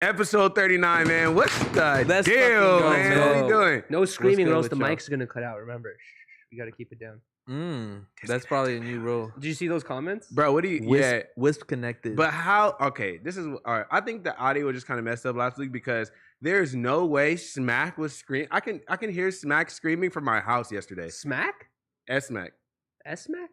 Episode 39, man. What's the Let's deal, fucking go, man? man. What are you doing? No screaming good or else with the y'all? mic's gonna cut out. Remember, we gotta keep it down. That's probably a new rule. Did you see those comments? Bro, what do you... Wisp connected. But how... Okay, this is... All right, I think the audio was just kind of messed up last week because there's no way Smack was screaming. I can hear Smack screaming from my house yesterday. Smack? S-Mac. S-Mac?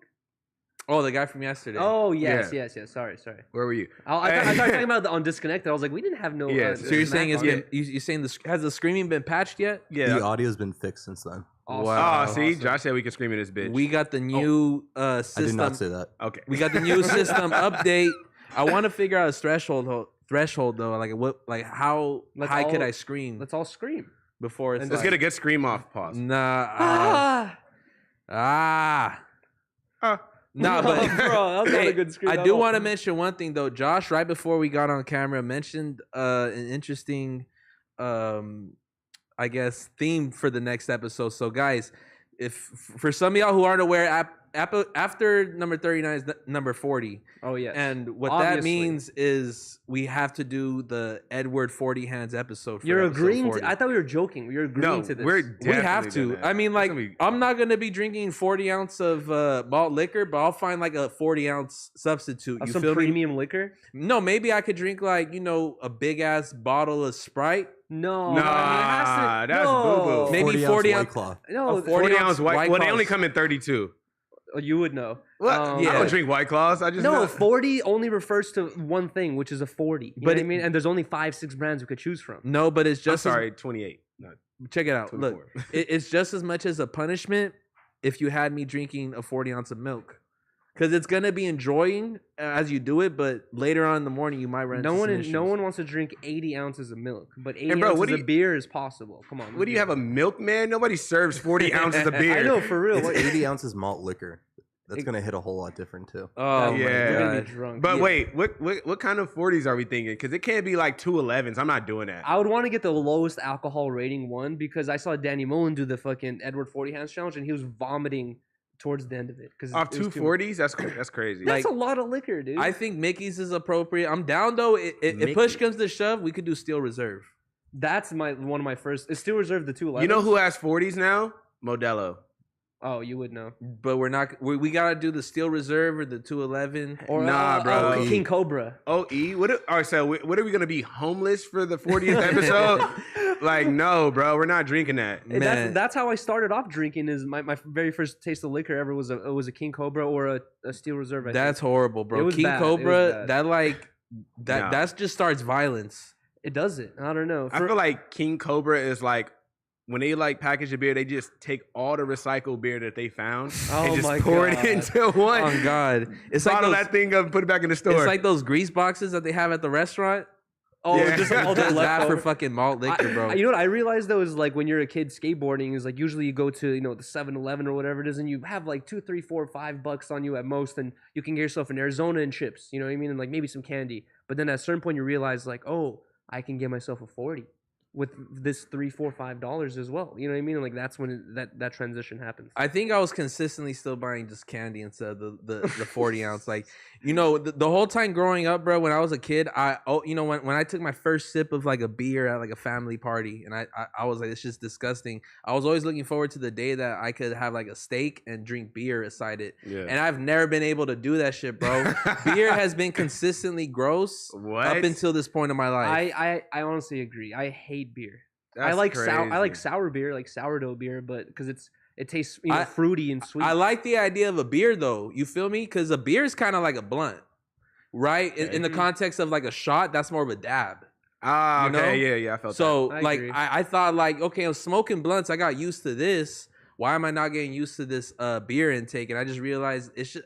oh, the guy from yesterday. Oh, yes. Sorry. Where were you? I thought you were talking about on Disconnected. I was like, we didn't have no... Yeah, So you're saying Smack it's on. been, you're saying has the screaming been patched yet? Yeah. The audio's been fixed since then. Awesome. Wow. Oh, see? Awesome. Josh said we can scream in this bitch. We got the new I system. did not say that. Okay. We got the new system update. I want to figure out a threshold though. Like how Let's high all- could I scream Let's all scream. before it's and Let's like, get a good scream off. Pause. nah. Nah, but Bro, that was not hey, a good scream I at do all. want to mention one thing though. Josh, right before we got on camera, mentioned an interesting, I guess, theme for the next episode. So, guys, if for some of y'all who aren't aware, after number 39 is number 40. Oh, yeah. And what Obviously. that means is we have to do the Edward 40 Hands episode. For You're episode agreeing 40. to... I thought we were joking. You're agreeing No, to this. we're We definitely have doing to. that. I mean, It's like, gonna be- I'm not gonna be drinking 40 ounce of malt liquor, but I'll find like a 40 ounce substitute. Of You some feel me? premium liquor? No, maybe I could drink like a big ass bottle of Sprite. No. Nah, I mean, it has to, that's no. boo-boo. Maybe 40 White ounce- Claw. No, a 40 ounce white... Well, they Claws. only come in 32. you would know. What? Yeah. I don't drink White Claws. I just... No, know. 40 only refers to one thing, which is a 40. You know But what I mean? And there's only 5-6 brands we could choose from. No, but it's I'm just sorry, 28. No, check it out. 24. Look, it's just as much as a punishment if you had me drinking a 40 ounce of milk. Because it's gonna be enjoying as you do it, but later on in the morning you might run. No into one, some issues. no one wants to drink 80 ounces of milk, but 80 bro, what ounces do you- of beer is possible. Come on. What do you have, a milkman? Nobody serves 40 ounces of beer. I know, for real. It's What, 80 ounces malt liquor. That's It- going to hit a whole lot different, too. Oh Yeah. my You're gonna god! be drunk. But Yeah. wait, what kind of 40s are we thinking? Because it can't be like 211s. I'm not doing that. I would want to get the lowest alcohol rating one because I saw Danny Mullen do the fucking Edward 40 Hands challenge and he was vomiting towards the end of it. Off 240s? That's crazy. That's Like, a lot of liquor, dude. I think Mickey's is appropriate. I'm down though. If push Mickey. comes to shove, we could do Steel Reserve. That's one of my first. It's still reserved the 211. You know who has 40s now? Modelo. Oh, you would know. But we're not. We gotta do the Steel Reserve or the 211. Or Nah, bro. King Cobra. OE? All right, so what are we going to be, homeless for the 40th episode? Like, no, bro. We're not drinking that. And Man. that's how I started off drinking. Is my very first taste of liquor ever was a King Cobra or a Steel Reserve. I That's think. horrible, It bro. was King bad. It was Cobra. bad. That like that. Nah. That's just starts violence. It does it. I don't know. I feel like King Cobra is like, when they like package a beer, they just take all the recycled beer that they found Oh and my just pour God. it into one. Oh God! It's like Bottle those, that thing up and put it back in the store. it's like those grease boxes that they have at the restaurant. oh, Yeah. just all the Just that for leftover. fucking malt liquor, bro. You know what I realized though is like when you're a kid skateboarding is like usually you go to the 7-Eleven or whatever it is and you have like $2, $3, $4, $5 on you at most and you can get yourself an Arizona and chips, you know what I mean, and like maybe some candy. But then at a certain point you realize like, oh, I can get myself a 40 with this $3, $4, $5 as well. You know what I mean? And like that's when that transition happens. I think I was consistently still buying just candy instead of the 40 ounce. Like, the whole time growing up, bro, when I was a kid, when I took my first sip of like a beer at like a family party and I was like, it's just disgusting. I was always looking forward to the day that I could have like a steak and drink beer beside it. Yeah. And I've never been able to do that shit, bro. Beer has been consistently gross What? up until this point in my life. I honestly agree. I hate beer. That's I like crazy. sour beer, like sourdough beer, but because it tastes I- fruity and sweet. I like the idea of a beer though. You feel me? Because a beer is kind of like a blunt, right? In the context of like a shot, that's more of a dab. Ah, you okay. know? Yeah, I felt So I like agree. I thought like, okay, I'm smoking blunts. I got used to this. Why am I not getting used to this beer intake? And I just realized it's just,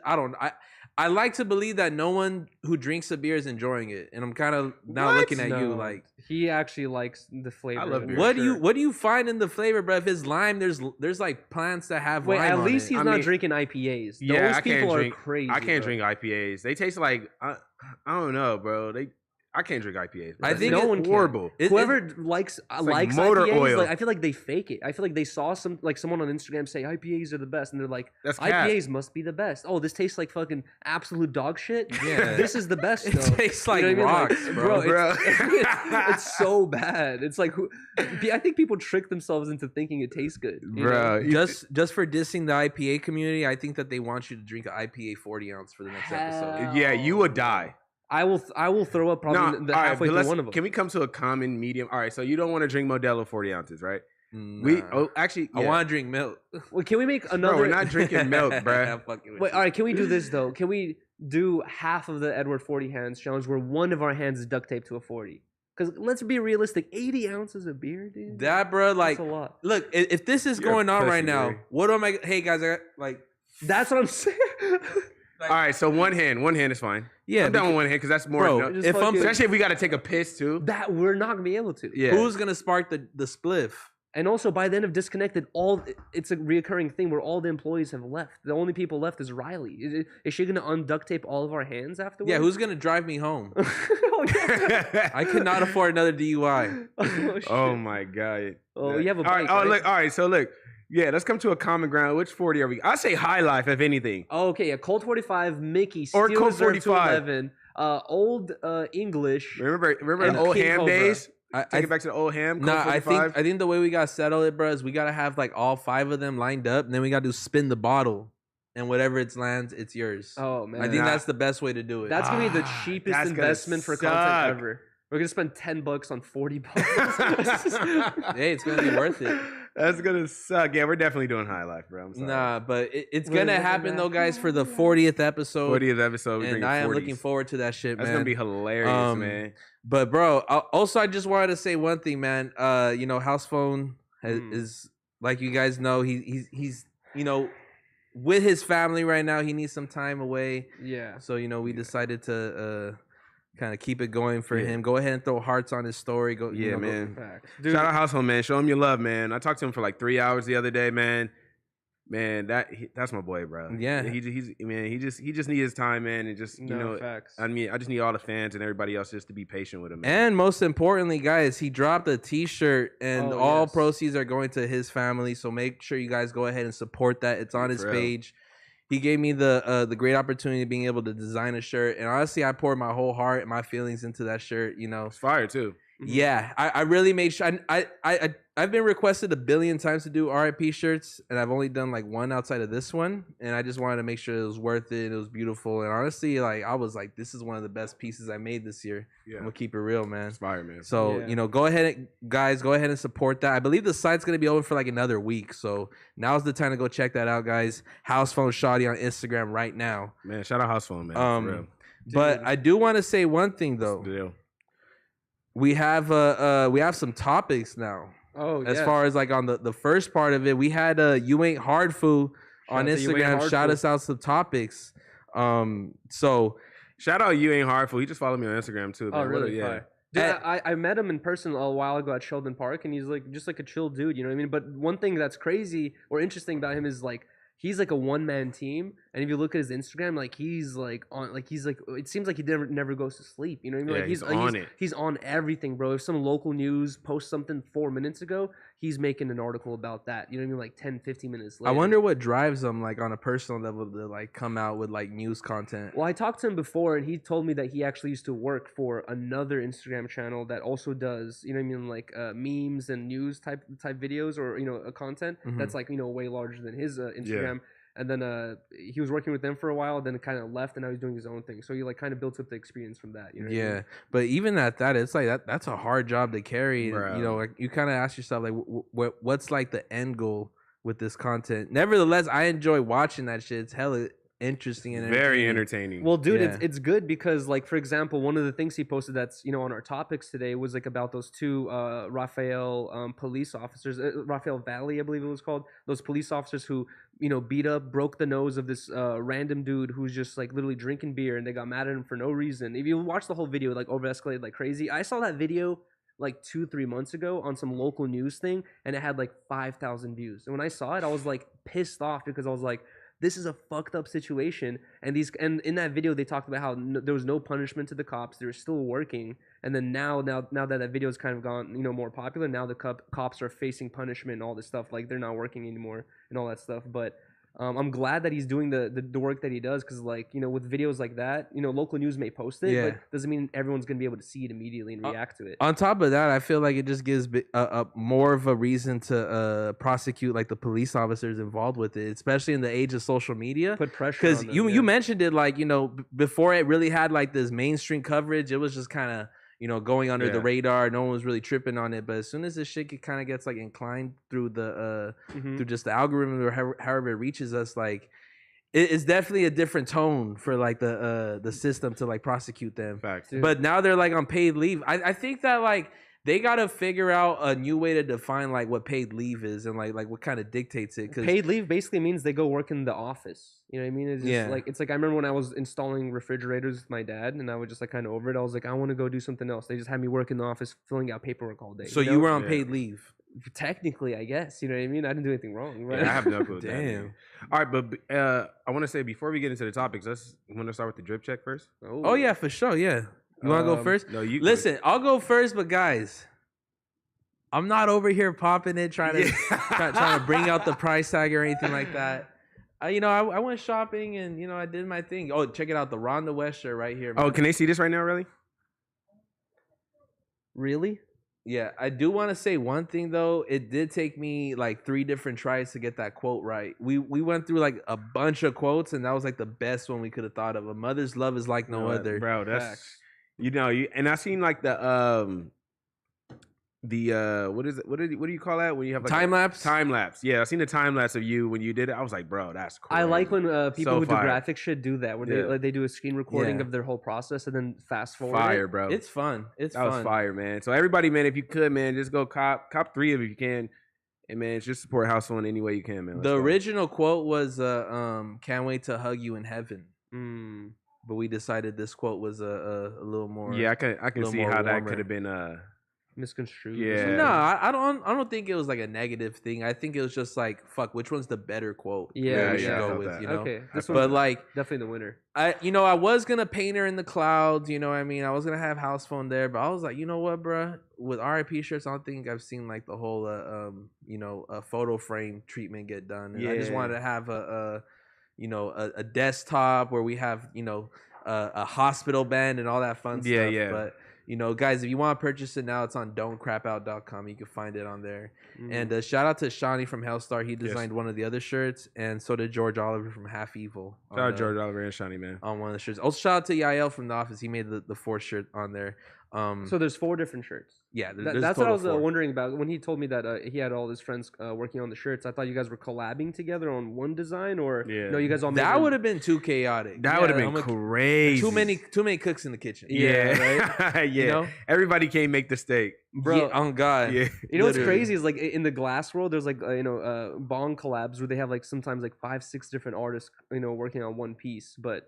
I like to believe that no one who drinks a beer is enjoying it. And I'm kind of now What? looking at you No. like, He actually likes the flavor. I love of beer. it. what do you find in the flavor, bro? If it's lime, there's like plants that have Wait, lime at on least it. he's I not mean- drinking IPAs. Yeah, Those I can't people are drink- crazy. I can't bro. drink IPAs. They taste like, I don't know, bro. I can't drink IPAs. I think no it's one can. horrible. Whoever likes like motor IPAs, oil. like I feel like they fake it. I feel like they saw someone on Instagram say IPAs are the best, and they're like, That's cap. IPAs must be the best. Oh, this tastes like fucking absolute dog shit. Yeah. This is the best. It Though. tastes like You know what I mean? rocks, Like, bro. Bro. It's so bad. It's like I think people trick themselves into thinking it tastes good. You know? Bro, Just for dissing the IPA community, I think that they want you to drink an IPA 40 ounce for the next episode. yeah, you would die. I will throw up probably all right, halfway but through one of them. Can we come to a common medium? All right, so you don't want to drink Modelo 40 ounces, right? Nah. Actually, I yeah. want to drink milk. Well, can we make another? Bro, we're not drinking milk, bro. I'm fucking with Wait, you. all right. Can we do this though? Can we do half of the Edward 40 hands challenge where one of our hands is duct taped to a 40? Because let's be realistic, 80 ounces of beer, dude. That, bro, like, That's a lot. look, if this is You're a going on pussy, right now, boy. what am I? Hey guys, I got, like, That's what I'm saying. All right, so one hand is fine. yeah, I'm down with one hand because that's more. bro. than enough. Just If I'm, fucking- Especially if we got to take a piss too. that we're not gonna be able to. Yeah. who's gonna spark the spliff? And also, by the end of Disconnected, it's a reoccurring thing where all the employees have left. The only people left is Riley. Is she gonna unduct tape all of our hands afterwards? Yeah, who's gonna drive me home? Oh, yeah. I cannot afford another DUI. Oh, shit. Oh my god. Oh, you have a all right, bike, oh right? look. All right, so look. Yeah, let's come to a common ground. Which 40 are we? I say High Life, if anything. Oh, okay, yeah. Colt 45, Mickey, Or Steel Colt Reserve 45. 211, Old English. Remember And the old King ham Cobra. days? I Take it back to the old ham. Nah, Colt 45? I think the way we gotta settle it, bro, is we gotta have like all 5 of them lined up, and then we gotta do spin the bottle, and whatever it lands, it's yours. Oh man, I think Nah. that's the best way to do it. that's gonna be the Ah, cheapest that's gonna investment for suck. content ever. We're gonna spend $10 on 40 bottles. Hey, it's gonna be worth it. That's gonna suck. Yeah, we're definitely doing High Life, bro. I'm sorry. Nah, but it's We're gonna living happen though, that guys, for the 40th episode, 40th episode. We're and drinking I am 40s. looking forward to that shit, That's man. gonna be hilarious, man. But bro, also I just wanted to say one thing, man. You know, Housephone is, like you guys know, he's you know, with his family right now. He needs some time away. Yeah. So you know, we decided to kind of keep it going for Yeah. him. Go ahead and throw hearts on his story. Go, you Yeah, know, go- man. Facts. Dude, Shout out Household, man. Show him your love, man. I talked to him for like 3 hours the other day, man. Man, that's my boy, bro. Yeah. he's man. He just needs his time, man, and just you know. facts. I mean, I just need all the fans and everybody else just to be patient with him. Man. And most importantly, guys, he dropped a T-shirt, and Oh, all yes. proceeds are going to his family. So make sure you guys go ahead and support that. It's on his For real. page. He gave me the great opportunity of being able to design a shirt, and honestly, I poured my whole heart and my feelings into that shirt. You know, It's fire too. yeah, I really made sure. I've been requested 1 billion times to do RIP shirts, and I've only done like one outside of this one. And I just wanted to make sure it was worth it. It was beautiful, and honestly, like I was like, this is one of the best pieces I made this year. Yeah, I'm gonna keep it real, man. it's fire, man. So Yeah. you know, go ahead, guys. Go ahead and support that. I believe the site's gonna be open for like another week, so now's the time to go check that out, guys. Housephone Shoddy on Instagram right now. Man, shout out Housephone, man. For real. But I do want to say one thing though. That's the deal. We have some topics now. Oh, As yeah. far as like on the first part of it, we had You Ain't Hard Food on Shout out to You Ain't Instagram. Hard Shout Food. us out some topics. So Shout out You Ain't Hard Fool. He just followed me on Instagram too. Oh, man. What a- really? Yeah. Fire. Dude, And- I met him in person a while ago at Sheldon Park, and he's like just like a chill dude, you know what I mean? But one thing that's crazy or interesting about him is like he's like a one-man team, and if you look at his Instagram, like he's like it seems like he never goes to sleep, you know what I mean? Yeah, Like he's on it. He's on everything, bro. If some local news posts something 4 minutes ago, he's making an article about that. You know what I mean? Like 10, 15 minutes later. I wonder what drives them like on a personal level to like come out with like news content. Well, I talked to him before, and he told me that he actually used to work for another Instagram channel that also does, you know what I mean, like memes and news type videos or a content Mhm. that's like way larger than his Instagram. And then he was working with them for a while, then kind of left, and now he's doing his own thing. So he like kind of built up the experience from that. You know what I Yeah, mean? but even at that, it's like that's a hard job to carry. Bro. You know, like you kind of ask yourself like, what's like the end goal with this content? Nevertheless, I enjoy watching that shit. It's hella interesting and Very entertaining. entertaining. Well, dude, Yeah. it's good because, like, for example, one of the things he posted that's on our topics today was like about those two Raphael police officers, Raphael Valley, I believe it was called. Those police officers who broke the nose of this random dude who's just like literally drinking beer, and they got mad at him for no reason. If you watch the whole video, it, like over escalated like crazy. I saw that video like 2-3 months ago on some local news thing, and it had like 5,000 views. And when I saw it, I was like pissed off because I was like, this is a fucked up situation. And in that video they talked about how there was no punishment to the cops. They were still working. And then now that video has kind of gone, more popular, now the cops are facing punishment and all this stuff. Like, they're not working anymore and all that stuff. But I'm glad that he's doing the work that he does, because, like, with videos like that, local news may post it, but doesn't mean everyone's gonna be able to see it immediately and react to it. On top of that, I feel like it just gives more of a reason to prosecute, like, the police officers involved with it, especially in the age of social media. Put pressure because on them, you mentioned it, like, before it really had like this mainstream coverage, it was just kind of going under the radar. No one was really tripping on it. But as soon as this shit kind of gets like inclined through the through just the algorithm or however it reaches us, like, it's definitely a different tone for like the system to like prosecute them. Facts. But now they're like on paid leave. I think that like they gotta figure out a new way to define like what paid leave is and like what kind of dictates it. Cause paid leave basically means they go work in the office. You know what I mean? It's just it's like I remember when I was installing refrigerators with my dad, and I was just like kind of over it. I was like, I want to go do something else. They just had me work in the office filling out paperwork all day. So you were on paid leave. Technically, I guess. You know what I mean? I didn't do anything wrong. Right? Yeah, I have no clue. Damn. All right, but I want to say before we get into the topics, you want to start with the drip check first? Oh yeah, for sure. Yeah. You want to go first? No, you listen. I'll go first, but guys, I'm not over here popping it, trying to bring out the price tag or anything like that. I went shopping and I did my thing. Oh, check it out, the Rhonda West shirt right here, man. Oh, can they see this right now? Really? Really? Yeah, I do want to say one thing though. It did take me like 3 different tries to get that quote right. We went through like a bunch of quotes, and that was like the best one we could have thought of. A mother's love is like no other. Bro, that's and I seen like the what is it? What do you call that when you have like time lapse? Time lapse. Yeah, I seen the time lapse of you when you did it. I was like, bro, that's cool. I like when people who do graphic shit do that, where they do a screen recording of their whole process and then fast forward. Fire, bro. It's fun. That was fire, man. So everybody, man, if you could, man, just go cop 3 of it if you can. And man, just support Housephone any way you can, man. The original quote was can't wait to hug you in heaven. But we decided this quote was a little more. Yeah, I can see how that could have been misconstrued. Yeah. No, I don't think it was like a negative thing. I think it was just like, fuck, which one's the better quote? Yeah, we should go with, Okay, but like definitely the winner. I was gonna paint her in the clouds. You know what I mean? I was gonna have Housephone there, but I was like, you know what, bro? With RIP shirts, I don't think I've seen like the whole a photo frame treatment get done. And I just wanted to have a desktop where we have a hospital band and all that fun stuff. Yeah. But guys, if you want to purchase it now, it's on don'tcrapout.com. You can find it on there. And shout out to Shawnee from Hellstar. He designed one of the other shirts, and so did George Oliver from Half Evil. Shout out George Oliver and Shawnee, man. On one of the shirts. Also, shout out to Yael from The Office. He made the 4th shirt on there. So there's 4 different shirts. Yeah, that's what I was wondering about when he told me that he had all his friends working on the shirts. I thought you guys were collabing together on one design, or no, you guys all. That would have been too chaotic. That would have been crazy. Too many cooks in the kitchen. Yeah, right. Yeah, everybody can't make the steak, bro. On God. Yeah. You know what's crazy is like in the glass world, there's like bong collabs where they have like sometimes like 5-6 different artists working on one piece, but.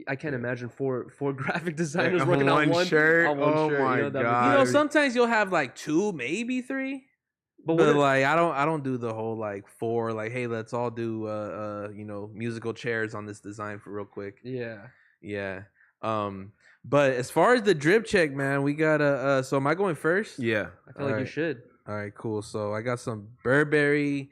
I can't imagine 4 graphic designers working on one shirt. Oh my God! Sometimes you'll have like 2, maybe 3. But like I don't do the whole like 4. Like, hey, let's all do musical chairs on this design for real quick. Yeah. But as far as the drip check, man, we got so am I going first? Yeah, I feel like you should. All right, cool. So I got some Burberry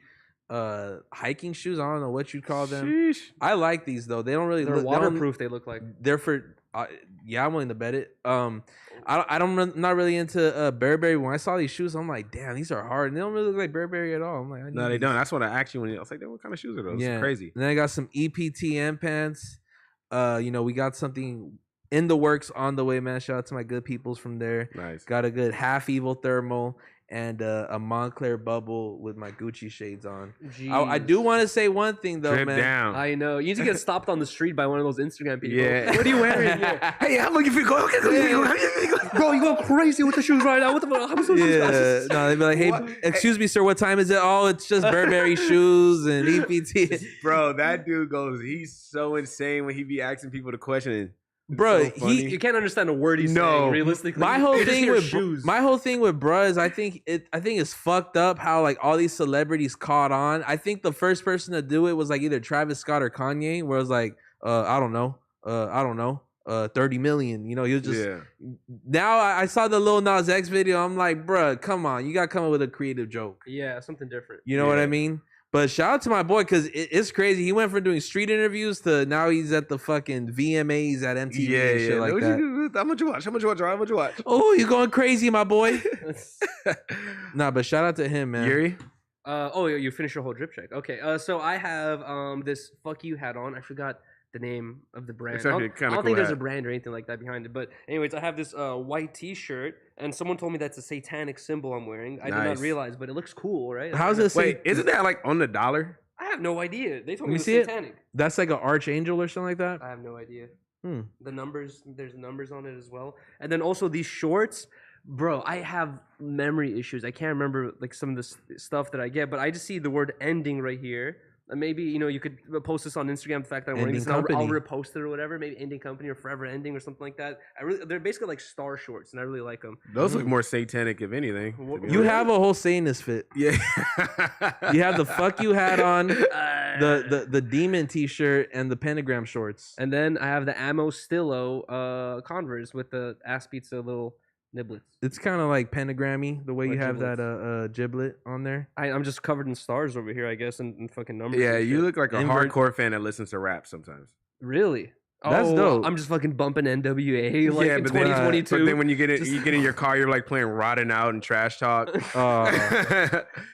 hiking shoes. I don't know what you'd call them. Sheesh. I like these though. They don't really they're waterproof. They look like they're for I'm willing to bet it. Not really into Burberry. When I saw these shoes, I'm like, damn, these are hard, and they don't really look like Burberry at all. I'm like, no, they don't. That's what I asked you when I was like, what kind of shoes are those? Yeah, it's crazy. And then I got some EPTM pants. We got something in the works on the way, man. Shout out to my good peoples from there. Nice. Got a good Half Evil thermal and a Montclair bubble with my Gucci shades on. I do want to say one thing though, Drip man. Down. I know. You need to get stopped on the street by one of those Instagram people. Yeah. What are you wearing? Hey, how much you feel? Bro, you go crazy with the shoes right now. What the fuck? No, they'd be like, hey, excuse me, sir, what time is it? Oh, it's just Burberry shoes and EPT. Bro, that dude he's so insane when he be asking people the question. bro. so funny. You can't understand a word he's No. saying. Realistically, My whole You just thing hear with shoes. my whole thing with bruh is I think it's fucked up how like all these celebrities caught on. I think the first person to do it was like either Travis Scott or Kanye, where it was like, I don't know, 30 million. You know, he was just. Yeah. Now I saw the Lil Nas X video. I'm like, bruh, come on, you got to come up with a creative joke. Yeah, something different. You know what I Yeah. mean? But shout out to my boy because it's crazy. He went from doing street interviews to now he's at the fucking VMAs at MTV and shit like that. How much you watch? How much you watch? How much you watch? Oh, you going crazy, my boy? Nah, but shout out to him, man. Yuri? You finished your whole drip check. Okay. So I have this fuck you hat on. I forgot the name of the brand. It's I actually don't, kinda I don't cool think there's hat. a brand or anything like that behind it. But anyways, I have this white T-shirt, and someone told me that's a satanic symbol I'm wearing. I did not Nice. realize, but it looks cool, right? How's it? Wait, isn't that like on the dollar? I have no idea. They told Let me me it was see it. satanic. That's like an archangel or something like that. I have no idea. Hmm. The numbers, there's numbers on it as well. And then also these shorts, bro, I have memory issues. I can't remember like some of the stuff that I get, but I just see the word ending right here. And maybe, you could post this on Instagram, the fact that I'm wearing Ending this, and I'll Company. repost it or whatever. Maybe Ending Company or Forever Ending or something like that. They're basically like star shorts, and I really like them. Those look more satanic, if anything. to be You honest. have a whole Satanist fit. Yeah. You have the fuck you hat on, the demon T-shirt, and the pentagram shorts. And then I have the Ammo Stillo Converse with the ass pizza little niblets. It's kind of like pentagrammy the way Or you have giblets. that giblet on there. I'm just covered in stars over here, I guess, and fucking numbers. Yeah, and you shit. look like a Invert- hardcore fan that listens to rap sometimes. Really? That's dope. I'm just fucking bumping NWA like in but 2022. Then when you get Just- you get in your car, you're like playing Rotting Out and Trash Talk.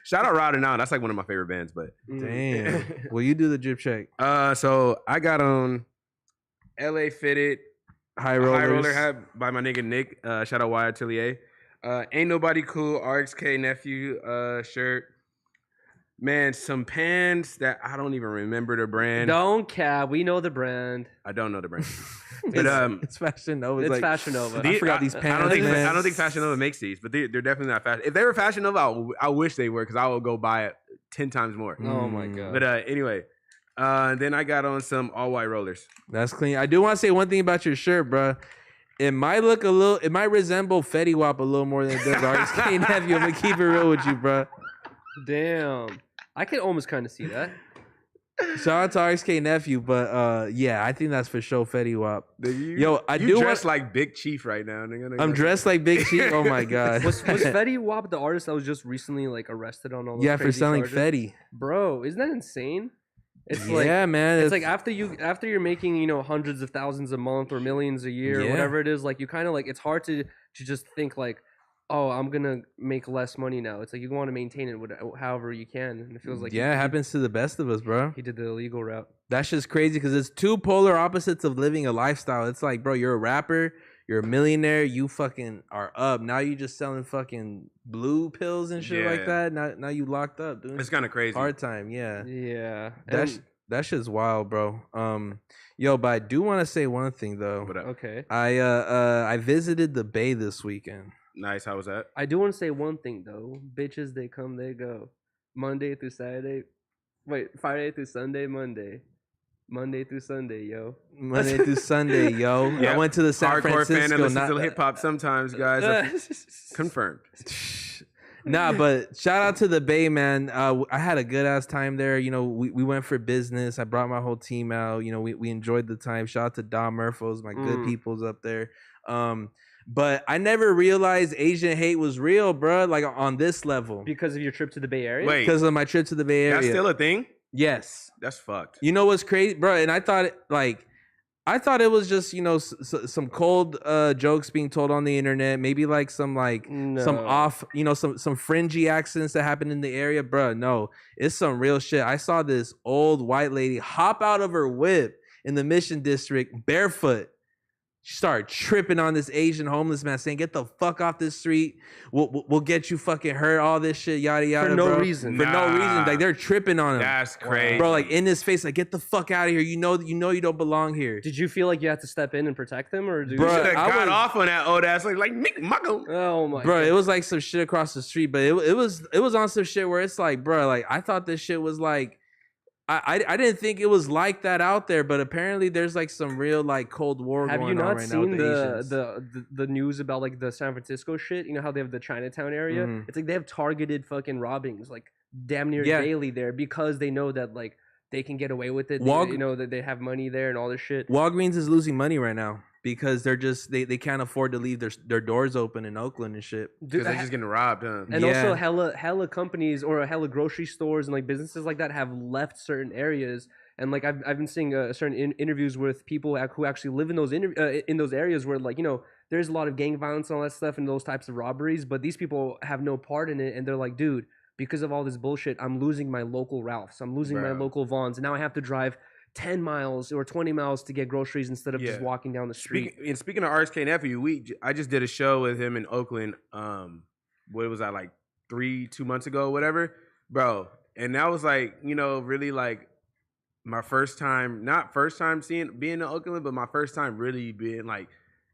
Shout out Rotting Out. That's like one of my favorite bands. But Damn. Well, you do the drip check. so I got on LA Fitted High High rollers. Roller hat by my nigga Nick. Shout out Wyatt Atelier. Ain't Nobody Cool RXK nephew shirt. Man, some pants that I don't even remember the brand. Don't cap. We know the brand. I don't know the brand. It's, But it's Fashion Nova. It's like, Fashion Nova. I forgot these I pants. don't think man. I don't think Fashion Nova makes these, but they're definitely not Fashion. If they were Fashion Nova, I wish they were because I would go buy it 10 times more. Oh my god. But anyway, then I got on some all white rollers. That's clean. I do want to say one thing about your shirt, bro. It might look a little. It might resemble Fetty Wap a little more than it does RXK nephew. I'm gonna keep it real with you, bro. Damn. I can almost kind of see that. Shout out to RXK nephew, but yeah, I think that's for sure Fetty Wap. You, Yo, I you do dress want- like Big Chief right now, nigga. I'm dressed like Big Chief. Oh my god. Was Fetty Wap the artist that was just recently like arrested on all those Yeah, for crazy selling charges? Fetty. Bro, isn't that insane? It's like Yeah, man. it's like after you're making hundreds of thousands a month or millions a year or Yeah. whatever it is, like you kind of like it's hard to just think like, oh, I'm gonna make less money now. It's like you want to maintain it however you can, and it feels like yeah, it happens to the best of us, bro. he did the illegal route. That's just crazy because it's two polar opposites of living a lifestyle. It's like, bro, you're a rapper, you're a millionaire, you fucking are up. Now you just selling fucking blue pills and shit like Yeah. that. Now you locked up, dude. It's kind of crazy. Hard time, yeah. Yeah, That shit's wild, bro. Yo, but I do want to say one thing though. But, okay. I visited the Bay this weekend. nice. How was that? I do want to say one thing though. Bitches, they come, they go. Monday through Saturday. Wait, Friday through Sunday, Monday. Monday through Sunday, yo. Monday through Sunday, yo. I Yep. went to the San Hardcore fan that Francisco. listens to hip hop sometimes, guys. Confirmed. Nah, but shout out to the Bay, man. I had a good ass time there. You know, we went for business. I brought my whole team out. You know, we enjoyed the time. Shout out to Dom Murphos, my good peoples up there. But I never realized Asian hate was real, bro. Like on this level, Because of your trip to the Bay Area? Wait, because of my trip to the Bay Area. that's still a thing? Yes. That's fucked. You know what's crazy, bro? And I thought it was just some cold jokes being told on the internet, maybe like some some off, some fringy accents that happen in the area, bro. No, it's some real shit. I saw this old white lady hop out of her whip in the Mission District barefoot. She started tripping on this Asian homeless man, saying, "Get the fuck off this street. We'll get you fucking hurt. All this shit, yada yada." For no bro. reason. For no reason. Nah. Like they're tripping on him. That's crazy. Bro, like in his face, like get the fuck out of here. You know you don't belong here. Did you feel like you had to step in and protect them, or do Bruh, you? should have I got was- off on that old ass like Mick Muckle. Oh my! Bro, God. it was like some shit across the street, but it was on some shit where it's like, bro, like I thought this shit was like, I didn't think it was like that out there, but apparently there's like some real like Cold War Have going you on not right now with seen the Asians. the news about like the San Francisco shit? You know how they have the Chinatown area? Mhm. It's like they have targeted fucking robbings like damn near Yeah. daily there because they know that like they can get away with it. You know that they have money there and all this shit. Walgreens is losing money right now because they're just they can't afford to leave their doors open in Oakland and shit. Because they're just getting robbed, huh? And Yeah. also hella companies or hella grocery stores and like businesses like that have left certain areas. And like I've been seeing certain interviews with people who actually live in those areas where like there's a lot of gang violence and all that stuff and those types of robberies, but these people have no part in it, and they're like, dude, because of all this bullshit, I'm losing my local Ralphs, I'm losing my local Vons, and now I have to drive 10 miles or 20 miles to get groceries instead of just walking down the street. Speaking of RSK nephew, I just did a show with him in Oakland. What was that, like 2 months ago, whatever, bro? And that was like really like my first time, not first time being in Oakland, but my first time really being like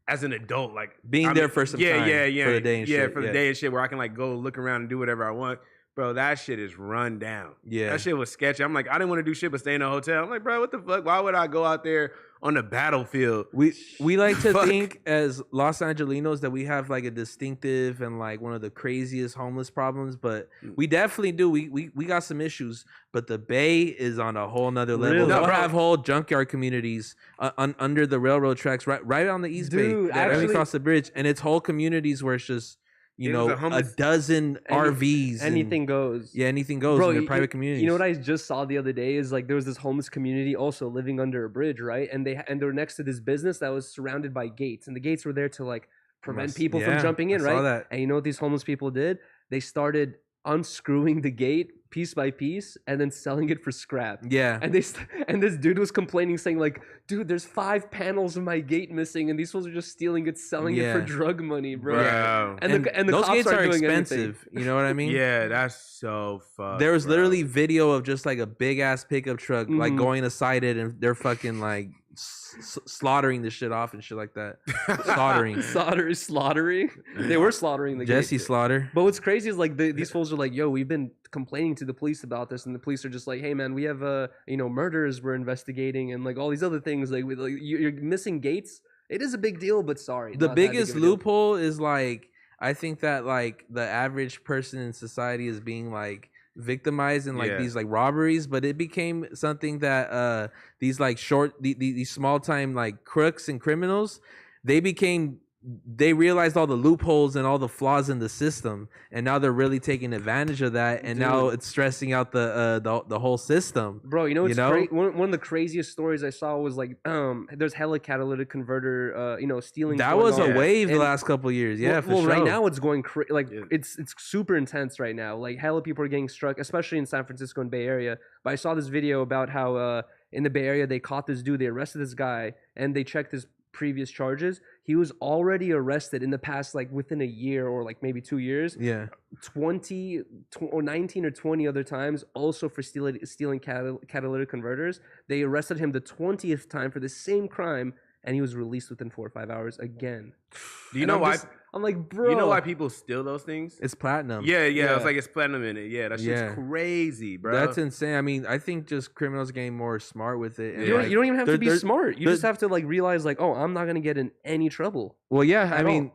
as an adult, like Being there for some time, for the day and shit. For the day and shit, where I can like go look around and do whatever I want. Bro, that shit is run down. Yeah. That shit was sketchy. I'm like, I didn't want to do shit but stay in a hotel. I'm like, bro, what the fuck? Why would I go out there on the battlefield? We like to Fuck. think as Los Angelinos that we have like a distinctive and like one of the craziest homeless problems, but we definitely do. We got some issues, but the Bay is on a whole nother level. Really? They'll No, bro. have whole junkyard communities under the railroad tracks, right on the East Dude, Bay, right actually- across the bridge, and it's whole communities where it's just It was a a homeless- dozen RVs, Anything and, goes. yeah, anything goes Bro, in their private communities. You know what I just saw the other day is like there was this homeless community also living under a bridge, right? And they're next to this business that was surrounded by gates, and the gates were there to like prevent people from jumping in, I saw right? that. And you know what these homeless people did? They started unscrewing the gate piece by piece and then selling it for scrap. Yeah. And and this dude was complaining, saying like, "Dude, there's 5 panels of my gate missing, and these fools are just stealing it, selling it for Yeah. drug money, bro." Bro. And the those cops gates aren't are doing expensive. You know what I mean? Yeah, that's so fucked. There was bro. literally video of just like a big ass pickup truck like Mhm. going aside it, and they're fucking like slaughtering the shit off and shit like that. Soldering. slaughtering. They were slaughtering the Jesse gate. Slaughter. But what's crazy is like these fools are like, "Yo, we've been complaining to the police about this," and the police are just like, "Hey, man, we have murders we're investigating and like all these other things. Like, you're missing gates. It is a big deal, but sorry." The not that big biggest of a deal." loophole is like I think that like the average person in society is being like victimized in like Yeah. these like robberies, but it became something that these like these small time like crooks and criminals, they realized all the loopholes and all the flaws in the system, and now they're really taking advantage of that, and now it's stressing out the whole system. Bro, you know what's You know? one of the craziest stories I saw was like there's hella catalytic converter stealing. That going was on. a wave the And- last couple of years. Yeah, well, for right sure. now it's going like Yeah. it's super intense right now. Like hella people are getting struck, especially in San Francisco and Bay Area. But I saw this video about how in the Bay Area they caught this dude, they arrested this guy, and they checked his previous charges. He was already arrested in the past, like within a year or like maybe 2 years, Yeah. 19 or 20 other times, also for stealing catalytic converters. They arrested him the 20th time for the same crime, and he was released within 4 or 5 hours again. Do you And know I'm why? just- I'm like, bro. You know why people steal those things? It's platinum. Yeah, Yeah. it's like it's platinum in it. Yeah, that shit's Yeah. crazy, bro. That's insane. I mean, I think just criminals getting more smart with it. And You don't, like, you don't even have to there- be there- smart. You there- just have to like realize like, oh, I'm not gonna get in any trouble. well, yeah. I at mean,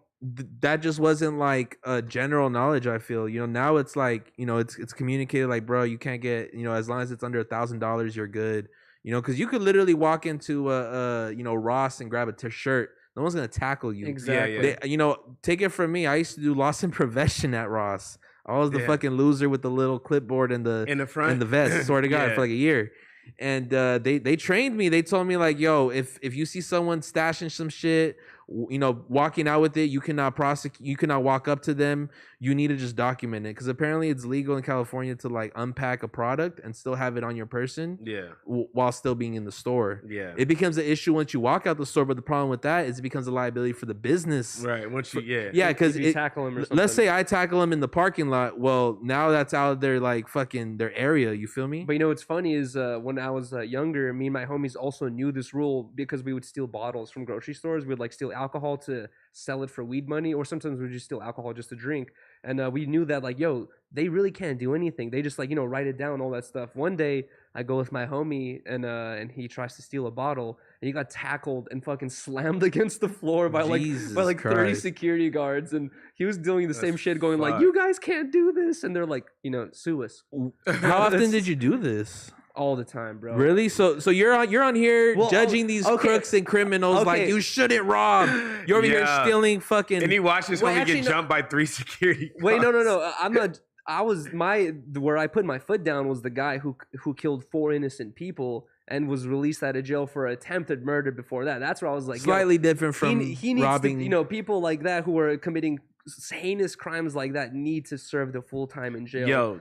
that just wasn't like general knowledge. I feel now it's like it's communicated like, bro, you can't get as long as it's under $1,000, you're good. Because you could literally walk into Ross and grab a shirt. No one's gonna tackle you. Exactly. Yeah. Take it from me. I used to do loss and prevention at Ross. I was the Yeah. fucking loser with the little clipboard and the in the front, and the vest. Swear to God, Yeah. for like a year. And they trained me. They told me like, yo, if you see someone stashing some shit, walking out with it, you cannot prosecute. You cannot walk up to them. You need to just document it, because apparently it's legal in California to like unpack a product and still have it on your person Yeah, while still being in the store. yeah. It becomes an issue once you walk out the store, but the problem with that is it becomes a liability for the business. Right. Once you, Yeah, because If you tackle him or something. let's say I tackle him in the parking lot. Well, now that's out of their like fucking their area. You feel me? But what's funny is when I was younger, me and my homies also knew this rule because we would steal bottles from grocery stores. We'd like steal alcohol to sell it for weed money, or sometimes we'd just steal alcohol just to drink. and we knew that like, yo, they really can't do anything. They just like write it down, all that stuff. One day I go with my homie and he tries to steal a bottle and he got tackled and fucking slammed against the floor by Jesus like 30 Christ. security guards, and he was doing the same That's shit, going like, fucked. you guys can't do this, and they're like, sue us How often did you do this? all the time, bro. Really? So you're on here Well, judging these okay. crooks and criminals like Okay. you shouldn't rob. You're over here Yeah. stealing fucking. And he watched his Wait, homie actually, get no. jumped by 3 security Wait, guards. no. I'm not. Where I put my foot down was the guy who killed 4 innocent people and was released out of jail for attempted murder before that. That's where I was like, yo, Slightly different from he needs robbing. to, people like that who are committing heinous crimes like that need to serve the full time in jail. Yo,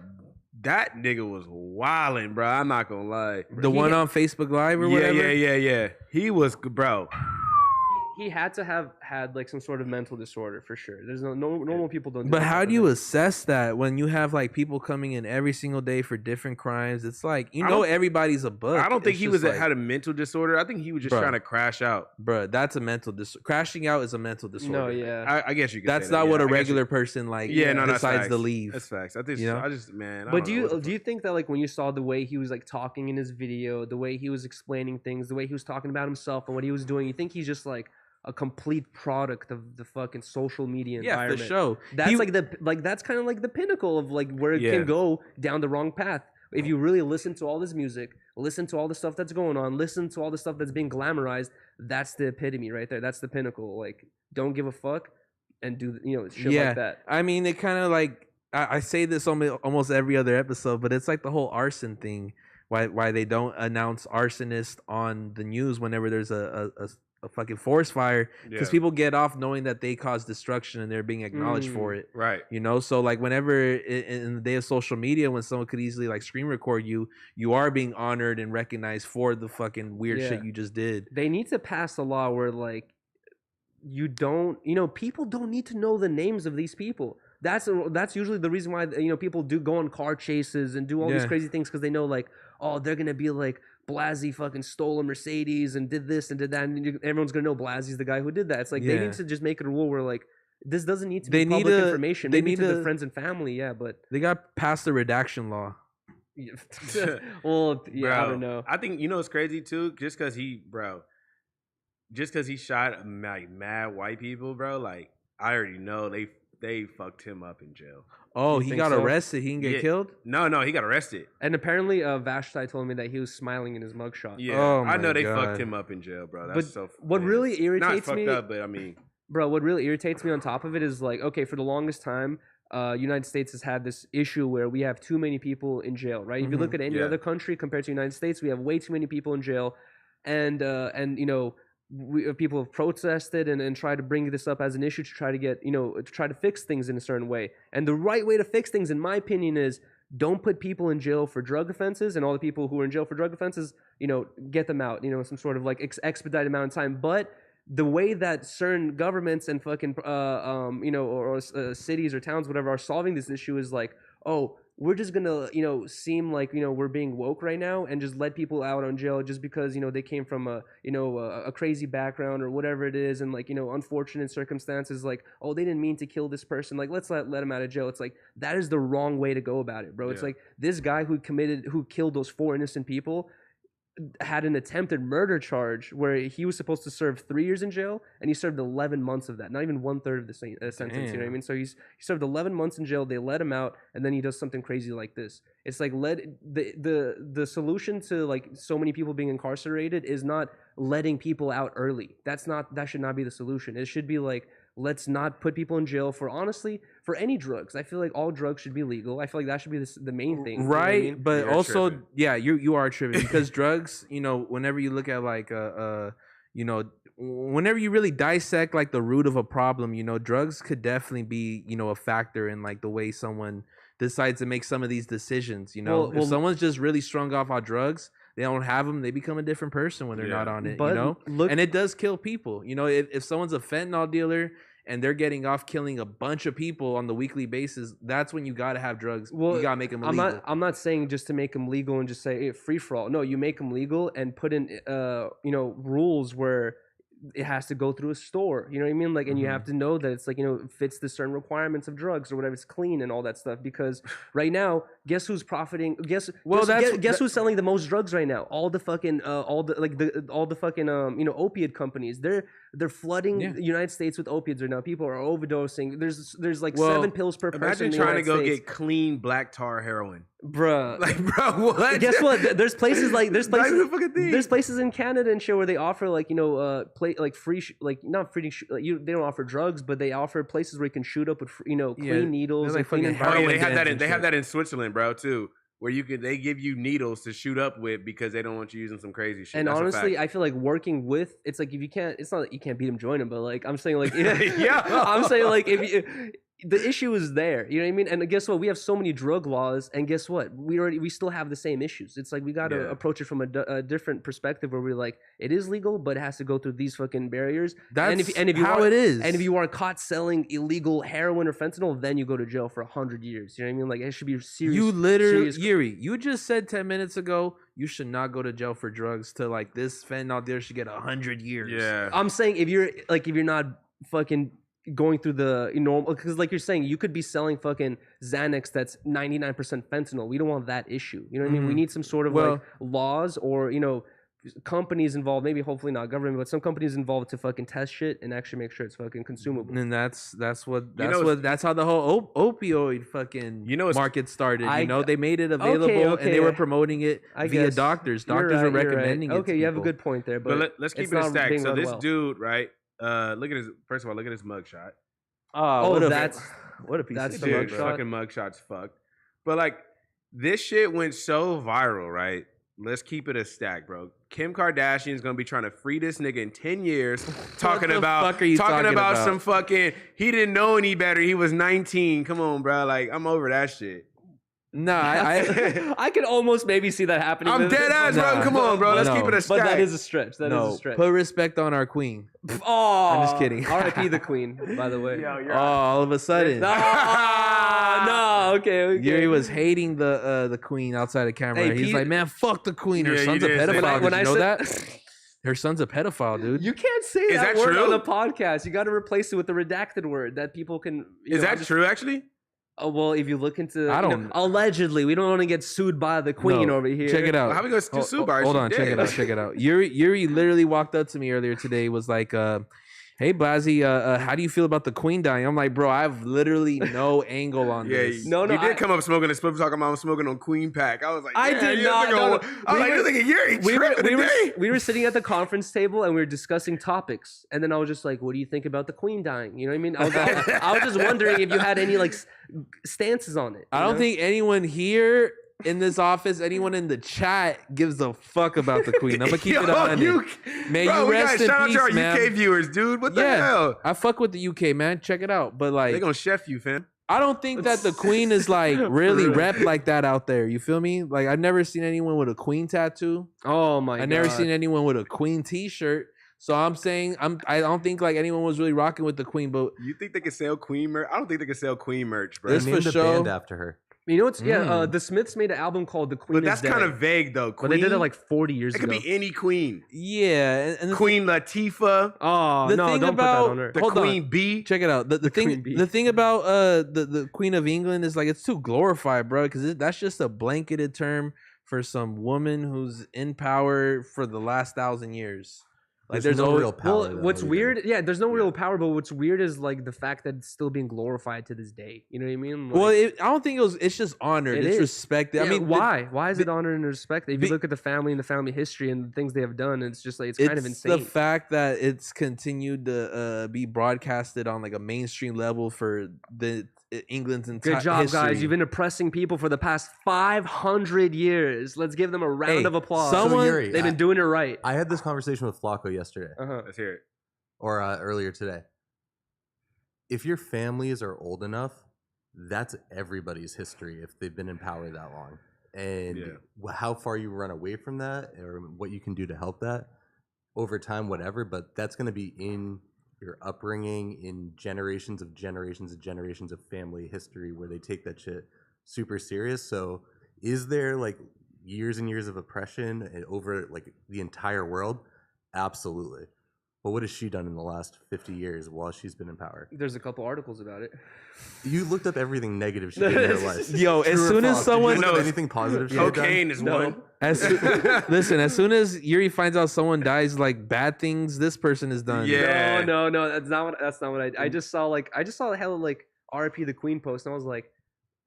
that nigga was wildin', bro. I'm not gonna lie. the one on Facebook Live or whatever. Yeah. He was, bro. He had to have had like some sort of mental disorder for sure. There's no normal people don't. Do But that how type do of you thing. assess that when you have like people coming in every single day for different crimes? It's like I don't- everybody's a book. I don't think It's he just was like, had a mental disorder. I think he was just Bruh. trying to crash out. Bruh, that's a mental crashing out is a mental disorder. No, yeah. I guess you could. That's say that, not yeah. what I a guess you- regular person like Yeah, no, that's decides facts. to leave. That's facts. I think. You know? I just, man. I But don't know what the do you think that like when you saw the way he was like talking in his video, the way he was explaining things, the way he was talking about himself and what he was doing, you think he's just like a complete product of the fucking social media Yeah, for environment? sure. That's He- that's kind of like the pinnacle of like where it Yeah. can go down the wrong path. If you really listen to all this music, listen to all the stuff that's going on, listen to all the stuff that's being glamorized, that's the epitome right there. That's the pinnacle. Like, don't give a fuck and do shit Yeah. like that. I mean, it kind of like I say this almost every other episode, but it's like the whole arson thing. Why they don't announce arsonist on the news whenever there's a fucking forest fire, because Yeah. people get off knowing that they caused destruction and they're being acknowledged for it. Right. So like whenever in the day of social media, when someone could easily like screen record you, you are being honored and recognized for the fucking weird Yeah. shit you just did. They need to pass a law where like people don't need to know the names of these people. That's usually the reason why people do go on car chases and do all these Yeah. crazy things, because they know like, oh, they're gonna be like, Blasey fucking stole a Mercedes and did this and did that, and everyone's gonna know Blasey's the guy who did that. It's like they Yeah. need to just make it a rule where like this doesn't need to They be need public to- information. they Maybe need to the to- friends and family, yeah, but They got past the redaction law. well, yeah, I Bro, don't know. I think it's crazy too. Just because he shot like mad white people, bro. Like I already know they fucked him up in jail. Oh, You he think got so? arrested. He didn't get Yeah. killed. No, he got arrested. And apparently, Vashti told me that he was smiling in his mugshot. Yeah, Oh I know my they God. fucked him up in jail, bro. But That's so. what man. really not irritates fucked me, up, but I mean, bro, what really irritates me on top of it is like, okay, for the longest time, United States has had this issue where we have too many people in jail, right? If you look at any Yeah. other country compared to the United States, we have way too many people in jail, and people have protested and tried to bring this up as an issue to try to get to try to fix things in a certain way. And the right way to fix things, in my opinion, is don't put people in jail for drug offenses, and all the people who are in jail for drug offenses, get them out, some sort of like expedited amount of time. But the way that certain governments and fucking cities or towns, whatever, are solving this issue is like, oh, we're just gonna seem like we're being woke right now and just let people out on jail just because they came from a crazy background or whatever it is, and like unfortunate circumstances, like, oh, they didn't mean to kill this person, like let's let them out of jail. It's like that is the wrong way to go about it, bro. It's Yeah. like this guy who killed those 4 innocent people had an attempted murder charge where he was supposed to serve 3 years in jail, and he served 11 months of that. Not even 1/3 of the sentence. You know what I Damn. mean? So he served 11 months in jail. They let him out, and then he does something crazy like this. It's like the solution to like so many people being incarcerated is not letting people out early. That should not be the solution. It should be like, let's not put people in jail for any drugs. I feel like all drugs should be legal. I feel like that should be the main thing. You know what I Right, mean? but You're also tripping. yeah, you are tripping because drugs, whenever you look at like whenever you really dissect like the root of a problem, drugs could definitely be a factor in like the way someone decides to make some of these decisions. Well, If someone's just really strung off on drugs, they don't have them, they become a different person when they're Yeah. not on it. But look, And it does kill people. If someone's a fentanyl dealer and they're getting off killing a bunch of people on the weekly basis, that's when you got to have drugs. Well, You got to make them illegal. I'm not saying just to make them legal and just say free for all. No, you make them legal and put in rules where it has to go through a store. You know what I mean? Like, and you have to know that it's like, it fits the certain requirements of drugs or whatever. It's clean and all that stuff. Because right now, guess who's profiting? Guess who's selling the most drugs right now? All the fucking opiate companies. They're flooding the United States with opiates right now. People are overdosing. There's like 7 pills per person. Imagine in the trying to United go States. get clean black tar heroin. Bruh. Like, bro, what? Guess what? There's places like Not even a fucking thing. there's places in Canada and shit where they offer like free not free they don't offer drugs, but they offer places where you can shoot up with clean needles like and clean fucking Oh, yeah, environment. they have that in Switzerland, bro, too. Where they give you needles to shoot up with because they don't want you using some crazy shit. And That's a honestly, fact. I feel like working with it's like if you can't, it's not that you can't beat them, join them, but like I'm saying like Yeah. I'm saying like if you. The issue is there, you know what I mean? And guess what? We have so many drug laws, and guess what? We still have the same issues. It's like we got to approach it from a different perspective, where we're like, it is legal, but it has to go through these fucking barriers. That's if you how are, it is. And if you are caught selling illegal heroin or fentanyl, then you go to jail for 100 years. You know what I mean? Like it should be serious. You literally, serious- Yuri, you just said 10 minutes ago you should not go to jail for drugs. To like this fentanyl dealer should get 100 years. Yeah. I'm saying if you're not fucking going through the normal, because like you're saying, you could be selling fucking Xanax that's 99% fentanyl. We don't want that issue. You know what I mean? We need some sort of like laws or companies involved. Maybe hopefully not government, but some companies involved to fucking test shit and actually make sure it's fucking consumable. And that's how the whole opioid fucking market started. They made it available and they were promoting it via doctors. Doctors were recommending it. Okay, you have a good point there, but let's keep it a stack. So this dude, right? Look at his mugshot. What a piece of Dude, shit. fucking mugshot's fucked. But like this shit went so viral, right? Let's keep it a stack, bro. Kim Kardashian's gonna be trying to free this nigga in 10 years, talking about some fucking. He didn't know any better. He was 19. Come on, bro. Like I'm over that shit. No, I could almost maybe see that happening. I'm dead ass, bro. Come on, bro. Let's keep it a stack. But that is a stretch. That is a stretch. Put respect on our queen. Oh, I'm just kidding. R.I.P. the queen, by the way. All of a sudden. No, okay. Yuri was hating the queen outside of camera. Hey, He's like, man, fuck the queen. Her son's a pedophile. Did you know that? Her son's a pedophile, dude. You can't say that word true? on the podcast. You got to replace it with a redacted word that people can. Is that true, actually? Oh, well, if you look into, allegedly, we don't want to get sued by the queen over here. Check it out. How we gonna sue by her? Hold on, check it out. Yuri literally walked up to me earlier today. Was like, "Hey, Blasi, how do you feel about the queen dying?" I'm like, "Bro, I have literally no angle on this." You did come up smoking a split talking about smoking on Queen Pack. I was like, I did not. I was like, you're thinking Yuri. We were sitting at the conference table and we were discussing topics, and then I was just like, "What do you think about the queen dying?" You know what I mean? I was just wondering if you had any like stances on it. I don't think anyone here in this office, anyone in the chat gives a fuck about the queen. I'm gonna keep it on. Man, bro, you rest in shout peace, out to our man. UK viewers, dude. What the hell? I fuck with the UK, man. Check it out. But like, They gonna chef you, fam. I don't think that the queen is like really rep like that out there. You feel me? Like I've never seen anyone with a queen tattoo. Oh my god. I've never seen anyone with a queen t-shirt. So I'm saying I don't think like anyone was really rocking with the queen, but You think they can sell queen merch? I don't think they can sell queen merch, bro. This They named for a show. band after her. You know what's the Smiths made an album called The Queen But that's is Dead. kind of vague though. Queen, But they did it like 40 years it could ago. be any queen. yeah, and Queen Latifah, Oh, The no, thing don't about- put that on her. the Hold on. Queen Bee. check it out. The Queen bee. thing about the Queen of England is like it's too glorified, bro, because that's just a blanketed term for some woman who's in power for the last 1,000 years. Like there's no always real power. Well, though, what's either. weird, there's no real power, but what's weird is like the fact that it's still being glorified to this day. You know what I mean? Like, Well, I don't think it's just honored. It It's is. respected. yeah, I mean, why? Why is it honored and respected? If you be- look at the family and the family history and the things they have done, it's just like it's it's kind of insane. the fact that it's continued to be broadcasted on like a mainstream level for the England's entire Good job, history. guys. You've been oppressing people for the past 500 years. Let's give them a round Hey, of applause. someone- Yuri, They've been doing it right. I had this conversation with Flacco yesterday, Let's hear it. or earlier today. If your families are old enough, that's everybody's history if they've been in power that long. And how far you run away from that or what you can do to help that over time, whatever, but that's going to be in your upbringing, in generations of family history where they take that shit super serious. So is there like years and years of oppression over like the entire world? Absolutely. But what has she done in the last 50 years while she's been in power? There's a couple articles about it. You looked up everything negative she did in her life. Yo, as soon as someone knows anything positive, she had done? Cocaine is one. Listen, as soon as Yuri finds out someone dies, like bad things, this person is done. Yeah. No. That's not what I just saw. I just saw hella like RIP the Queen post, and I was like,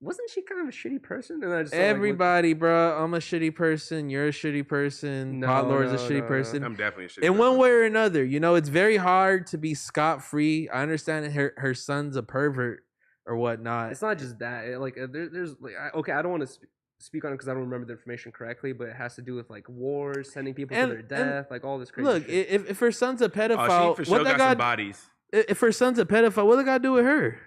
wasn't she kind of a shitty person? And I just saw, Everybody, bro, I'm a shitty person. You're a shitty person. Pot Lord's a shitty person. I'm definitely a shitty In person. one way or another, you know, it's very hard to be scot free. I understand that her son's a pervert or whatnot. It's not just that. There's like, I don't want to speak on it because I don't remember the information correctly, but it has to do with like wars, sending people to their death, like all this crazy. Look, shit. if her son's a pedophile, she for sure got some bodies. If her son's a pedophile, what they got to do with her?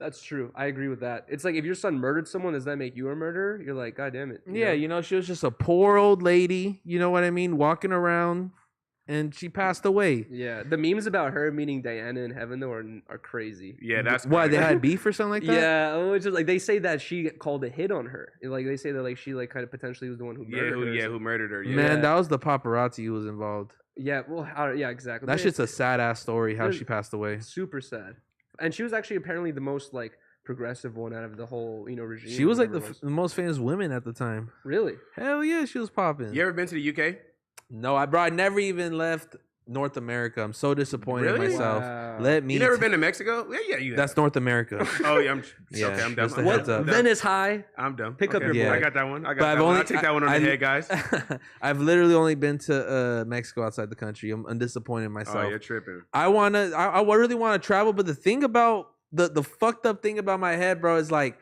That's true. I agree with that. It's like if your son murdered someone, does that make you a murderer? You're like, God damn it. Yeah, you know, she was just a poor old lady, you know what I mean, walking around, and she passed away. Yeah, the memes about her meeting Diana in heaven though are crazy. Yeah, that's why crazy. they had beef or something like that. Yeah, which is like they say that she called a hit on her. Like they say that like she like kind of potentially was the one who murdered her. who murdered her. Yeah. Man, that was the paparazzi who was involved. Yeah, well, yeah, exactly. That shit's a sad ass story how she passed away. Super sad. And she was actually apparently the most like progressive one out of the whole regime. She was like the most famous women at the time. Really? Hell yeah, she was popping. You ever been to the UK? No, I never even left North America. I'm so disappointed in Really? myself. Wow. Let me. You never been to Mexico? Yeah, you. That's North America. Oh yeah, Yeah, okay. I'm just done. a heads up. Venice High. I'm done. Pick up your boy. I got that one. I But got that one. I'll take that one on the head, guys. I've literally only been to Mexico outside the country. I'm disappointed in myself. Oh, you're tripping. I really want to travel, but the thing about the fucked up thing about my head, bro, is like,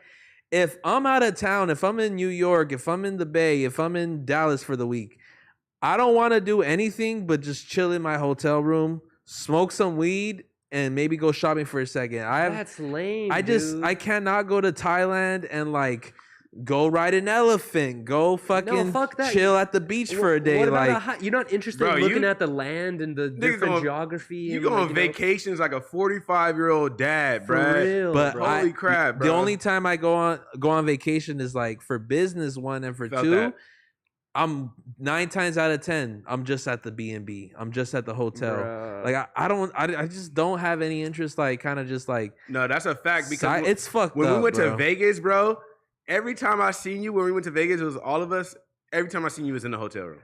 if I'm out of town, if I'm in New York, if I'm in the Bay, if I'm in Dallas for the week, I don't want to do anything but just chill in my hotel room, smoke some weed, and maybe go shopping for a second. That's lame. I cannot go to Thailand and like go ride an elephant, go fucking chill at the beach for a day. What about like, you're not interested in looking at the land and the different geography. You go on vacations like a 45-year-old dad, bro. But holy crap, bro. The only time I go on vacation is like for business, one, and for two. I'm 9 times out of 10. I'm just at the B&B. I'm just at the hotel. Bruh. Like I just don't have any interest. Like kind of just like no, that's a fact because it's fucked when up, we went bro. to Vegas, bro. Every time I seen you when we went to Vegas, it was all of us. Every time I seen you was in the hotel room.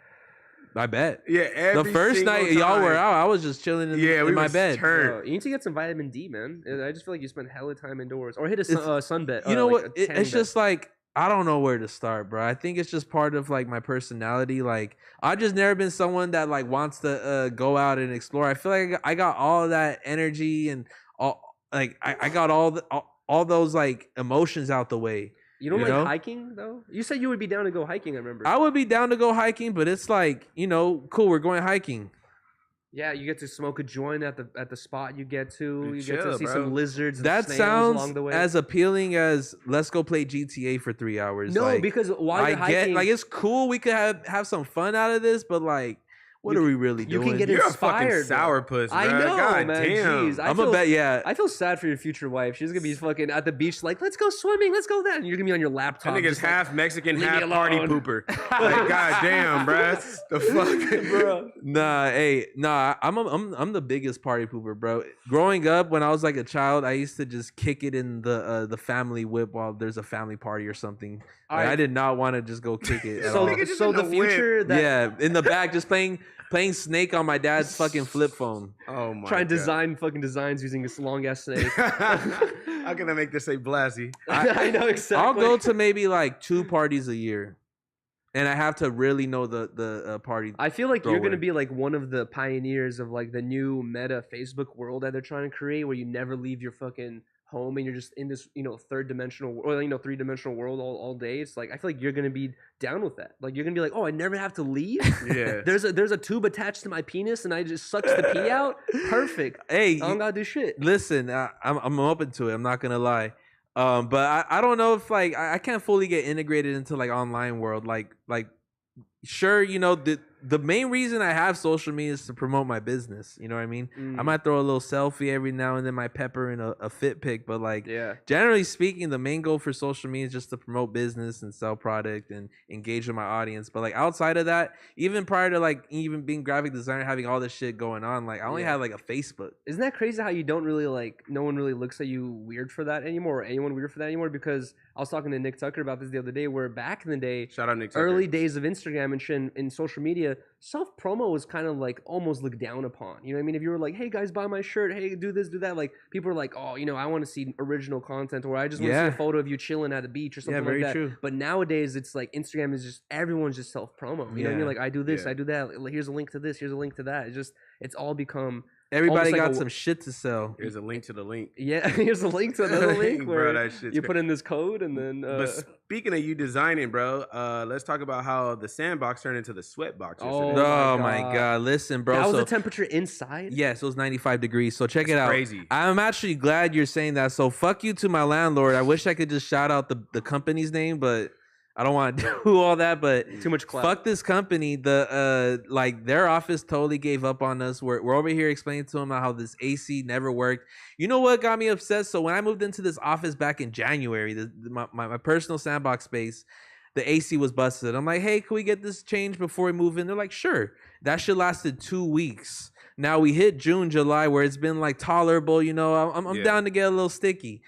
I bet. Yeah, the first night y'all were out, I was just chilling in my bed. You need to get some vitamin D, man. I just feel like you spend hella time indoors, or hit a sun bet. You know like what? It's just like I don't know where to start, bro. I think it's just part of like my personality. Like I've just never been someone that like wants to go out and explore. I feel like I got all that energy and all like I got all those like emotions out the way. You don't like hiking though? You said you would be down to go hiking. I remember. I would be down to go hiking, but it's like cool. We're going hiking. Yeah, you get to smoke a joint at the spot you get to. You get chill, to see bro. some lizards. And That snails sounds along the way. as appealing as let's go play GTA for 3 hours. No, like, because while you're hiking, like it's cool. We could have some fun out of this, but like, what are we really doing? You can get You're inspired. a fucking sourpuss, bro. I know, God man. damn. Jeez, I'm a bet. Yeah, I feel sad for your future wife. She's gonna be fucking at the beach, like, let's go swimming, let's go that, and you're gonna be on your laptop. That nigga's just like, half Mexican, leave me half party alone. pooper. Like, goddamn, bro. The fuck, bro. Nah. I'm the biggest party pooper, bro. Growing up, when I was like a child, I used to just kick it in the family whip while there's a family party or something. Like, I did not want to just go kick it. At all. So the future that in the back, just playing Snake on my dad's fucking flip phone. Oh my! trying to design fucking designs using this long ass snake. How can I make this say Blassie? I know exactly. I'll go to maybe like 2 parties a year, and I have to really know the party. I feel like you're thrower. gonna be like one of the pioneers of like the new meta Facebook world that they're trying to create, where you never leave your fucking home and you're just in this 3-dimensional or 3-dimensional world all day. It's like I feel like you're gonna be down with that. Like you're gonna be like, oh, I never have to leave. Yeah. There's a tube attached to my penis and I just sucks the pee out. Perfect. Hey, I don't gotta do shit. listen, I'm open to it. I'm not gonna lie. But I don't know if like I can't fully get integrated into like online world. Like sure, the main reason I have social media is to promote my business. You know what I mean? I might throw a little selfie every now and then, my pepper in a fit pic, but like generally speaking, the main goal for social media is just to promote business and sell product and engage with my audience. But like outside of that, even prior to like even being graphic designer, having all this shit going on, like I only had like a Facebook. Isn't that crazy how you don't really like, no one really looks at you weird for that anymore, or anyone weird for that anymore? Because I was talking to Nick Tucker about this the other day, where back in the day, shout out Nick Tucker, early days of Instagram and shit in social media, self promo was kind of like almost looked down upon. You know what I mean? If you were like, hey guys, buy my shirt, hey, do this, do that, like people are like, oh, you know, I want to see original content, or I just want to see a photo of you chilling at a beach or something like that. True. But nowadays it's like Instagram is just, everyone's just self promo. You know what I mean? Like I do this, I do that. Here's a link to this, here's a link to that. It's all become, everybody got some shit to sell. Here's a link to the link. Yeah, here's a link to another link where bro, that you put in this code and then. But speaking of you designing, bro, let's talk about how the sandbox turned into the sweat box. Oh my god! Listen, bro. That was the temperature inside. Yes, it was 95 degrees. So check it out. Crazy. I'm actually glad you're saying that. So fuck you to my landlord. I wish I could just shout out the company's name, but I don't want to do all that, but too much clout. Fuck this company. The like their office totally gave up on us. We're over here explaining to them how this AC never worked. You know what got me upset? So when I moved into this office back in January, my personal sandbox space, the AC was busted. I'm like, hey, can we get this changed before we move in? They're like, sure. That shit lasted 2 weeks. Now we hit June, July, where it's been like tolerable. You know, I'm down to get a little sticky.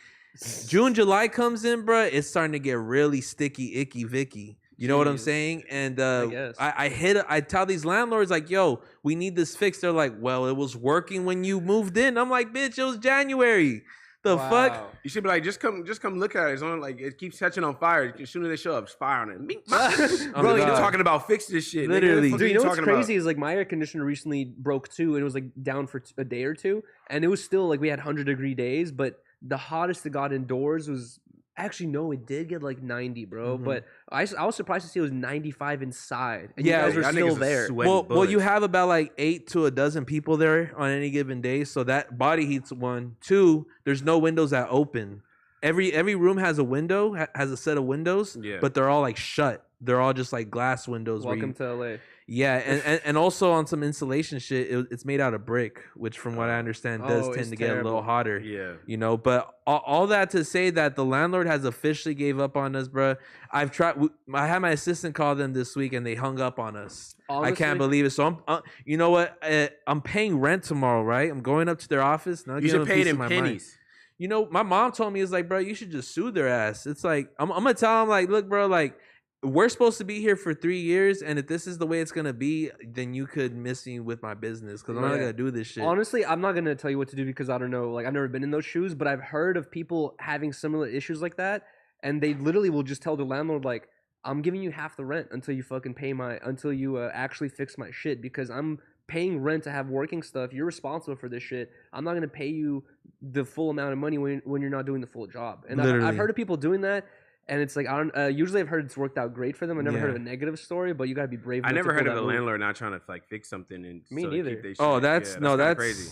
June, July comes in, bro. It's starting to get really sticky, icky, Vicky. You know what I'm saying? And I tell these landlords like, yo, we need this fixed. They're like, well, it was working when you moved in. I'm like, bitch, it was January. The fuck? You should be like, just come look at it. It's on, like, it keeps catching on fire. As soon as they show up, it's fire on it. Bro, you're talking about fix this shit. Literally. Dude, you know what's crazy is like my air conditioner recently broke too, and it was like down for a day or two, and it was still like we had 100-degree days, but the hottest it got indoors was actually, no, it did get like 90, bro. But I was surprised to see it was 95 inside. And you guys were still there. Well, you have about like 8 to a dozen people there on any given day, so that body heat's one. 2, there's no windows that open. Every room has a window, has a set of windows, but they're all like shut. They're all just like glass windows. Welcome to LA. Yeah, and also on some insulation shit, it's made out of brick, which from what I understand does tend to get a little hotter. Yeah, you know. But all that to say that the landlord has officially gave up on us, bro. I've tried. I had my assistant call them this week, and they hung up on us. Honestly? I can't believe it. So I'm, you know what? I'm paying rent tomorrow, right? I'm going up to their office. You should pay them pennies. You know, my mom told me, it's like, bro, you should just sue their ass. It's like I'm gonna tell them, like, look, bro, like, we're supposed to be here for 3 years, and if this is the way it's gonna be, then you could miss me with my business because I'm not gonna do this shit. Honestly, I'm not gonna tell you what to do because I don't know. Like, I've never been in those shoes, but I've heard of people having similar issues like that, and they literally will just tell the landlord, like, I'm giving you half the rent until you fucking until you actually fix my shit, because I'm paying rent to have working stuff. You're responsible for this shit. I'm not gonna pay you the full amount of money when you're not doing the full job. And I've heard of people doing that. And it's like, I don't. Usually, I've heard it's worked out great for them. I never heard of a negative story, but you gotta be brave. I never heard of a landlord not trying to like fix something and me neither. That's crazy.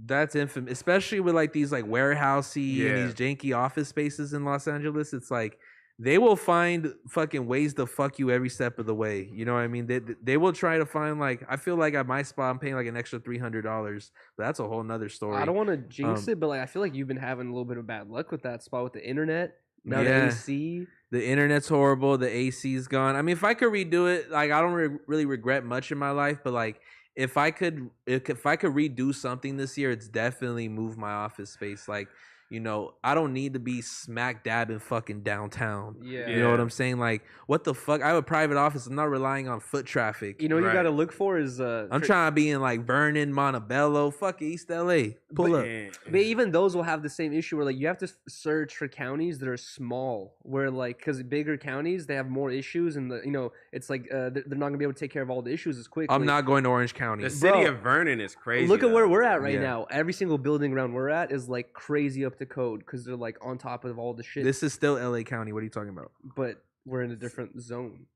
That's infamous, especially with like these like warehousey and these janky office spaces in Los Angeles. It's like they will find fucking ways to fuck you every step of the way. You know what I mean? They will try to find, like, I feel like at my spot I'm paying like an extra $300, but that's a whole nother story. I don't want to jinx it, but like I feel like you've been having a little bit of bad luck with that spot with the internet. Now the AC. The internet's horrible. The AC's gone. I mean, if I could redo it, like, I don't really regret much in my life, but like if I could redo something this year, it's definitely move my office space. Like, you know, I don't need to be smack dab in fucking downtown. Yeah. You know what I'm saying? Like, what the fuck? I have a private office. I'm not relying on foot traffic. You know what you got to look for is... I'm trying to be in, like, Vernon, Montebello, fuck East LA. Pull up. But even those will have the same issue where, like, you have to search for counties that are small. Where, like, because bigger counties, they have more issues. And, you know, it's like they're not going to be able to take care of all the issues as quickly. I'm not going to Orange County. The city of Vernon is crazy. Look at where we're at right now. Every single building around where we're at is, like, crazy up to code because they're like on top of all the shit. This is still LA County. What are you talking about? But we're in a different zone.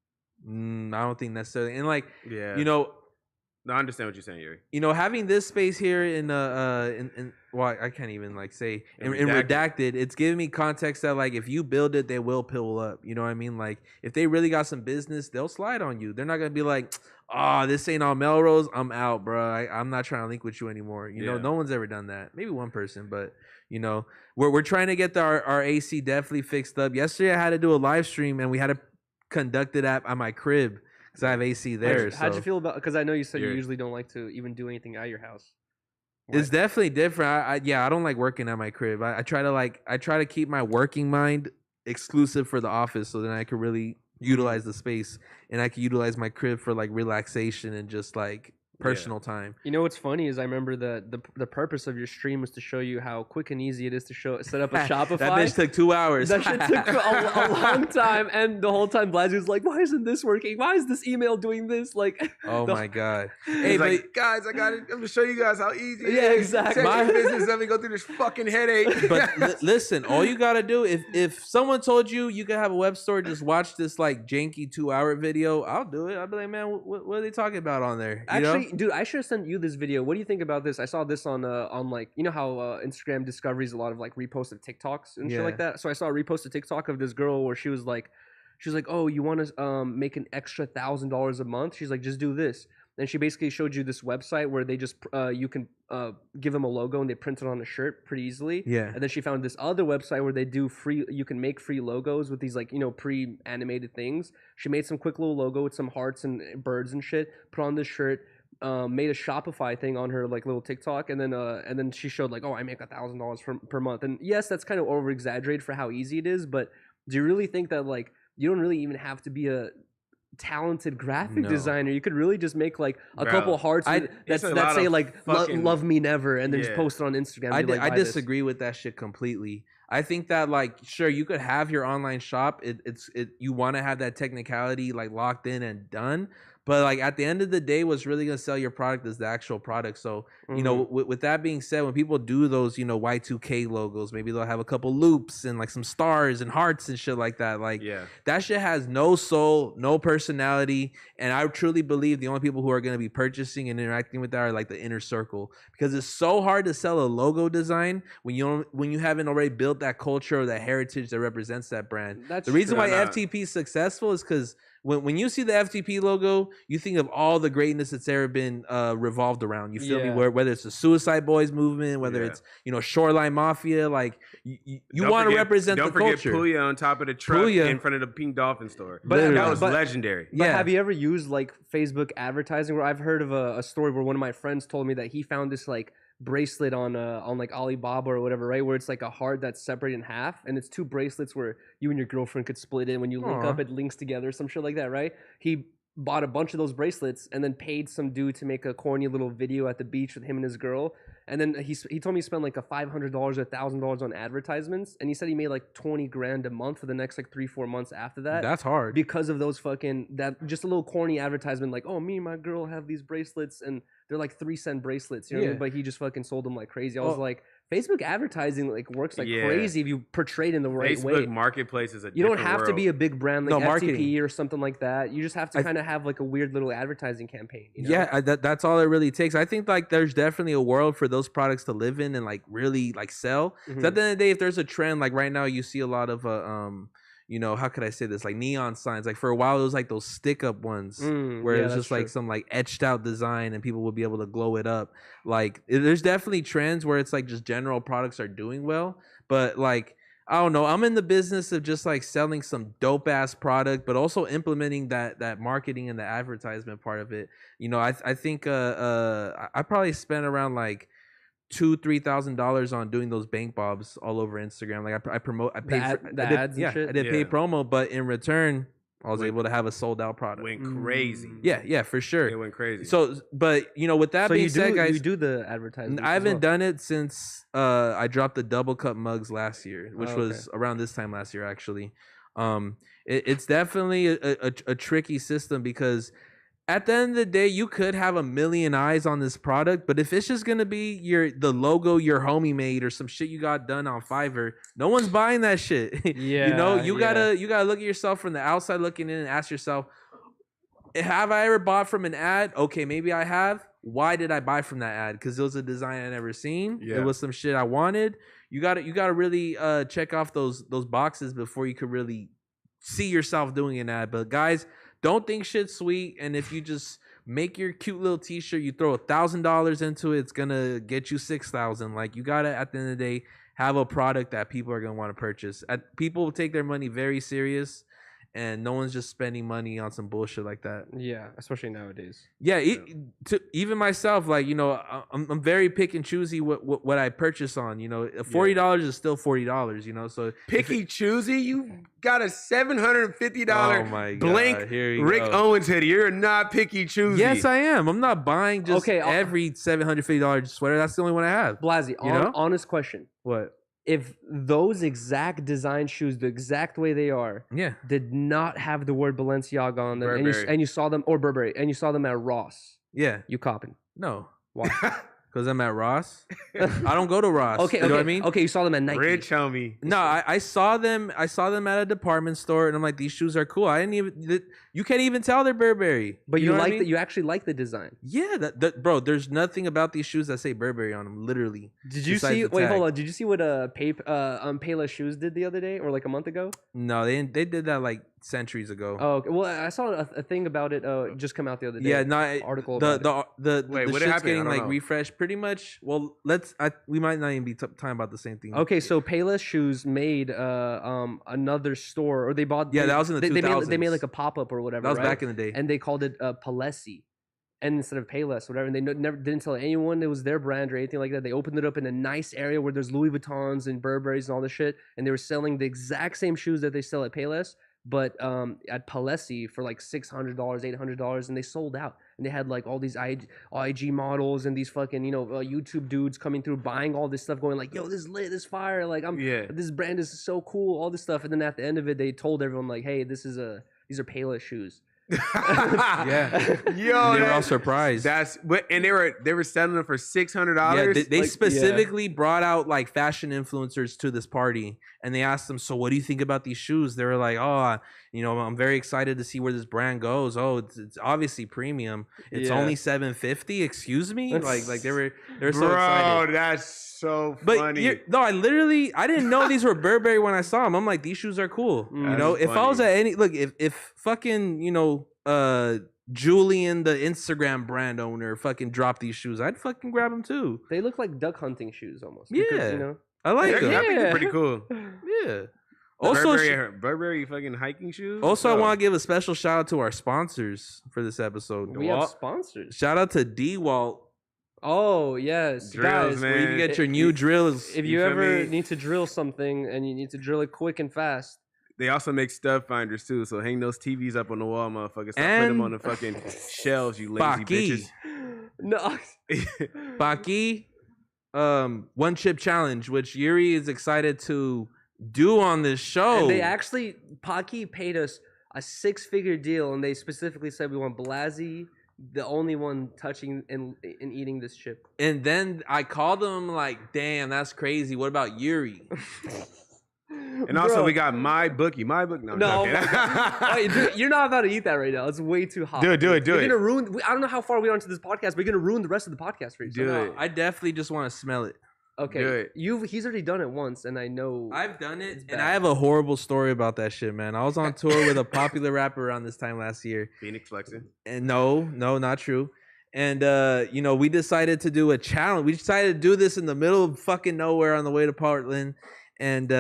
I don't think necessarily. And like, you know, No, I understand what you're saying, Yuri. You know, having this space here in well, I can't even like say in redacted, it's giving me context that like if you build it, they will pull up. You know what I mean? Like if they really got some business, they'll slide on you. They're not gonna be like, oh, this ain't on Melrose. I'm out, bro. I'm not trying to link with you anymore. You know, no one's ever done that. Maybe one person, but you know, we're trying to get our AC definitely fixed up. Yesterday, I had to do a live stream and we had to conduct it at my crib. Because I have AC there. How'd you feel about? Because I know you said you usually don't like to even do anything at your house. It's definitely different. I don't like working at my crib. I try to keep my working mind exclusive for the office, so then I can really utilize the space and I can utilize my crib for like relaxation and just like personal time. You know what's funny is I remember the purpose of your stream was to show you how quick and easy it is to set up a Shopify. That bitch took 2 hours. That shit took a long time, and the whole time Blasey was like, "Why isn't this working? Why is this email doing this?" Like, oh my god! Hey, like, guys, I got it. I'm gonna show you guys how easy. It yeah, is. exactly. My business. Let me go through this fucking headache. But listen, all you gotta do if someone told you you could have a web store, just watch this like janky 2-hour video. I'll do it. I'll be like, man, what are they talking about on there? Actually, dude, I should have sent you this video. What do you think about this? I saw this on like, you know how Instagram discoveries a lot of like reposted TikToks and shit like that. So I saw a reposted TikTok of this girl where she was like, oh, you want to make an extra $1,000 a month? She's like, just do this. And she basically showed you this website where they just you can give them a logo and they print it on a shirt pretty easily. Yeah. And then she found this other website where they do free. You can make free logos with these like, you know, pre-animated things. She made some quick little logo with some hearts and birds and shit. Put on this shirt. Made a Shopify thing on her like little TikTok, and then she showed like, oh, I make $1,000 per month. And yes, that's kind of over exaggerated for how easy it is, but do you really think that like you don't really even have to be a talented graphic designer? You could really just make like a couple hearts that say like love me never, and then just post it on Instagram. I disagree with that shit completely. I think that like sure you could have your online shop. You want to have that technicality like locked in and done. But like at the end of the day, what's really gonna sell your product is the actual product. So you know, with that being said, when people do those, you know, Y2K logos, maybe they'll have a couple loops and like some stars and hearts and shit like that. Like that shit has no soul, no personality, and I truly believe the only people who are gonna be purchasing and interacting with that are like the inner circle, because it's so hard to sell a logo design when you haven't already built that culture or that heritage that represents that brand. The reason why FTP is successful is because when you see the FTP logo, you think of all the greatness that's ever been revolved around. You feel me? Whether it's the Suicide Boys movement, whether it's, you know, Shoreline Mafia, like you want to represent the culture. Don't forget Puya on top of the truck in front of the Pink Dolphin store. But that was legendary. But have you ever used like Facebook advertising? Where I've heard of a story where one of my friends told me that he found this like bracelet on like Alibaba or whatever, right? Where it's like a heart that's separated in half, and it's two bracelets where you and your girlfriend could split it. When you link up, it links together, some shit like that, right? He bought a bunch of those bracelets and then paid some dude to make a corny little video at the beach with him and his girl. And then he told me he spent like a $500 or $1,000 on advertisements, and he said he made like 20 grand a month for the next like 3-4 months after that. That's hard because of those just a little corny advertisement like, oh, me and my girl have these bracelets and they're like 3-cent bracelets, you know what I mean? But he just fucking sold them like crazy. I was like, Facebook advertising like works like crazy if you portray it in the right way. Facebook Marketplace is you don't have world. To be a big brand like FTP marketing. or something like that. You just have to kind of have like a weird little advertising campaign. You know? Yeah, that's all it really takes. I think like there's definitely a world for those products to live in and like really like sell. Mm-hmm. At the end of the day, if there's a trend, like right now you see a lot of you know, how could I say this? Like neon signs. Like for a while, it was like those stick up ones where it was just like some like etched out design and people would be able to glow it up. Like there's definitely trends where it's like just general products are doing well. But like, I don't know. I'm in the business of just like selling some dope ass product, but also implementing that marketing and the advertisement part of it. You know, I think I probably spent around like $2,000-$3,000 on doing those bank bobs all over Instagram. Like I paid ads and shit. I did pay promo, but in return, I was able to have a sold out product. Went crazy. Yeah, for sure. It went crazy. So, but you know, with that being said, guys, you do the advertising. I haven't done it since I dropped the double cup mugs last year, which was around this time last year, actually. It's definitely a tricky system because at the end of the day, you could have a million eyes on this product, but if it's just gonna be the logo your homie made or some shit you got done on Fiverr, no one's buying that shit. You know, you gotta look at yourself from the outside looking in and ask yourself, have I ever bought from an ad? Okay, maybe I have. Why did I buy from that ad? Because it was a design I never seen. Yeah. It was some shit I wanted. You gotta really check off those boxes before you could really see yourself doing an ad. But guys, don't think shit's sweet. And if you just make your cute little T-shirt, you throw $1,000 into it, it's gonna get you 6,000. Like, you gotta, at the end of the day, have a product that people are gonna want to purchase. People take their money very serious, and no one's just spending money on some bullshit like that. Yeah, especially nowadays. Yeah, even myself, like, you know, I'm very pick and choosy what I purchase on. You know, $40 is still $40. You know, so Picky choosy, you got a $750 blank Rick go. Owens hoodie. You're not picky choosy. Yes, I am. I'm not buying just every $750 sweater. That's the only one I have. Blasey, honest question. What? If those exact design shoes, the exact way they are, did not have the word Balenciaga on them, and you saw them, or Burberry, and you saw them at Ross, you copping? No. Why? Because I'm at Ross. I don't go to Ross. Okay, you know what I mean? Okay, you saw them at Nike. Rich homie. No, I saw them. I saw them at a department store, and I'm like, these shoes are cool. I didn't even. You can't even tell they're Burberry. But you know like that. You actually like the design. Yeah, that bro. There's nothing about these shoes that say Burberry on them. Literally. Did you see? Wait, hold on. Did you see what Payless Shoes did the other day, or like a month ago? No, they did that like centuries ago. Oh, okay. Well, I saw a thing about it. Just come out the other day. Yeah, no, article. The Wait, what shit's happened? getting like refreshed pretty much. Well, we might not even be talking about the same thing. Okay, so Payless Shoes made another store, or they bought. Yeah, that was in the 2000s. They made like a pop up or whatever. That was back in the day, and they called it Palessi, and instead of Payless, whatever. And they never didn't tell anyone it was their brand or anything like that. They opened it up in a nice area where there's Louis Vuittons and Burberrys and all this shit, and they were selling the exact same shoes that they sell at Payless, but at Palessi for like $600, $800, and they sold out. And they had like all these IG models and these fucking, you know, YouTube dudes coming through buying all this stuff, going like, yo, this is lit, this is fire, like this brand is so cool, all this stuff. And then at the end of it, they told everyone like, hey, these are Payless shoes. Yeah, yo, they were all surprised. And they were selling them for $600. Yeah, they specifically brought out like fashion influencers to this party, and they asked them, "So, what do you think about these shoes?" They were like, "Oh, you know, I'm very excited to see where this brand goes. Oh, it's obviously premium. It's only $750. Excuse me." Like they were so excited. Bro, that's so funny. No, I didn't know these were Burberry when I saw them. I'm like, these shoes are cool. You know, if I was at any if fucking, you know, Julian, the Instagram brand owner, fucking dropped these shoes, I'd fucking grab them too. They look like duck hunting shoes almost. Yeah, because, you know, I like them. I think they're pretty cool. Yeah. Also, Burberry fucking hiking shoes. Also, I want to give a special shout out to our sponsors for this episode. We have sponsors. Shout out to DeWalt. Oh yes, drills, guys, man. Where you can get your new drills. If you ever need to drill something and you need to drill it quick and fast. They also make stud finders too, so hang those TVs up on the wall, motherfuckers. Stop putting them on the fucking shelves, you lazy bitches. No, Baki, one chip challenge, which Yuri is excited to do on this show. And they actually, Paki paid us a 6-figure deal, and they specifically said we want Blasey, the only one touching and eating this chip. And then I called them like, damn, that's crazy. What about Yuri? And also, we got my bookie. No, you're not about to eat that right now. It's way too hot. Do it. You're gonna ruin. I don't know how far we are into this podcast, but you're gonna ruin the rest of the podcast for you. Do it. I definitely just want to smell it. Okay, he's already done it once, and I know I've done it, and I have a horrible story about that shit, man. I was on tour with a popular rapper around this time last year. Phoenix flexing. And no, not true. And you know, we decided to do a challenge. We decided to do this in the middle of fucking nowhere on the way to Portland. And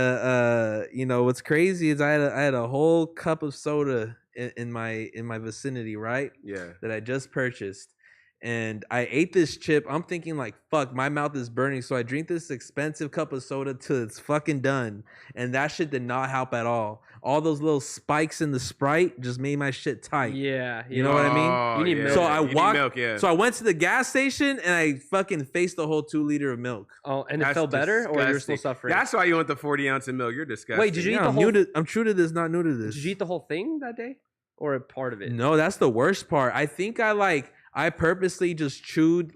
you know what's crazy is I had a whole cup of soda in my vicinity, right? Yeah. That I just purchased, and I ate this chip. I'm thinking like, fuck, my mouth is burning. So I drink this expensive cup of soda till it's fucking done, and that shit did not help at all. All those little spikes in the Sprite just made my shit tight. Yeah. You know what I mean? You need milk. So I walked. Milk, So I went to the gas station and I fucking faced the whole 2 liter of milk. Oh, and it felt better, or you're still suffering? That's why you want the 40 ounce of milk. You're disgusting. Wait, did you eat the whole? I'm true to this, not new to this. Did you eat the whole thing that day, or a part of it? No, that's the worst part. I think I purposely just chewed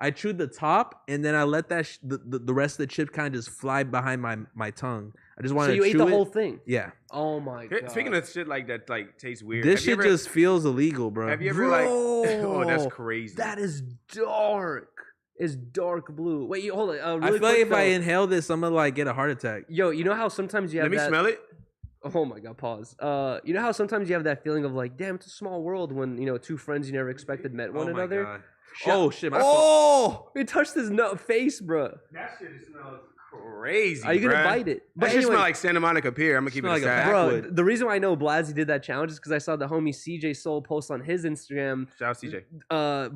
I chewed the top, and then I let that the rest of the chip kind of just fly behind my tongue. I just want So to you ate chew the it. whole thing. Yeah. Oh my god. Speaking of shit like that, like tastes weird. This have you shit ever, just feels illegal, bro. Have you ever like? Oh, that's Bro, crazy. That is dark. It's dark blue. Wait, you hold it. I Really feel like quick, if I though. inhale this, I'm gonna like get a heart attack. Yo, you know how sometimes you have Let me that. smell it. Oh my god, pause. You know how sometimes you have that feeling of like, damn, it's a small world when two friends you never expected met one Oh my another. God. Shut- Oh shit! My fault. Oh, it touched his face, bro. That shit smells crazy. Are you gonna bruh. bite it? That shit smell like Santa Monica Pier. I'm gonna keep it Smell like a aside. back- Bro, Backwood. the reason why I know Blasey did that challenge is because I saw the homie CJ Soul post on his Instagram, Shout out CJ.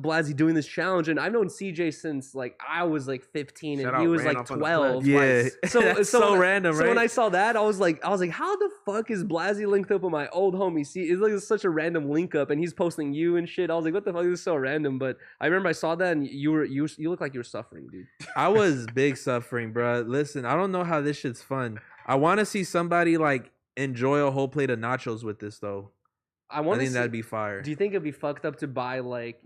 Blasey doing this challenge, and I've known CJ since like I was like 15 Shout and he out was like Randolph on the 12. plug. Yeah, Twice. that's so when I- random, So right? when I saw that, I was like, how the fuck is Blasey linked up with my old homie? See, it's like such a random link up, and he's posting you and shit. I was like, what the fuck? This is so random. But I remember I saw that, and you look like you were suffering, dude. I was big suffering, bro. Listen, I don't know how this shit's fun. I want to see somebody like enjoy a whole plate of nachos with this, though. I I want to think see. that'd be fire. Do you think it'd be fucked up to buy like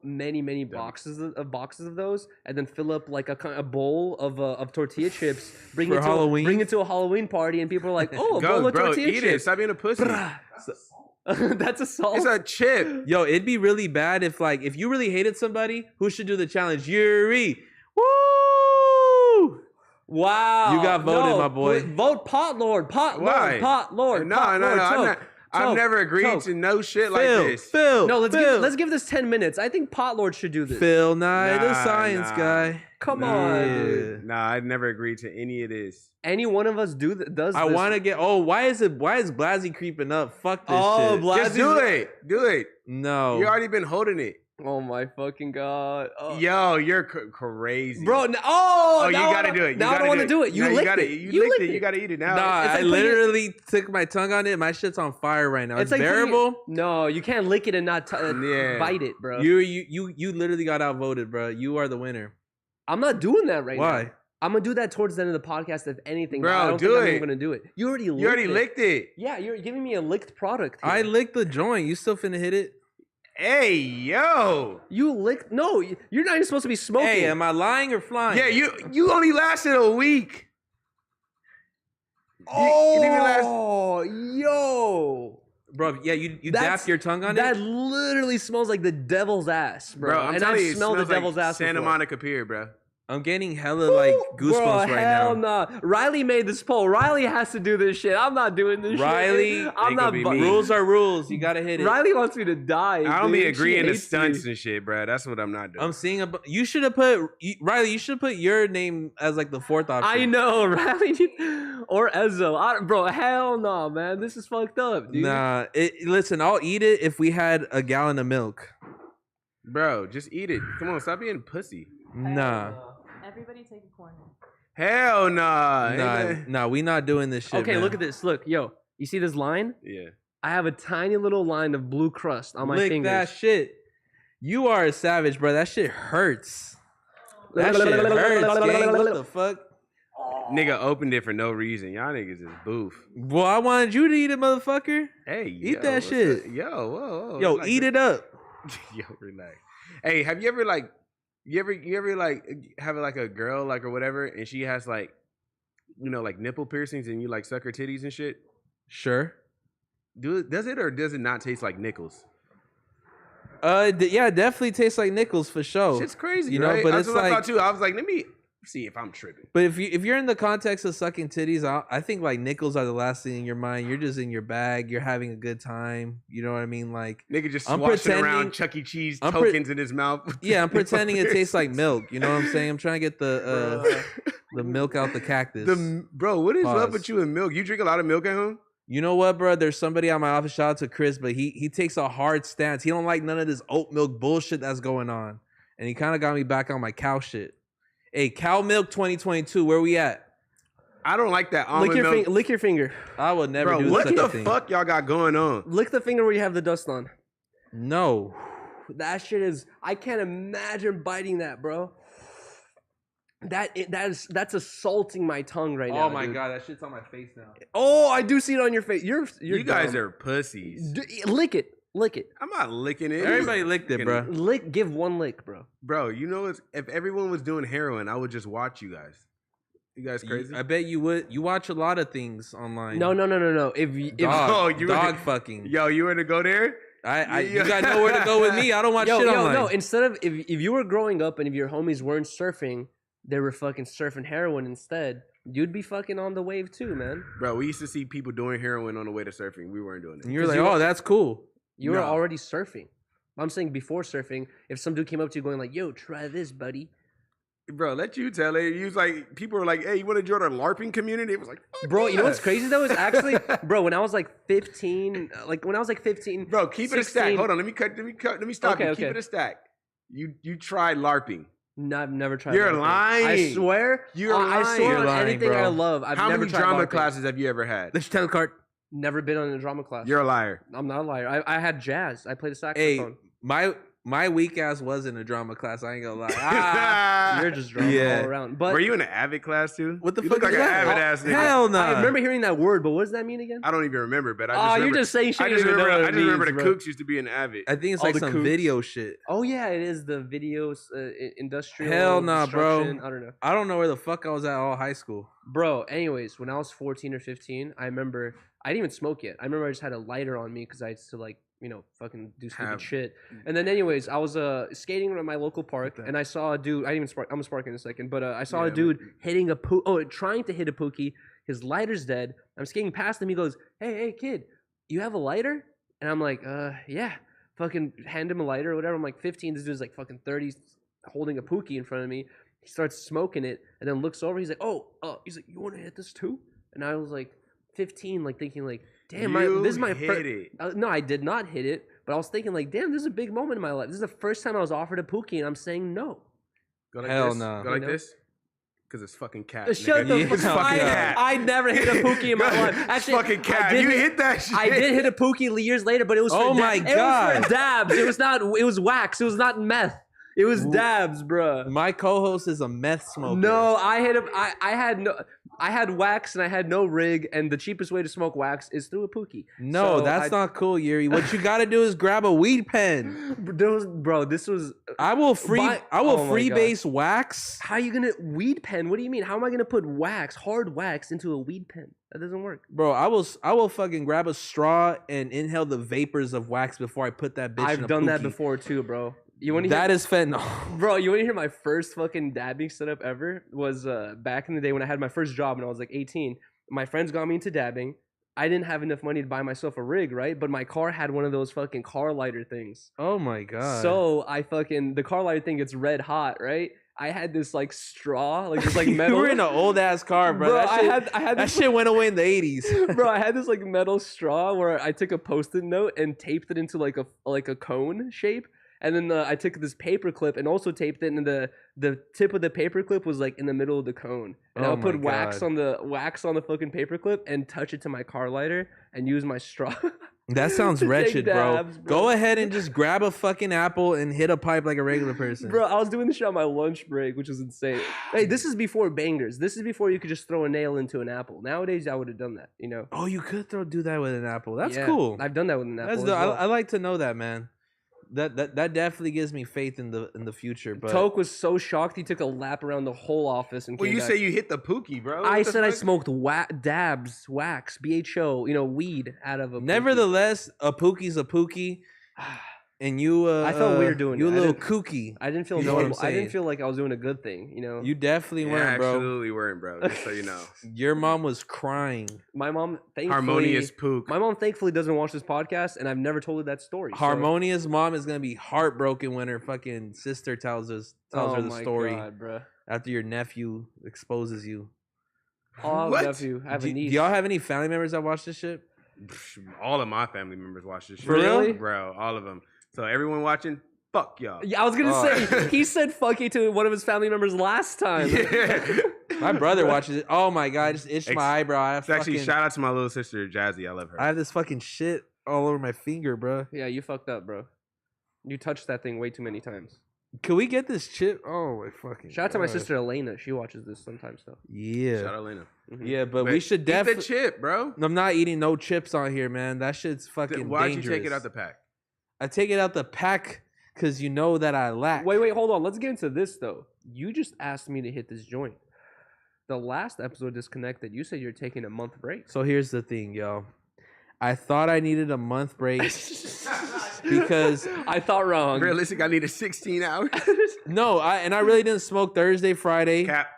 many boxes of those and then fill up like a bowl of tortilla chips, bring For it to Halloween? bring it to a Halloween party, and people are like, oh, a bowl Go, of bro. tortilla Eat it. chips. Stop being a pussy. That's a salt. It's a chip. Yo, it'd be really bad if you really hated somebody, who should do the challenge? Yuri. Woo! Wow, You got voted, my boy. Vote Pot Lord, Pot Why? Lord, Pot Lord. No, Pot no, Lord, no. choke, I've choke, never agreed choke. to no shit like Phil, this. Phil. No, Phil. let's give this 10 minutes. I think Pot Lord should do this. Phil Nye, the Nah, science nah. guy. Come Nah, on, Yeah. dude. Nah, I'd never agreed to any of this. Any one of us does I this. want to get. Oh, why is Blasey creeping up? Fuck this Oh, shit. Just do it. Do it. No. You already been holding it. Oh my fucking god. Oh. Yo, you're crazy. Bro, Oh, you now I gotta don't- do it. Now I don't want to do it. You No, licked gotta, it. You licked it. You gotta eat it now. Nah, It's like I putting it- literally took my tongue on it. My shit's on fire right now. It's like putting it- bearable. No, you can't lick it and not Yeah. bite it, bro. You literally got outvoted, bro. You are the winner. I'm not doing that right now. Why? I'm gonna do that towards the end of the podcast, if anything. Bro, but I don't do think I'm it. even gonna do it. You already licked You already it. licked it. Yeah, you're giving me a licked product. Here. I licked the joint. You still finna hit it? Hey, yo. You licked. No, you're not even supposed to be smoking. Hey, am I lying or flying? Yeah, you only lasted a week. You didn't even last. Oh, yo. Bro, yeah, you That's- dapped your tongue on That it? literally smells like the devil's ass, bro. Bro, I'm and telling I've you, it smelled the smells devil's like ass Santa before. Monica Pier, bro. I'm getting hella like goosebumps Bro, right hell now. nah. Riley made this poll. Riley has to do this shit. I'm not doing this Riley, shit. ain't I'm gonna not. be bu- me. Rules are rules. You gotta hit it. Riley wants me to die. I don't be dude. She agreeing to hates stunts me. and shit, bro. That's what I'm not doing. I'm seeing you should have put Riley. You should put your name as like the fourth option. I know, Riley. Or Ezzo. Bro, hell no, man. This is fucked up, dude. Nah, listen. I'll eat it if we had a gallon of milk. Bro, just eat it. Come on, stop being pussy. Nah, Everybody take a corner. Hell nah. nah. We not doing this shit. Okay, man. look at this. Look, yo. You see this line? Yeah. I have a tiny little line of blue crust on my Lick fingers. that shit. You are a savage, bro. That shit hurts. That shit hurts, gang. What the fuck? Nigga opened it for no reason. Y'all niggas is boof. Well, I wanted you to eat it, motherfucker. Hey, Eat yo, that what's shit. up? Yo, whoa. Yo, Relax. eat it up. Yo, relax. Hey, have you ever like, you ever like have like a girl like or whatever, and she has like, like nipple piercings, and you like suck her titties and shit? Sure. Does it or does it not taste like nickels? Yeah, it definitely tastes like nickels for sure. Shit's crazy, you know, right? but That's it's what I like- thought too. I was like, let me see if I'm tripping. But if you're in the context of sucking titties, I think like nickels are the last thing in your mind. You're just in your bag. You're having a good time. You know what I mean? Like, Nigga just I'm swashing pretending- around Chuck E. Cheese I'm tokens in his mouth. yeah, I'm pretending it tastes like milk. You know what I'm saying? I'm trying to get the milk out the cactus. Bro, what is up Pause. with you and milk? You drink a lot of milk at home? You know what, bro? There's somebody at my office. Shout out to Chris, but he takes a hard stance. He don't like none of this oat milk bullshit that's going on, and he kind of got me back on my cow shit. Hey, cow milk 2022, where we at? I don't like that almond milk. Lick your finger. I would never Bro, do what such the a thing. fuck y'all got going on? Lick the finger where you have the dust on. No. That shit is. I can't imagine biting that, bro. That's assaulting my tongue right now. Oh my dude. god, that shit's on my face now. Oh, I do see it on your face. You're You guys dumb. are pussies. Lick it. Lick it. I'm not licking it. Everybody licked it, bro. Give one lick, bro. Bro, you know, if everyone was doing heroin, I would just watch you guys. You guys crazy? I bet you would. You watch a lot of things online. No. If Dog fucking. Yo, you want to go there? You got nowhere to go with me. I don't watch shit online. no. Instead of if you were growing up and if your homies weren't surfing, they were fucking surfing heroin instead. You'd be fucking on the wave too, man. Bro, we used to see people doing heroin on the way to surfing. We weren't doing it. And you're like, oh, that's cool. You were already surfing. I'm saying before surfing, if some dude came up to you going like, yo, try this, buddy. Bro, let you tell it. You was like, people were like, hey, you want to join our LARPing community? It was like, bro, you know what's crazy though is actually, bro, when I was like 15, bro, keep it a stack. Hold on, let me stop you. Keep it a stack. You tried LARPing. No, I've never tried. You're lying. I swear. You're lying. I swear You're on lying, anything bro. I love. I've How never many tried drama LARPing. classes have you ever had? Let's tell the card. Never been on a drama class. You're a liar. I'm not a liar. I had jazz. I played a Hey, saxophone. my weak ass was in a drama class. I ain't gonna lie. You're just drama all around. But were you in an Avid class too? What the you fuck look like is an that? Avid ass nigga. Hell no. I remember hearing that word, but what does that mean again? I don't even remember, but I just remember. You're just saying shit. I just remember. I the bro. Kooks used to be in Avid. I think it's All like the some kooks. video shit. Oh yeah, it is the videos, industrial. Hell nah, bro. construction. I don't know. I don't know where the fuck I was at all high school. Bro, anyways, when I was 14 or 15, I remember I didn't even smoke yet. I remember I just had a lighter on me because I used to like, fucking do stupid shit. And then anyways, I was skating around my local park and I saw a dude. I didn't even spark. I'm gonna spark in a second, but I saw a dude hitting trying to hit a pookie. His lighter's dead. I'm skating past him. He goes, "Hey, kid, you have a lighter?" And I'm like, yeah. Fucking hand him a lighter or whatever. I'm like 15. This dude's like fucking 30, holding a pookie in front of me. He starts smoking it and then looks over. He's like, he's like, you want to hit this too? And I was like 15, like thinking like, damn, this is my first. No, I did not hit it, but I was thinking like, damn, this is a big moment in my life. This is the first time I was offered a pookie, and I'm saying no. Go like Hell this. no. Go like this. Because it's fucking cat. Shut the fuck up. I never hit a pookie in my life. Actually, fucking cat. You hit that shit. I did hit a pookie years later, but it was Oh my God. It was for dabs. It was not. It was wax. It was not meth. It was dabs, bro. My co-host is a meth smoker. No, I hit him. I had wax and I had no rig, and the cheapest way to smoke wax is through a pookie. No, So that's not cool, Yuri. What you gotta do is grab a weed pen. Bro, this was. I will Oh my God. freebase wax. How are you gonna weed pen? What do you mean? How am I gonna put hard wax into a weed pen? That doesn't work. Bro, I will fucking grab a straw and inhale the vapors of wax before I put that bitch in a I've done that pookie. before too, bro. You want to That is fentanyl. Bro, you want to hear my first fucking dabbing setup ever? Was back in the day when I had my first job when I was like 18. My friends got me into dabbing. I didn't have enough money to buy myself a rig, right? But my car had one of those fucking car lighter things. Oh my God. So the car lighter thing gets red hot, right? I had this like straw, like this like metal. You were in an old ass car, bro. That shit, I had that this, shit went away in the 80s. bro. I had this like metal straw where I took a Post-it note and taped it into like a cone shape. And then I took this paper clip and also taped it, and the tip of the paper clip was like in the middle of the cone. And I would put wax on the fucking paper clip and touch it to my car lighter and use my straw. That sounds to take wretched, dabs, bro. Go ahead and just grab a fucking apple and hit a pipe like a regular person. Bro, I was doing this shit on my lunch break, which was insane. Hey, this is before bangers. This is before you could just throw a nail into an apple. Nowadays, I would have done that, Oh, you could do that with an apple. That's Yeah, cool. I've done that with an apple. That's as well. I like to know that, man. That definitely gives me faith in the future. But Toke was so shocked he took a lap around the whole office and Well, came you back. say you hit the pookie, bro. I What the said I fuck? smoked dabs, wax, BHO, weed out of a pookie. nevertheless, a pookie's a pookie, and you. I felt weird doing you it. a I little didn't- kooky. I didn't feel You know what I'm normal. I didn't saying? feel like I was doing a good thing, You definitely Yeah, weren't, bro. absolutely weren't, bro. Just so you know. Your mom was crying. My mom, thankfully, Harmonious pook. My mom thankfully doesn't watch this podcast, and I've never told her that story. so- Harmonious mom is gonna be heartbroken when her fucking sister tells her the my story God, bro. after your nephew exposes you. Oh, What? nephew, I have a Do niece. y'all have any family members that watch this shit? All of my family members watch this shit. For real? Bro, all of them. So everyone watching, fuck y'all. Yeah, I was gonna say he said "fuck you" to one of his family members last time. Yeah. My brother watches it. Oh my God, I just itched my eyebrow. I have Actually, fucking, shout out to my little sister Jazzy. I love her. I have this fucking shit all over my finger, bro. Yeah, you fucked up, bro. You touched that thing way too many times. Can we get this chip? Oh my fucking. Shout out to my God. sister Elena. She watches this sometimes though. Yeah. Shout out Lena. Yeah, but Wait, we should eat the definitely. chip, bro. I'm not eating no chips on here, man. That shit's fucking Why'd dangerous. you take it out the pack? I take it out the pack because you know that I lack. Wait, hold on. Let's get into this though. You just asked me to hit this joint. the last episode disconnected, you said you're taking a month break. So here's the thing, yo. I thought I needed a month break because I thought wrong. Realistic, I needed 16 hours. I really didn't smoke Thursday, Friday. Cap.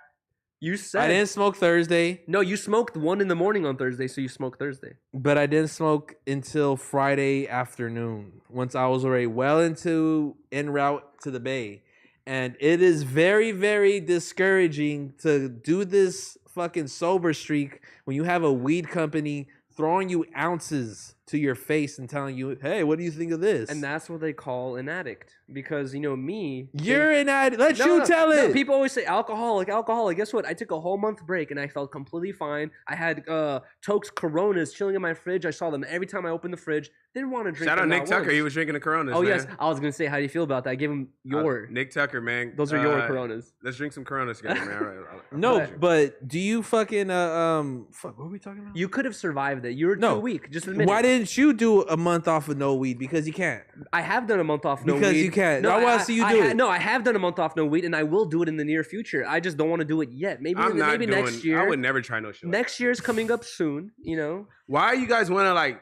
You said I didn't smoke Thursday, No, you smoked 1 in the morning on Thursday, so you smoked Thursday. but I didn't smoke until Friday afternoon. Once I was already well into en route to the Bay. And it is very, very discouraging to do this fucking sober streak when you have a weed company throwing you ounces to your face and telling you, hey, what do you think of this? And that's what they call an addict. Because, you know, me... You're an addict. Let you tell no, it. people always say alcoholic. Guess what? I took a whole month break and I felt completely fine. I had Toke's Coronas chilling in my fridge. I saw them every time I opened the fridge. Didn't want to drink Shout out them Nick not Tucker. once. He was drinking the Coronas. Oh, man. yes. I was going to say, how do you feel about that? I gave him your... Nick Tucker, man. Those are your Coronas. Let's drink some Coronas together, man. All right. No, but do you fucking fuck? What are we talking about? You could have survived it. You were too weak. Just admit Why it. didn't you do a month off of no weed? Because you can't. I have done a month off no weed. Because you can't. I want to see you do it. No, I have done a month off no weed, and I will do it in the near future. I just don't want to do it yet. Maybe next year. I would never try no shit. Next year's coming up soon, you know. Why you guys want to like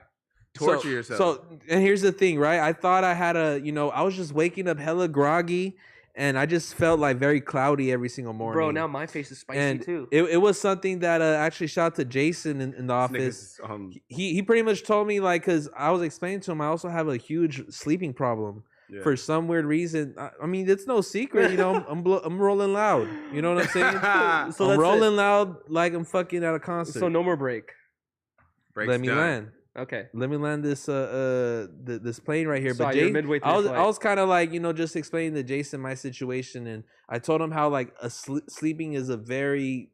torture yourself? So, and here's the thing, right? I thought I had I was just waking up hella groggy, and I just felt like very cloudy every single morning. Bro, now my face is spicy and too. It was something that actually shout out to Jason in the office. He pretty much told me, like, because I was explaining to him, I also have a huge sleeping problem. Yeah. For some weird reason. I mean, it's no secret, you know. I'm rolling loud. You know what I'm saying? So I'm rolling loud like I'm fucking at a concert. So no more break. Let me land. Okay. Let me land this this plane right here. But midway through I was kind of like, just explaining to Jason my situation, and I told him how like sleeping is a very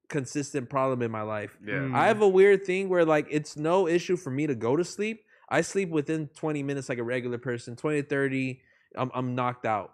consistent problem in my life. Yeah. I have a weird thing where like it's no issue for me to go to sleep. I sleep within 20 minutes like a regular person. 20 to 30, I'm knocked out.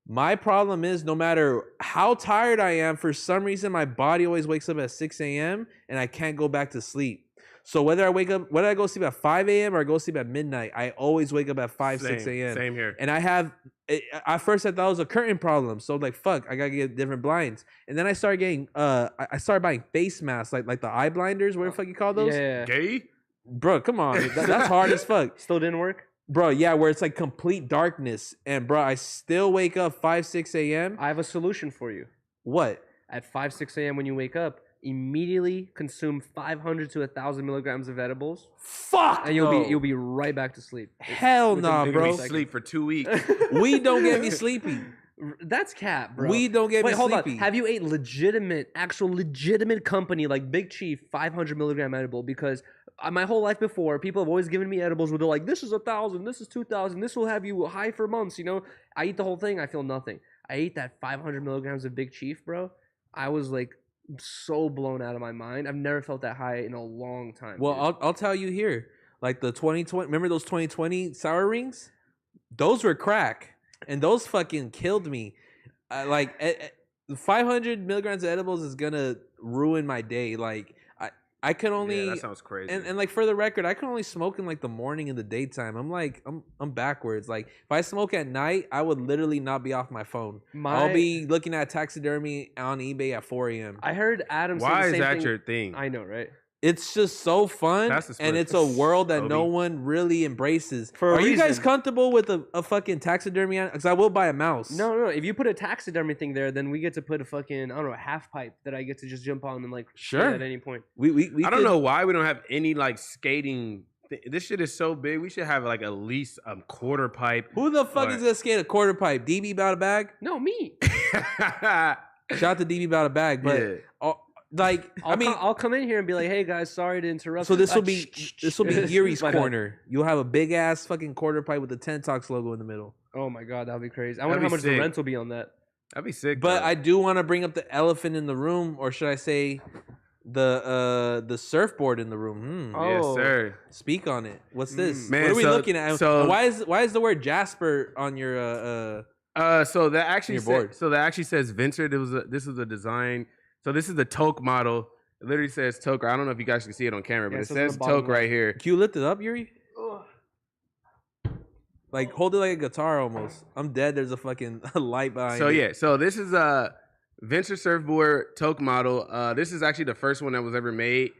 My problem is no matter how tired I am, for some reason my body always wakes up at 6 a.m. and I can't go back to sleep. So whether I go sleep at 5 a.m. or I go sleep at midnight, I always wake up at 6 a.m. Same here. And at first I thought it was a curtain problem. So like, fuck, I gotta get different blinds. And then I started getting, I started buying face masks, like the eye blinders, what the fuck you call those? Yeah. Gay? Bro, come on. That's hard as fuck. Still didn't work? Bro, yeah, where it's like complete darkness. And bro, I still wake up 6 a.m. I have a solution for you. What? At 6 a.m. when you wake up, immediately consume 500 to 1,000 milligrams of edibles. Fuck! And you'll be right back to sleep. Hell nah, bro. Sleep for 2 weeks. Weed don't get me sleepy. That's cap, bro. Weed don't get me sleepy. Hold on. Have you ate actual legitimate company like Big Chief 500 milligram edible? Because my whole life before, people have always given me edibles where they're like, this is 1,000, this is 2,000, this will have you high for months, you know? I eat the whole thing, I feel nothing. I ate that 500 milligrams of Big Chief, bro. I was like so blown out of my mind. I've never felt that high in a long time. Well, I'll tell you here. Like the 2020, remember those 2020 sour rings? Those were crack. And those fucking killed me. 500 milligrams of edibles is gonna ruin my day. Like I can only. Yeah, that sounds crazy. And like for the record, I can only smoke in like the morning and the daytime. I'm backwards. Like if I smoke at night, I would literally not be off my phone. I'll be looking at taxidermy on eBay at 4 a.m. I heard Adam say the Why same is that thing. your thing? I know, right? It's just so fun, and it's a world that no one really embraces. Are you guys comfortable with a fucking taxidermy? Because I will buy a mouse. No. If you put a taxidermy thing there, then we get to put a fucking, I don't know, a half pipe that I get to just jump on and like sure at any point. We I don't know why we don't have any like skating. This shit is so big. We should have like at least a quarter pipe. Who the fuck is gonna skate a quarter pipe? DB about a bag? No, me. Shout out to DB about a bag, but. Yeah. Like I'll come in here and be like, "Hey guys, sorry to interrupt." So this will be Yuri's corner. You'll have a big ass fucking quarter pipe with the Ten Talks logo in the middle. Oh my god, that'd be crazy. I wonder how much the rent will be on that. That'd be sick. But I do want to bring up the elephant in the room, or should I say, the surfboard in the room. Yes, sir. Speak on it. What's this? Man, what are we looking at? So why is the word Jasper on your So that actually says Venture. This was a design. So this is the Toke model. It literally says Toke. I don't know if you guys can see it on camera, but it says Toke right here. Can you lift it up, Yuri? Like hold it like a guitar almost. I'm dead. There's a fucking light behind. So yeah. So this is Venture surfboard Toke model. This is actually the first one that was ever made.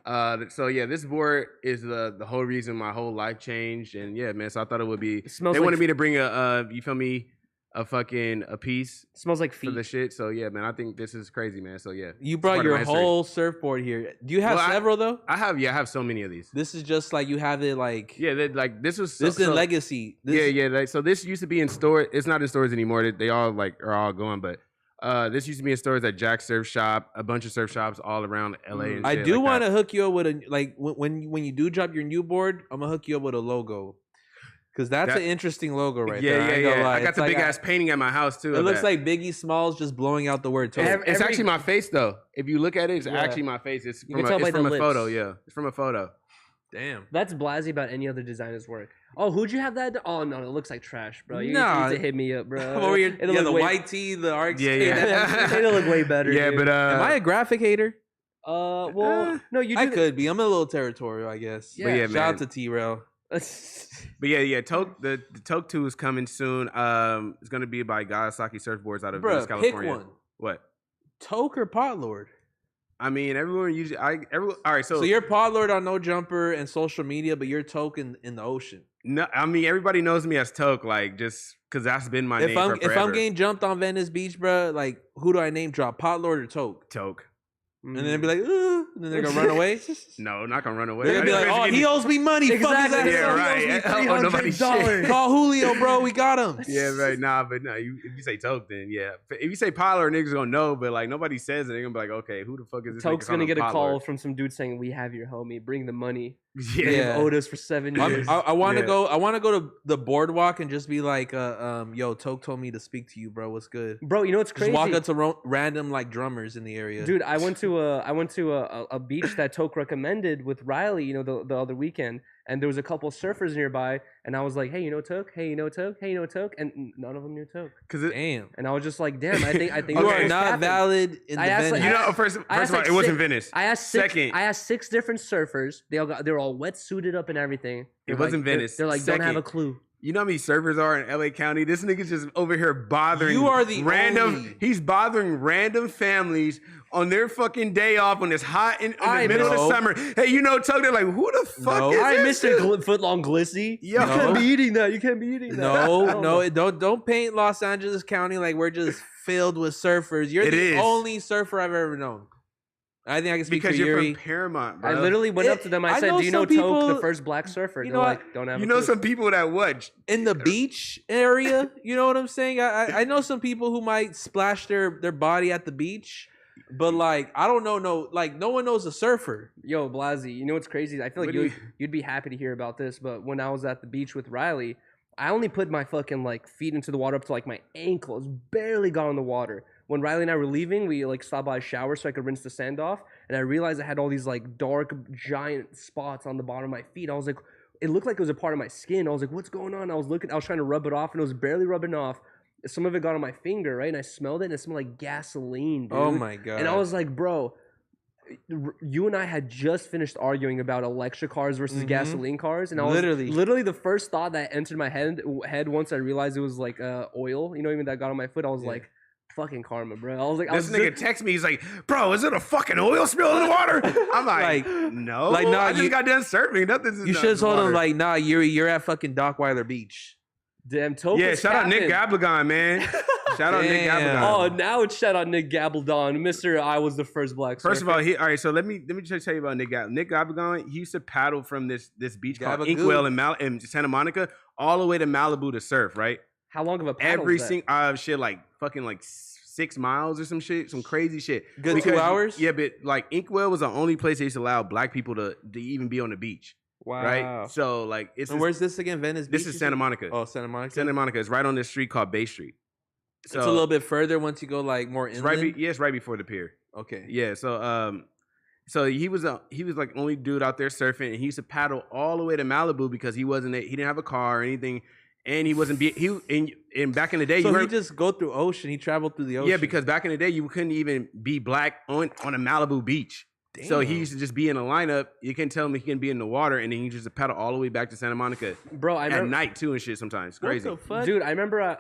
So yeah, this board is the whole reason my whole life changed, and yeah, man. So I thought it would be. They wanted me to bring you feel me, a piece. Smells like for feet. the shit. So yeah, man. I think this is crazy, man. So yeah, You brought your whole surfboard here. Do you have several though? I have so many of these. This is just like you have it like. Yeah, like this was. This is legacy. Yeah. Like, so this used to be in stores. It's not in stores anymore. They all like are all gone, but. This used to be in stores at Jack's Surf Shop, a bunch of surf shops all around LA. And I shit do like want to hook you up with a like when you do drop your new board, I'm gonna hook you up with a logo because that's an interesting logo right there. Yeah. I got the big ass painting at my house too. It looks like Biggie Smalls just blowing out the word. It's actually my face though. If you look at it, it's actually my face. It's from a photo. Yeah, it's from a photo. Damn. That's blasé about any other designer's work. Oh, who'd you have that? Oh no, it looks like trash, bro. You need to hit me up, bro. The white tee, the arcs. Yeah. It'll look way better. Yeah, dude. but am I a graphic hater? Well, no, you. I could be. I'm a little territorial, I guess. Yeah, shout out to T-Rail. But yeah, Toke the Toke 2 is coming soon. It's gonna be by Kawasaki Surfboards out of Venice, California. Pick one. What? Toke or Pot Lord? I mean, everyone usually. All right, so you're Pod Lord on No Jumper and social media, but you're Toke in the ocean. No, I mean everybody knows me as Toke, like just because that's been my name for forever. If I'm getting jumped on Venice Beach, bro, like who do I name drop? Pod Lord or Toke? Toke. And then they'll be like, ooh, and then they're gonna run away. No, not gonna run away. They're gonna be like, oh, he owes me money. Exactly. Fuck his Yeah, right. $300. Call Julio, bro. We got him. Yeah, right. Nah, but no. If you say Toke, then yeah. If you say Pollard, niggas gonna know, but like nobody says it. They're gonna be like, okay, who the fuck is this? Toke's gonna get a call from some dude saying, "We have your homie. Bring the money." Yeah, They've owed us for 7 years. I want to go. I want to go to the boardwalk and just be like, yo, Toke told me to speak to you, bro. What's good, bro? You know what's crazy? Just walk up to random like drummers in the area, dude. I went to a beach that Toke recommended with Riley. You know, the other weekend, and there was a couple surfers nearby, and I was like, hey, you know Toke? Hey, you know Toke? Hey, you know Toke? And none of them knew Toke. Damn. And I was just like, damn. I think you are not valid in the Venice. First of all, it wasn't Venice. I asked 6 different surfers. They were all wet suited up and everything. It wasn't Venice. They're like, don't have a clue. You know how many servers are in LA County? This nigga's just over here bothering. You are the random. He's bothering random families on their fucking day off when it's hot in the middle of the summer. Hey, you know, Toke, they're like, who the fuck is this? Mr. Footlong Glissy. Yo. You can't be eating that. You can't be eating that. No, don't paint Los Angeles County like we're just filled with surfers. You're the only surfer I've ever known. I think I can speak because for you're Yuri. from Paramount, bro. I literally went up to them. I said, "Do you know Toke, the first black surfer?" They're like, "Don't have." You know some people that what in the beach area. You know what I'm saying? I know some people who might splash their body at the beach, but like I don't know. No one knows a surfer. Yo, Blasey, you know what's crazy? I feel like you'd be happy to hear about this. But when I was at the beach with Riley, I only put my fucking like feet into the water up to like my ankles. Barely got in the water. When Riley and I were leaving, we like stopped by a shower so I could rinse the sand off, and I realized I had all these like dark, giant spots on the bottom of my feet. I was like, it looked like it was a part of my skin. I was like, what's going on? I was trying to rub it off, and it was barely rubbing off. Some of it got on my finger, right? And I smelled it, and it smelled like gasoline, dude. Oh my god! And I was like, bro, you and I had just finished arguing about electric cars versus gasoline cars, and I was literally the first thought that entered my head once I realized it was like oil. You know, even that got on my foot. I was like. Fucking karma, bro. I was like, this nigga text me. He's like, bro, is it a fucking oil spill in the water? I'm like no. Like, nah, I just got done surfing. Nothing's. You should have told him like, nah, you're at fucking Dockweiler Beach. Damn, Toke. Yeah, shout out Nick Gabaldon, man. Shout out Nick Gabaldon. Oh, now it's shout out Nick Gabaldon, Mr. I was the first black surfer. First of all, all right. So let me just tell you about Nick Gabaldon. Nick Gabaldon, he used to paddle from this beach called Inkwell in Santa Monica all the way to Malibu to surf. Right? How long of a paddle? Every single shit like fucking like 6 miles or some shit, some crazy shit. Good 2 hours? Yeah, but like Inkwell was the only place they used to allow black people to even be on the beach. Wow. Right? So like it's and where's this again? Venice Beach? This is Santa Monica. Oh, Santa Monica. Santa Monica is right on this street called Bay Street. So it's a little bit further once you go like more inland. It's right before the pier. Okay. Yeah, so he was like only dude out there surfing, and he used to paddle all the way to Malibu because he didn't have a car or anything. And he wasn't and back in the day. So he just go through ocean. He traveled through the ocean. Yeah, because back in the day you couldn't even be black on a Malibu beach. So he Damn. used to just be in a lineup. You can tell him he can be in the water, and then he just paddle all the way back to Santa Monica Bro, I at remember, night too and shit. Sometimes crazy. What the fuck? dude, I remember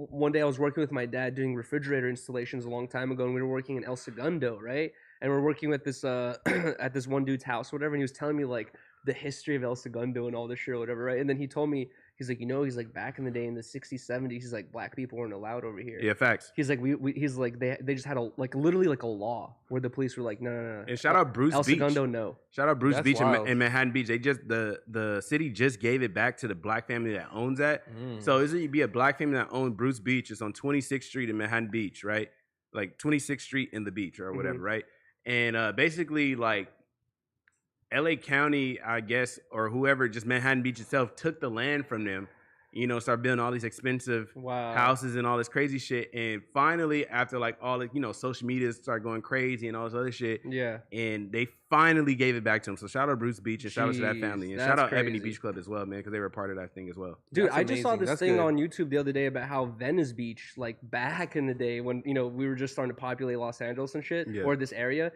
one day I was working with my dad doing refrigerator installations a long time ago, and we were working in El Segundo, right? And we're working with this at this one dude's house, or whatever. And he was telling me like the history of El Segundo and all this shit, or whatever, right? And then he told me, he's like, he's like, back in the day in the 60s, 70s, he's like, black people weren't allowed over here. Yeah, facts. He's like, he's like, they just had a like literally like a law where the police were like, no. And shout out Bruce El Beach. Segundo, no. Shout out Bruce That's Beach wild. in Manhattan Beach. They just the city just gave it back to the black family that owns that. So is it be a black family that owns Bruce Beach? It's on 26th Street in Manhattan Beach, right? Like 26th Street in the beach or whatever, right? And basically like LA County, I guess, or whoever, just Manhattan Beach itself took the land from them. Start building all these expensive houses and all this crazy shit. And finally, after like all the, social media started going crazy and all this other shit. Yeah. And they finally gave it back to him. So shout out Bruce Beach and shout out to that Jeez, family. And that's shout out Ebony crazy. Beach Club as well, man, because they were a part of that thing as well. Dude, That's I just saw amazing. this That's thing good. on YouTube the other day about how Venice Beach, like back in the day when, we were just starting to populate Los Angeles and shit, Yeah. or this area,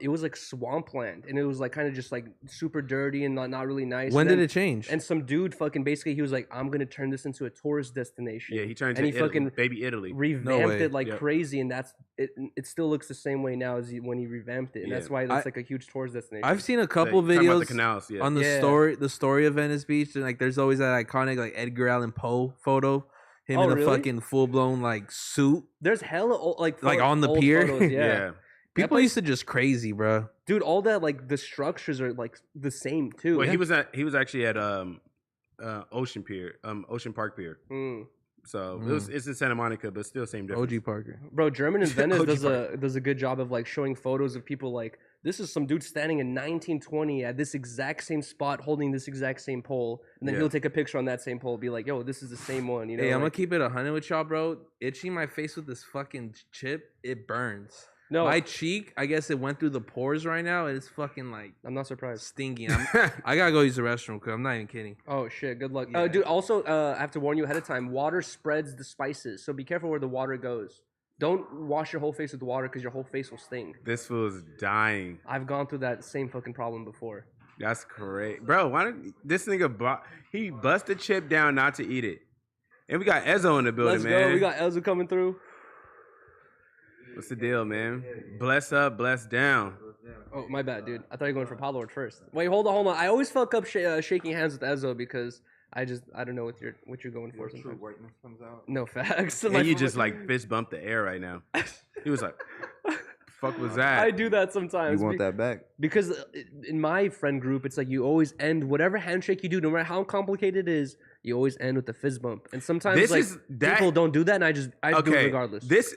it was like swampland. And it was like kind of just like super dirty and not really nice. When And did then- it change? And some dude fucking basically, he was like, I'm going to turn this into a tourist destination. Yeah, he turned And to he fucking baby Italy. revamped way. it like Yep. crazy. And it still looks the same way now as when he revamped it. And that's Yeah. why it's like a huge tourist destination. I've seen a couple Talking about the videos canals, yeah. on the Yeah. story of Venice Beach, and like there's always that iconic like Edgar Allan Poe photo, him Oh, in a really? fucking full blown like suit, There's hella like on the old pier? photos, yeah. yeah. People place- used to just crazy, bro. Dude, all that like the structures are like the same too. Well, he was actually at Ocean Park Pier. Mm. So it's in Santa Monica, but still same difference. OG Parker. Bro, German in Venice OG does a good job of like showing photos of people like this is some dude standing in 1920 at this exact same spot holding this exact same pole, and then Yeah. he'll take a picture on that same pole, be like, "Yo, this is the same one." You know, Hey, I'm gonna like, keep it 100 with y'all, bro. Itching my face with this fucking chip, it burns. no, My cheek, I guess it went through the pores right now. And it's fucking like I'm not surprised. stinking. I gotta go use the restroom because I'm not even kidding. Oh shit, good luck, Yeah. dude. Also, I have to warn you ahead of time. Water spreads the spices, so be careful where the water goes. Don't wash your whole face with water because your whole face will sting. This fool's dying. I've gone through that same fucking problem before. That's correct, bro. Why did this nigga? He bust the chip down not to eat it, and we got Ezzo in the building, Let's man. go. We got Elza coming through. What's the deal, man? Bless up, bless down. Oh, my bad, dude. I thought you were going for Pablo at first. Wait, hold on. I always felt up shaking hands with Ezzo because I don't know what you're going for. Sometimes. whiteness comes out. No facts. And you just like fist bump the air right now. He was like, "Fuck was that?" I do that sometimes. You want that back? Because in my friend group, it's like you always end whatever handshake you do, no matter how complicated it is, you always end with a fist bump. And sometimes This like is that- people don't do that, and I do it regardless. This,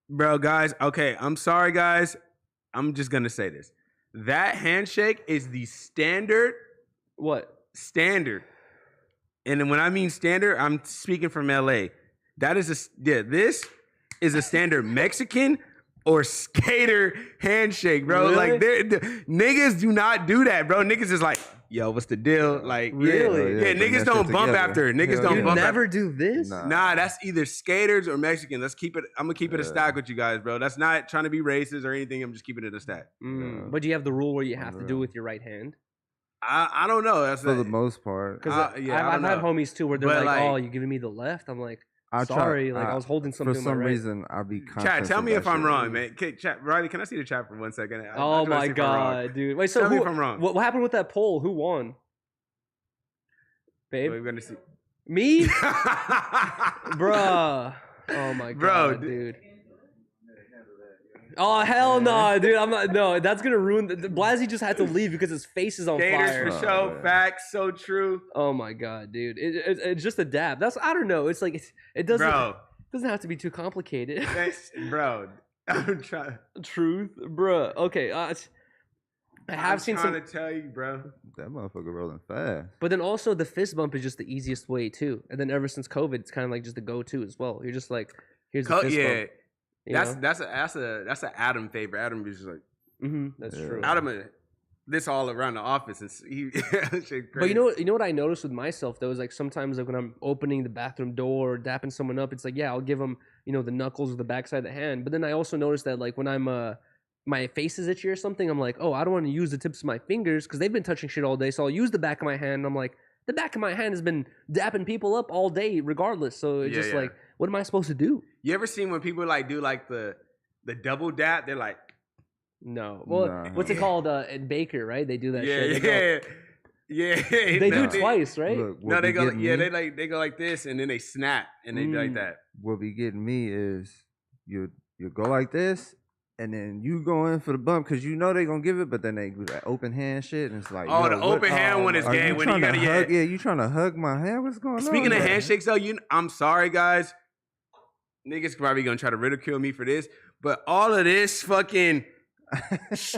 bro, guys. Okay, I'm sorry, guys. I'm just gonna say this. That handshake is the standard. Standard. And when I mean standard, I'm speaking from LA. That is this is a standard Mexican or skater handshake, bro. Really? Like niggas do not do that, bro. Niggas is like, yo, what's the deal? Like, Really? yeah, bring niggas that don't shit bump together. after. Niggas Hell don't You bump never after. do this? Nah, that's either skaters or Mexican. Let's keep it. I'm gonna keep it a stack with you guys, bro. That's not trying to be racist or anything. I'm just keeping it a stack. But do you have the rule where you have to do it with your right hand? I don't know. That's For the most part. Because I I've don't had know. homies too where they're But, like, "Oh, like- you giving me the left?" I'm like, I try- "Sorry, like I was holding something." For with my some right. reason, I'll be Chat, conscious tell of me that if I'm shit. wrong, man. Chat, Riley, can I see the chat for 1 second? I'm Oh trying to my see if I'm wrong. god, dude! Wait, so Tell me who, if I'm wrong. What happened with that poll? Who won? Babe, We're gonna see. me, bruh. Oh my god, Bro, dude. Oh hell no, dude! I'm not. No, that's gonna ruin. Blasey just had to leave because his face is on Gators fire. for show. man. Facts. So true. Oh my god, dude! It's just a dab. That's I don't know. It's like it doesn't Bro. doesn't have to be too complicated. Bro. I'm trying. Truth, bruh. Okay, I have seen trying some, to tell you, bro. That motherfucker rolling fast. but then also the fist bump is just the easiest way too. And then ever since COVID, it's kind of like just the go-to as well. You're just like, here's the fist Yeah. bump. you That's know? that's an Adam favor. Adam is just like That's Yeah. true. Adam. This all around the office and he. Shit But you know what I noticed with myself though is like sometimes like when I'm opening the bathroom door or dapping someone up, it's like I'll give them the knuckles or the backside of the hand. But then I also noticed that like when I'm my face is itchy or something, I'm like, oh, I don't want to use the tips of my fingers because they've been touching shit all day. So I'll use the back of my hand. I'm like, the back of my hand has been dapping people up all day, regardless. So it's just like, what am I supposed to do? You ever seen when people like do like the double dap? They're like, no. Well, what's it called? At Baker, right? They do that shit. Yeah. They do it twice, right? Look, No, they go. Yeah, they go like this, and then they snap, and they do like that. What be getting me is you go like this, and then you go in for the bump because you know they gonna give it, but then they do that open hand shit, and it's like, Oh, the open hand one is gay. When you gotta hug, yeah, you trying to hug my hand? What's going on? Speaking of handshakes, though, I'm sorry, guys. Niggas probably gonna try to ridicule me for this, but all of this fucking.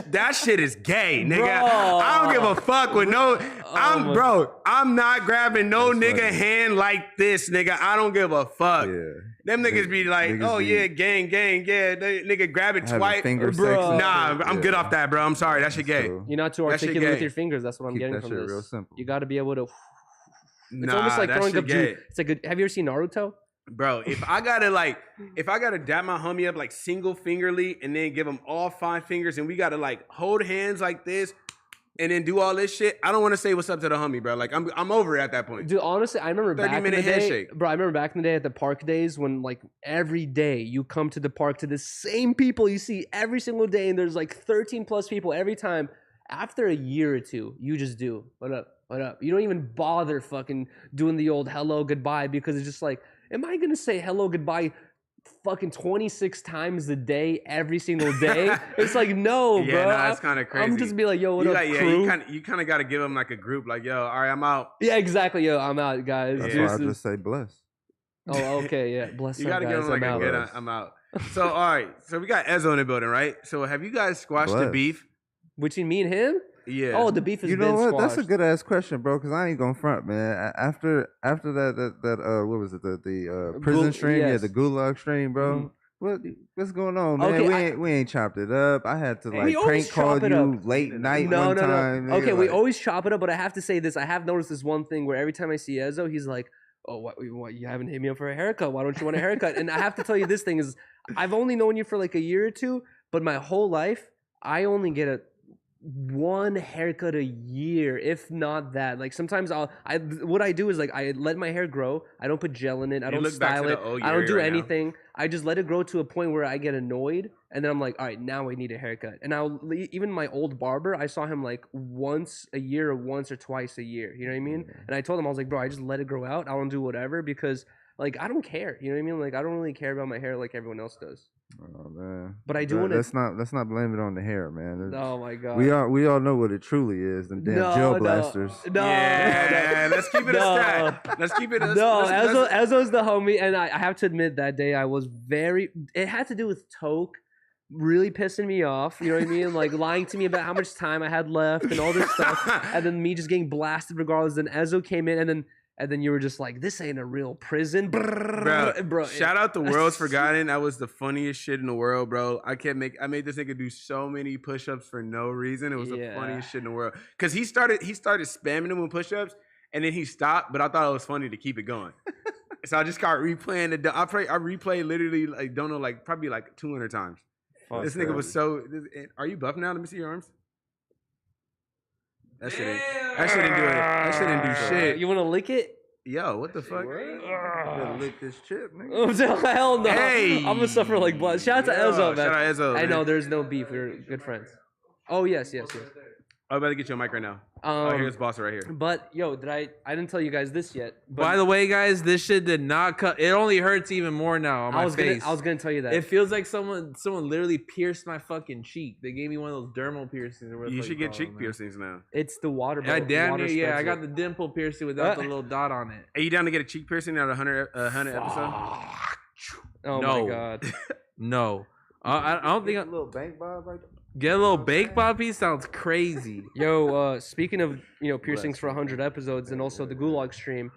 That shit is gay, nigga. Bro. I don't give a fuck with no. I'm not grabbing no nigga hand like this, nigga. I don't give a fuck. Yeah. Them niggas be like, oh yeah, gang, yeah. They, nigga grab it twice, bro. Nah, I'm good off that, bro. I'm sorry, that shit gay. You're not too articulate with your fingers. That's what I'm getting from this. Real simple. You got to be able to. It's almost like throwing up juice. It's like, have you ever seen Naruto? Bro, if I gotta dap my homie up like single fingerly and then give him all 5 fingers and we gotta like hold hands like this and then do all this shit, I don't want to say what's up to the homie, bro. Like I'm over it at that point. Dude, honestly, I remember back in the day, handshake. Bro. I remember back in the day at the park days when like every day you come to the park to the same people you see every single day, and there's like 13 plus people every time. After a year or two, you just do what up. You don't even bother fucking doing the old hello goodbye because it's just like. Am I gonna say hello, goodbye, fucking 26 times a day, every single day? It's like no, bro. Yeah, that's kind of crazy. I'm just be like, yo, what up, crew? You kind of got to give them like a group, like, yo, all right, I'm out. Yeah, exactly, yo, I'm out, guys. That's why I just say bless. Oh, okay, yeah, bless. You got to give them like a good, I'm out. So, all right, so we got Ezzo in the building, right? So, have you guys squashed the beef? Between me and him? Yeah. Oh, the beef is. You know what? Squashed. That's a good ass question, bro. Because I ain't gonna front, man. After that what was it? The prison stream, yes. Yeah, the gulag stream, bro. Mm-hmm. What's going on, man? Okay, we ain't chopped it up. I had to like prank call you late night one time. No. Okay, we always chop it up, but I have to say this. I have noticed this one thing where every time I see Ezzo, he's like, "Oh, what? You haven't hit me up for a haircut? Why don't you want a haircut?" And I have to tell you, this thing is, I've only known you for like a year or two, but my whole life, I only get one haircut a year, if not that. Like sometimes what I do is like I let my hair grow. I don't put gel in it. I don't style it. I don't do anything. Now. I just let it grow to a point where I get annoyed, and then I'm like, all right, now I need a haircut. And even my old barber, I saw him like once a year or once or twice a year. You know what I mean? And I told him, I was like, bro, I just let it grow out. I don't do whatever because like I don't care. You know what I mean? Like I don't really care about my hair like everyone else does. Oh man! But I do want to. Let's not blame it on the hair, man. Oh my god! We all know what it truly is. Them damn gel blasters. Yeah, let's keep it a stat. Let's keep it. Ezzo's the homie, and I have to admit that day I was very. It had to do with Toke really pissing me off. You know what I mean? Like lying to me about how much time I had left and all this stuff, and then me just getting blasted regardless. Then Ezzo came in, and then you were just like, this ain't a real prison. Bro, shout out to World's Forgotten. That was the funniest shit in the world, bro. I made this nigga do so many push-ups for no reason. It was the funniest shit in the world. Because he started spamming them with push-ups, and then he stopped, but I thought it was funny to keep it going. So I just got replaying I replayed literally, like, don't know, like, probably like 200 times. This nigga was so... Are you buff now? Let me see your arms. That shit didn't do it. That shit didn't do shit. You want to lick it? Yo, what the fuck? Better lick this chip, nigga. Hell no. Hey. I'm gonna suffer like blood. Shout out to Ezzo, man. Shout out Ezzo. I know there's no beef. We're good friends. Oh yes. I'm about to get you a mic right now. Here's Boss right here. But yo, I didn't tell you guys this yet. By the way, guys, this shit did not cut. It only hurts even more now on my face. I was gonna tell you that. It feels like someone literally pierced my fucking cheek. They gave me one of those dermal piercings. You should get cheek piercings now. It's the water. I damn near, yeah. I got the dimple piercing without the little dot on it. Are you down to get a cheek piercing at 100 episode? Oh my god. No. I don't think a little bank bob right there. Get a little bake poppy sounds crazy. Yo, speaking of piercings for 100 episodes and also the Gulag stream,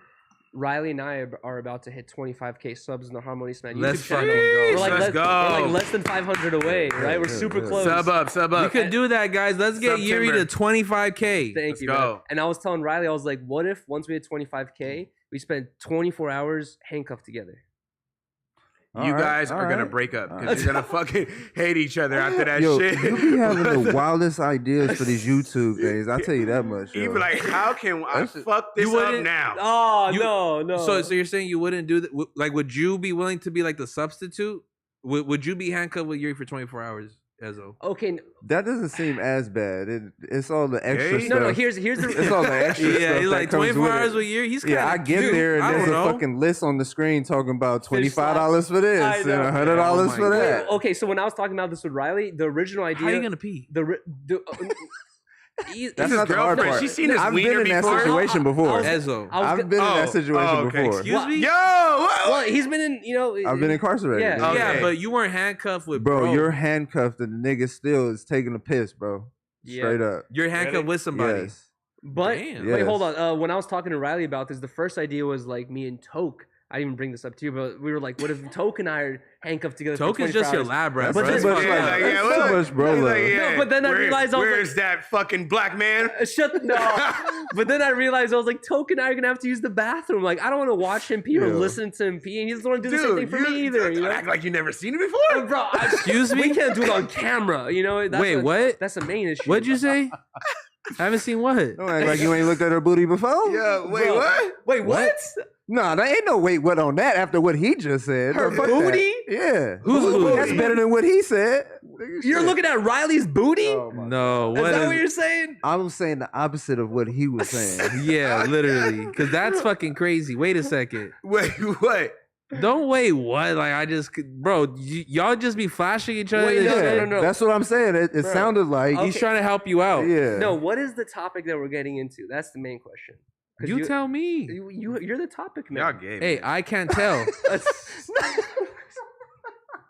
Riley and I are about to hit 25K subs in the Harmonious Man YouTube channel. Let's go. We're like less than 500 away, right? We're super close. Sub up. We could do that, guys. Let's get Yuri to 25K. Thank you, man. And I was telling Riley, I was like, what if once we hit 25K, we spent 24 hours handcuffed together? You guys are gonna break up because you're gonna fucking hate each other after that shit. You be having the wildest ideas for these YouTube things. I'll tell you that much. You be like, how can I fuck this up now? Oh, no. So you're saying you wouldn't do that? Like, would you be willing to be like the substitute? Would you be handcuffed with Yuri for 24 hours, Ezo? Okay. That doesn't seem as bad. It's all the extra stuff. No, here's the. It's all the extra stuff. Yeah, he's like 24 hours with with Yuri. He's yeah, I get there and there's a fucking list on the screen talking about $25 for this and $100 for that. Okay, so when I was talking about this with Riley, the original idea. How are you gonna pee? That's not the hard part. She's seen his I've been wiener in that before. situation before. Ezo. I've been in that situation before. Excuse me? Yo! Well, he's been in, I've been incarcerated. Yeah. Okay. Yeah, but you weren't handcuffed with Bro, you're handcuffed and the nigga still is taking a piss, bro. Straight up. You're handcuffed with somebody. Yes. But Damn. wait, hold on. When I was talking to Riley about this, the first idea was like me and Toke. I didn't even bring this up to you, but we were like, what if Toke and I are handcuffed together? Toke is just your lab rat, But bro. this- That's so much bro love. No, but then I realized I was where's like- that fucking black man? But then I realized I was like, Toke and I are gonna have to use the bathroom. Like, I don't want to watch him pee or listen to him pee, and he doesn't want to do the same thing for me either. You know, act like you never seen it before, bro. Excuse me? We can't do it on camera. You know. Wait, what? That's the main issue. What'd you say? I haven't seen what? Don't act like you ain't looked at her booty before. Yeah, wait, Bro. what? Wait, what? No, there ain't no wait what on that after what he just said. Her No, fuck booty? that. Yeah. Whose booty? That's better than what he said. You're looking at Riley's booty? No, Is that what you're saying? I was saying the opposite of what he was saying. Yeah, literally. Because that's fucking crazy. Wait a second. Wait, what? Don't wait, what? Like, I just, bro, y'all just be flashing each other. Wait, this no, shit? no. That's what I'm saying. It Bro. sounded like He's trying to help you out. yeah. No, what is the topic that we're getting into? That's the main question. 'Cause You tell me. You're the topic man. Y'all gay. Hey, man. I can't tell.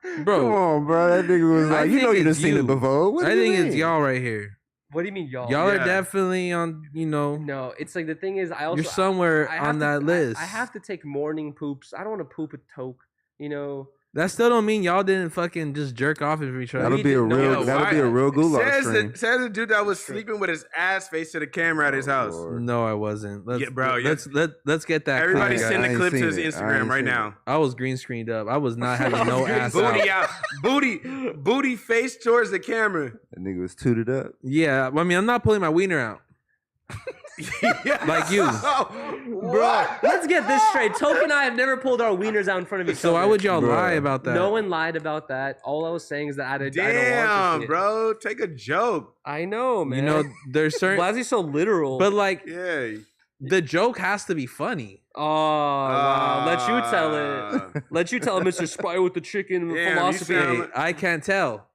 Come Bro, on, bro. That nigga was I like, you know think you done it's seen you. it before. What do I you think it's mean? y'all right here. What do you mean, y'all? Y'all are Yeah. definitely on, No, it's like the thing is, I also you're somewhere I have on to- that list. I have to take morning poops. I don't want to poop a Toke. You know. That still don't mean y'all didn't fucking just jerk off for each other. That'll be a No, real. That'll be a real gulag stream. Says the dude that was sleeping with his ass face to the camera at his house. Lord. No, I wasn't. Let's, Yeah, bro, let's get that. Everybody clear, send guys. the I clip ain't to his seen it. I Instagram ain't right seen now. I was green screened up. I was not having no ass booty out. out. Booty face towards the camera. That nigga was tooted up. Yeah, I mean, I'm not pulling my wiener out. Like you. Bro. Let's get this straight. Toke and I have never pulled our wieners out in front of each So other. why would y'all Bro. lie about that? No one lied about that. All I was saying is that I don't want to Damn, see it. bro. Take a joke. I know, man. You know, there's certain, why is he so literal? but like Yeah. the joke has to be funny. oh, wow. Let you tell it. Let you tell it, Mr. Spy with the chicken Damn, you philosophy. sound Hey, I can't tell.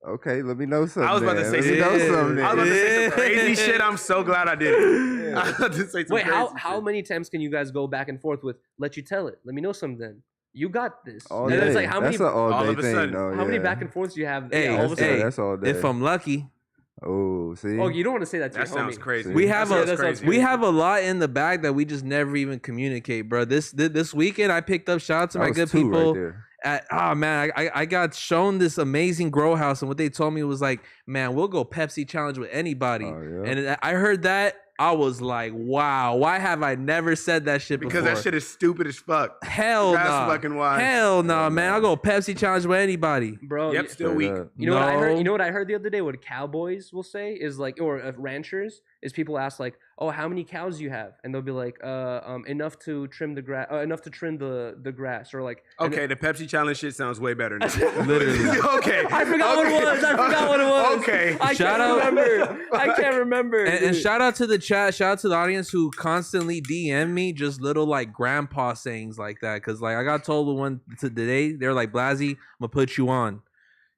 Okay, let me know something. I was about to say Let me know yeah. something. I was about to say some crazy Yeah. shit. I'm so glad I did it. I was about to say some Wait, crazy how shit. many times can you guys go back and forth with let you tell it? Let me know something. You got this. All and day. it's like how many That's an all all day of a thing, sudden. though. how many yeah. back and forths do you have? Hey, all of a That's, sudden. hey, that's all day. If I'm lucky, oh, see. Oh, you don't want to say that to That your sounds homie. crazy. we have That a sounds crazy. we have a lot in the bag that we just never even communicate, bro. This weekend I picked up, shout out to That my was good two right people. there. Man, I got shown this amazing grow house, and what they told me was like, man, we'll go Pepsi challenge with anybody. Oh, yeah. And I heard that, I was like, wow, why have I never said that shit Because before? that shit is stupid as fuck. Hell That's no, fucking why. hell no, man. I'll go Pepsi challenge with anybody. Bro, Yep, still Straight weak. up. you know what I heard? No. You know what I heard the other day? What cowboys will say is like, or ranchers is people ask like, "Oh, how many cows do you have?" And they'll be like, enough to trim the grass, enough to trim the grass," or like, and Okay, the Pepsi challenge shit sounds way better now. Literally. Okay. I forgot what it was. I forgot what it was. Okay. I Shout can't out- remember. I can't remember. And dude. shout out to the chat, shout out to the audience who constantly DM me just little like grandpa sayings like that. Cause like I got told one today, they're like, Blasey, I'm gonna put you on.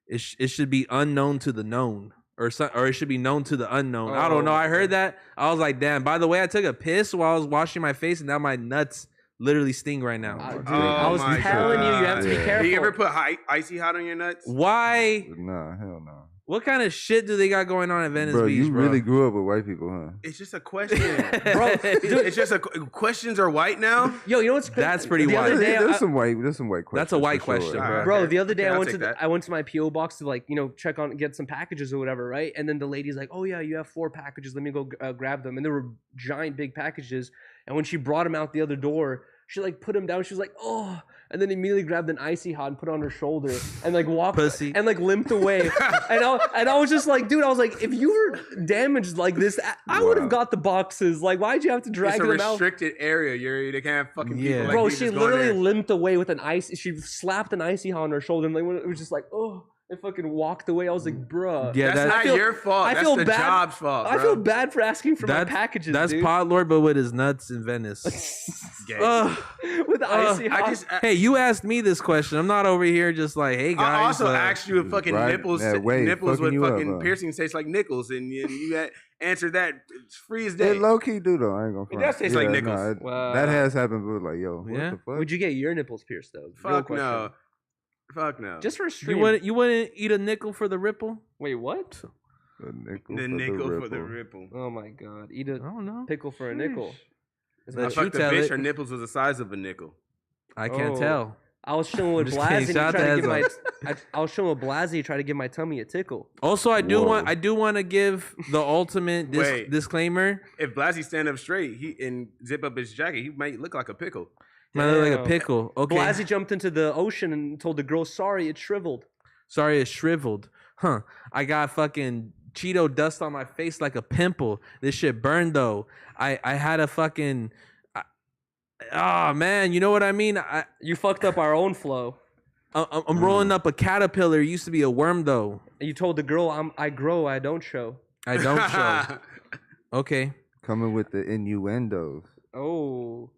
It should be unknown to the known. Or it should be known to the unknown. I don't know. I heard that. I was like, damn. By the way, I took a piss while I was washing my face, and now my nuts literally sting right now. Dude, Oh I was my telling you, you have to be God. careful. Do you ever put icy hot on your nuts? Why? Nah, hell no. What kind of shit do they got going on at Venice Bro, Beach, you bro? really grew up with white people, huh? It's just a question. Bro, It's just questions are white now. Yo, you know what's crazy? That's pretty The white. other day, There's I- some white questions. That's a white for sure. question, bro. Bro, Okay. the other day Okay, I I'll went take to that. I went to my PO box to check on get some packages or whatever, right? And then the lady's like, "Oh yeah, you have 4 packages. Let me go grab them." And there were giant big packages. And when she brought them out the other door, She like put him down. She was like, oh, and then immediately grabbed an icy hot and put it on her shoulder and like walked Pussy. and like limped away. and I was just like, dude, I was like, if you were damaged like this, I would have got the boxes. Like, why'd you have to drag them out? It's a restricted area. They can't have fucking people. Like Bro, you she just going literally there. limped away with an ice. She slapped an icy hot on her shoulder and like it was just like, oh. And fucking walked away. I was like, bruh. Yeah, that's not your fault. That's the job's fault, bro. I feel bad for asking for my packages, That's dude. Pod Lord, but with his nuts in Venice. With the icy hot. Hey, you asked me this question. I'm not over here just like, hey, guys. I also asked you if fucking nipples with fucking fucking piercings taste like nickels, and you had answered that free as day. It low key do though. I ain't gonna front. It does taste like nickels. Wow. That has happened. But like, yo, what the fuck? Would you get your nipples pierced though? Fuck no. Fuck no. Just for a stream. You wouldn't eat a nickel for the ripple? Wait, what? The nickel for the ripple. Oh my god. Eat a I don't know. pickle for a nickel. I fucked a bitch. Her nipples was the size of a nickel. I can't tell. I was chilling with just kidding. Blasey. Shout out to I was chilling with Blasey, trying to give my tummy a tickle. Also, I do want to give the ultimate disclaimer. If Blasey stand up straight, and zip up his jacket, he might look like a pickle. Might look like a pickle. Okay. Blasey jumped into the ocean and told the girl, "Sorry, it shriveled." Sorry, it shriveled. Huh? I got fucking Cheeto dust on my face like a pimple. This shit burned though. I had a fucking. Oh man, you know what I mean? You fucked up our own flow. I'm rolling up a caterpillar. It used to be a worm though. And you told the girl, I grow, I don't show. I don't show. Okay. Coming with the innuendos. Oh.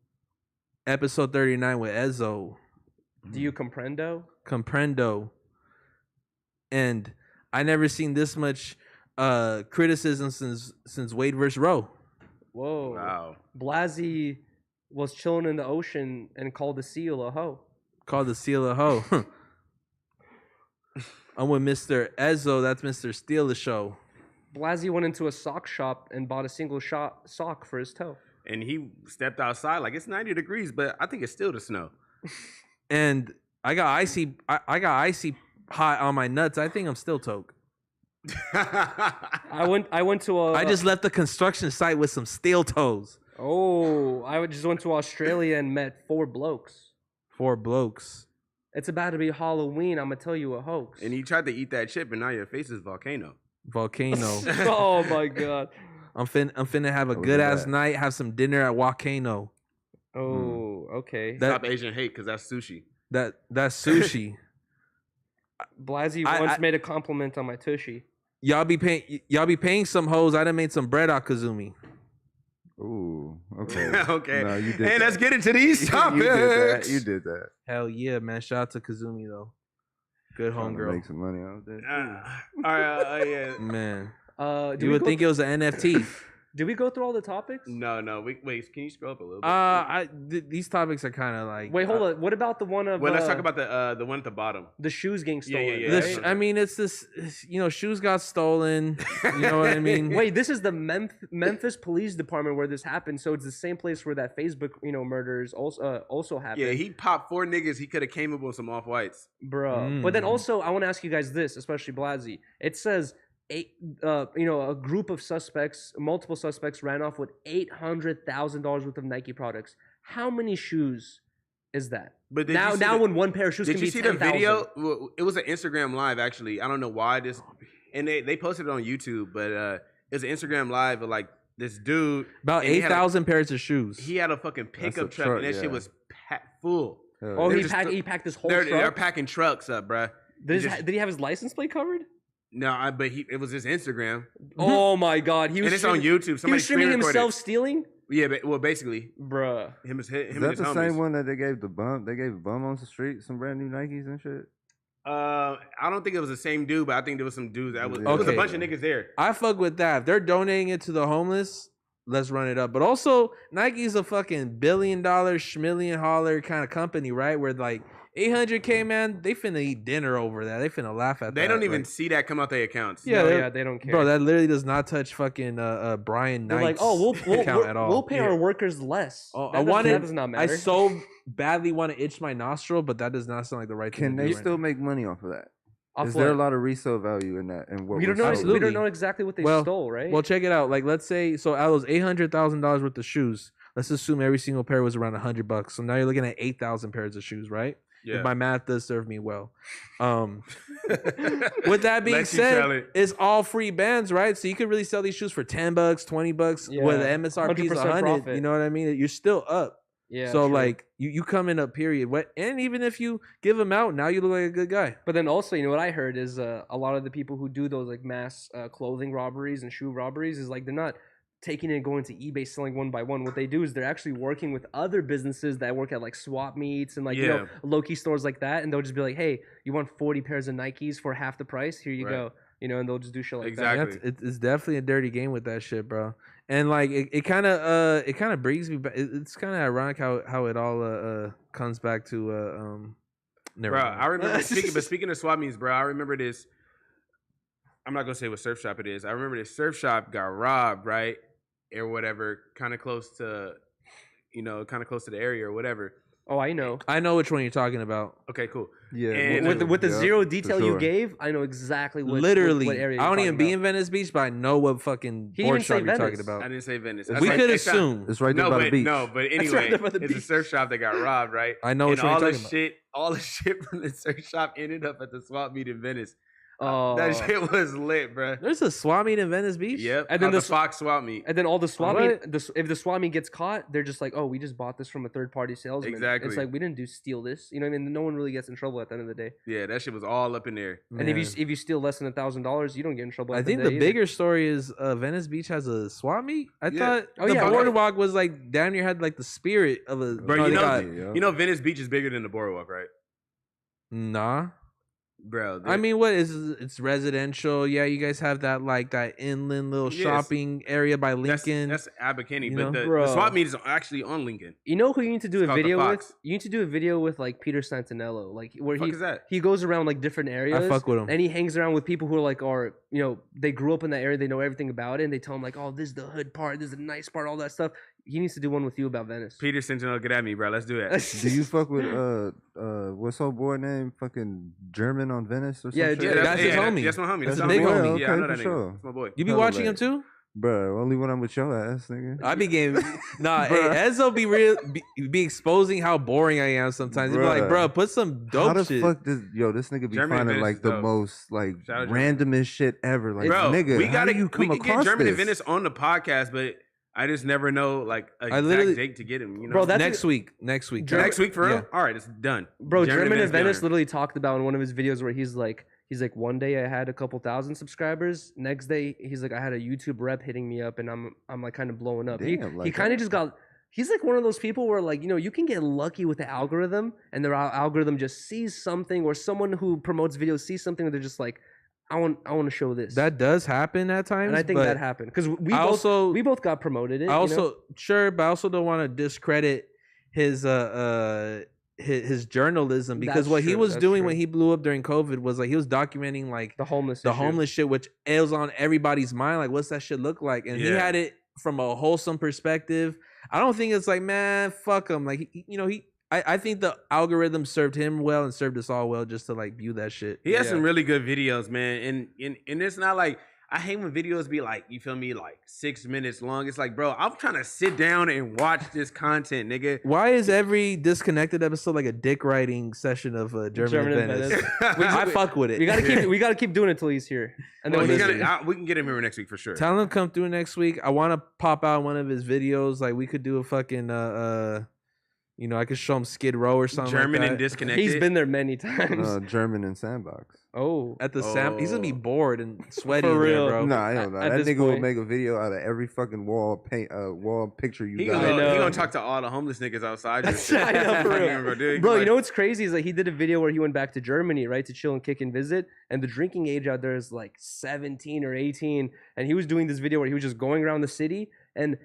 Episode 39 with Ezzo. Do you comprendo? Comprendo. And I never seen this much criticism since Wade versus Roe. Whoa. Wow. Blasey was chilling in the ocean and called the seal a hoe. Called the seal a hoe. I'm with Mr. Ezzo. That's Mr. Steal the Show. Blasey went into a sock shop and bought a single sock for his toe. And he stepped outside like it's 90 degrees, but I think it's still the snow. And I got icy hot on my nuts. I think I'm still toke. I went to a. I just left the construction site with some steel toes. Oh, I just went to Australia and met 4 blokes. 4 blokes. It's about to be Halloween. I'm gonna tell you a hoax. And you tried to eat that chip, and now your face is volcano. Volcano. Oh my god. I'm finna have a good ass night. Have some dinner at Volcano. Oh, okay. Stop Asian hate, because that's sushi. That's sushi. Blasey once made a compliment on my tushy. Y'all be paying some hoes. I done made some bread out Kazumi. Ooh, okay. Okay. No, you did hey, that. let's get into these topics. You did that. Hell yeah, man. Shout out to Kazumi though. Good homegirl. Make some money out of that. All right, yeah. Man. You would think it was an NFT. Did we go through all the topics? No. Wait, can you scroll up a little bit? These topics are kind of like. Wait, hold on. What about the one of? Well, let's talk about the one at the bottom. The shoes getting stolen. Yeah. Right? I mean, it's this. Shoes got stolen. You know what I mean? Wait, this is the Memphis Police Department where this happened. So it's the same place where that Facebook, murders also happened. Yeah, he popped 4 niggas. He could have came up with some off whites, bro. But then also, I want to ask you guys this, especially Blasey. It says. A group of suspects, multiple suspects, ran off with $800,000 worth of Nike products. How many shoes is that? But now when one pair of shoes can be 10,000. Did you see the video? It was an Instagram live actually. I don't know why this, and they posted it on YouTube, but it was an Instagram live of like this dude about 8,000 pairs of shoes. He had a fucking pickup truck, and that shit was packed full. Oh, he packed this whole truck. They're packing trucks up, bruh. Did he have his license plate covered? No, but it was his Instagram. Oh my god, and it's on YouTube. Somebody he was streaming himself stealing. Yeah, well, basically, bruh. Him is that the homies. Same one that they gave the bum? They gave a bum on the street some brand new Nikes and shit. I don't think it was the same dude, but I think there was some dudes that was. Okay. It was a bunch of niggas there. I fuck with that. If they're donating it to the homeless, let's run it up. But also, Nike's a fucking $1 billion, schmillion holler kind of company, right? Where like. $800K, man, they finna eat dinner over that. They finna laugh at that. They don't even see that come out their accounts. Yeah, they don't care. Bro, that literally does not touch fucking Brian Knight's like, oh, account at all. We'll pay our workers less. Oh, that does not matter. I so badly want to itch my nostril, but that does not sound like the right thing to do. Can they still make money off of that? Is there a lot of resale value in that? And what we don't know. We don't know exactly what they stole, right? Well, check it out. Like, let's say, so out of those $800,000 worth of shoes, let's assume every single pair was around $100. So now you're looking at 8,000 pairs of shoes, right? Yeah. If my math does serve me well. With that being Let you tell said, it. it's all free bands, right? So you could really sell these shoes for $10, $20, Yeah. where the MSRP is 100% 100. profit. You know what I mean? You're still up. Yeah. So true. like you come in a period. And even if you give them out, now you look like a good guy. But then also, you know what I heard is a lot of the people who do those like mass clothing robberies and shoe robberies is like they're not taking it and going to eBay selling one by one. What they do is they're actually working with other businesses that work at like swap meets and like you know low-key stores like that, and they'll just be like, hey, you want 40 pairs of Nikes for half the price? Here you go. You know, and they'll just do shit like that. Exactly. It's definitely a dirty game with that shit, bro. And like it kind of brings me back. It's kind of ironic how it all comes back to never Bro, mind. I remember speaking of swap meets, bro, I remember this. I'm not gonna say what surf shop it is. I remember this surf shop got robbed, right? Or whatever, kind of close to the area or whatever. Oh, I know. I know which one you're talking about. Okay, cool. Yeah, And With the zero detail you sure. gave, I know exactly what Literally, what area I you're don't even talking be about. in Venice Beach, but I know what fucking He didn't board even say shop you're talking Venice. about. I didn't say Venice. We could assume. It's right there No, by the but beach. no, but right anyway, there by the it's a beach. surf shop that got robbed, right? I know which And one all you're the talking about. all the shit from the surf shop ended up at the swap meet in Venice. Oh. That shit was lit, bro. There's a swap meet in Venice Beach. Yep. And then the the Fox swap meet. And then all the swap What? meet, if the swap meet gets caught, they're just like, oh, we just bought this from a third party salesman. Exactly. It's like we didn't steal this. You know what I mean? No one really gets in trouble at the end of the day. Yeah, that shit was all up in there. And if Man. you steal less than $1,000, you don't get in trouble. I at think the the day bigger story is Venice Beach has a swap meet. I Yeah. thought Oh, the yeah. boardwalk was like down near had like the spirit of a. Bro, no, you they know, got- you know, Venice Beach is bigger than the boardwalk, right? Nah. Bro, I mean, what is it's residential? Yeah, you guys have that like that inland little Yes. shopping area by Lincoln. That's Abercrombie, You but know? the Bro. swap meet is actually on Lincoln. You know who you need to do It's a called the video with? Fox. You need to do a video with like Peter Santinello, like where Fuck is that? he goes around like different areas. fuck with him. And he hangs around with people who are like, you know, they grew up in that area, they know everything about it, and they tell him like, oh, this is the hood part, this is the nice part, all that stuff. He needs to do one with you about Venice. Peter Sentinel, get at me, bro. Let's do that. Do you fuck with what's old boy name? Fucking German on Venice or something? Yeah, Yeah, That's his homie. That's my homie. That's That's a my big homie. homie. Yeah, I know Okay, that for nigga. sure. That's my boy. You be Hella watching him lit. too? Bro, only when I'm with your ass, nigga. I be getting nah. Hey, Bruh. Ezzo be exposing how boring I am sometimes. He be like, Bruh. bro, put some How dope the shit. fuck this nigga be German finding Venice like is the dope. most like Shout out German. randomest shit ever? Like Bro, nigga, we how gotta do you come we can across get German this? and Venice on the podcast, but I just never know like a I literally- exact date to get him. You know, Bro, that's next week. next week for real. Yeah. All right, it's done. Bro, German and Venice done. literally talked about in one of his videos where he's like, one day I had a couple thousand subscribers. Next day, he's like, I had a YouTube rep hitting me up, and I'm like kind of blowing up. Damn, he like kind that. of just got. He's like one of those people where like, you know, you can get lucky with the algorithm, and their algorithm just sees something, or someone who promotes videos sees something, and they're just like, I want to show this. That does happen at times. and I think but that happened because I we both got promoted. I also sure, but I also don't want to discredit his his journalism, because That's what he true, was that's doing true. when he blew up during COVID was like he was documenting like the homeless the issue. homeless shit, which ails on everybody's mind. Like, what's that shit look like? And he Yeah. had it from a wholesome perspective. I don't think it's like, man, fuck him. Like, I think the algorithm served him well and served us all well just to like view that shit. He has Yeah. some really good videos, man. And it's not like I hate when videos be like, you feel me, like 6 minutes long. It's like, bro, I'm trying to sit down and watch this content, nigga. Why is every disconnected episode like a dick writing session of German and Venice? I fuck with it. We gotta keep doing it till he's here, and then Well, when he's he's gonna, we can get him here next week for sure. Tell him to come through next week. I want to pop out one of his videos. Like, we could do a fucking I could show him Skid Row or something. German like and that. disconnected. he's been there many times. German and Sandbox. Oh, At the Sam, he's gonna be Oh. bored and sweaty For in there, real. bro. Nah, I don't know. At That this nigga will point- make a video out of every fucking wall picture you He got. gonna, know. he gonna talk to all the homeless niggas outside. and shit. I know, for real. Bro, you know what's crazy is that he did a video where he went back to Germany, right, to chill and kick and visit, and the drinking age out there is like 17 or 18, and he was doing this video where he was just going around the city, and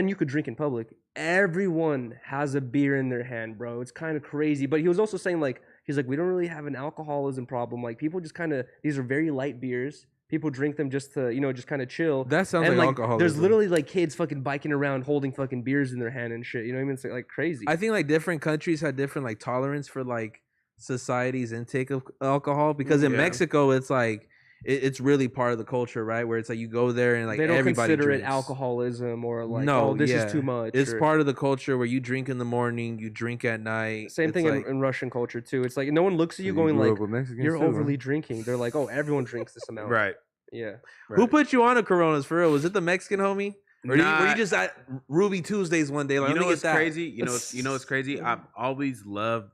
you could drink in public. Everyone has a beer in their hand, bro. It's kind of crazy. But he was also saying like, he's like, we don't really have an alcoholism problem. Like, people just kind of, these are very light beers. People drink them just to, just kind of chill. That sounds And like alcoholism. there's literally like kids fucking biking around holding fucking beers in their hand and shit. You know what I mean? It's like crazy. I think like different countries had different like tolerance for like society's intake of alcohol, because in Yeah. Mexico it's like it's really part of the culture, right? Where it's like you go there and like they don't everybody consider drinks. it alcoholism or like, No, oh, this yeah. is too much. It's or- part of the culture where you drink in the morning, you drink at night. Same It's thing like, in Russian culture too. It's like no one looks at you So going grew like up with Mexicans you're too, huh? overly drinking. They're like, oh, everyone drinks this amount. Right. Yeah. Who put you on a Coronas for real? Was it the Mexican homie? Or were Nah. you just at Ruby Tuesdays one day? Like, You let know me get what's that. crazy? You know what's crazy? I've always loved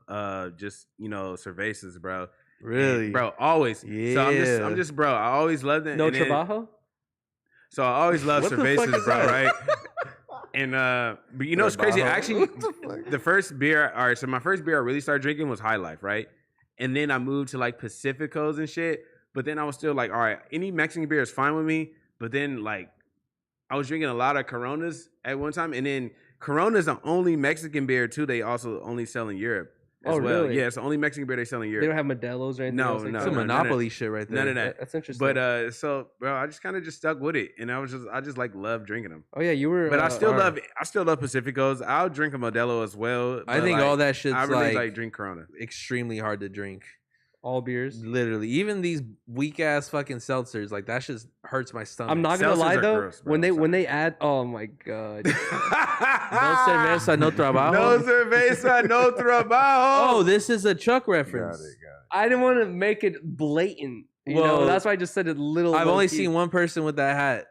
just cervezas, bro. Really, And, bro, always. Yeah. So I'm just bro. I always loved it. No and then- trabajo. So I always love What the fuck cervezas, is bro. that? Right? And but you know what's crazy? Actually, the first beer. All right, so my first beer I really started drinking was High Life, right? And then I moved to like Pacificos and shit. But then I was still like, all right, any Mexican beer is fine with me. But then like, I was drinking a lot of Coronas at one time, and then Corona's the only Mexican beer too. They also only sell in Europe as Oh, well. really? Yeah, it's the only Mexican beer they sell in They Europe. don't have Modelo's or anything. No, else like no, It's that? a no, monopoly shit right there. None of that. That's interesting. But so bro, I just kind of just stuck with it, and I just like love drinking them. oh yeah, you were. But I still alright. love Pacificos. I'll drink a Modelo as well. I but, think like, all that shit's I really like drink Corona. extremely hard to drink. all beers. Literally, even these weak ass fucking seltzers, like that shit hurts my stomach. I'm not gonna Seltzers lie are though. gross, bro. when I'm they add, oh my god. No cerveza, no trabajo. No cerveza, no trabajo. Oh, this is a Chuck Got reference. it. I didn't want to make it blatant. You know, Well, that's why I just said it little. I've only low-key. seen one person with that hat.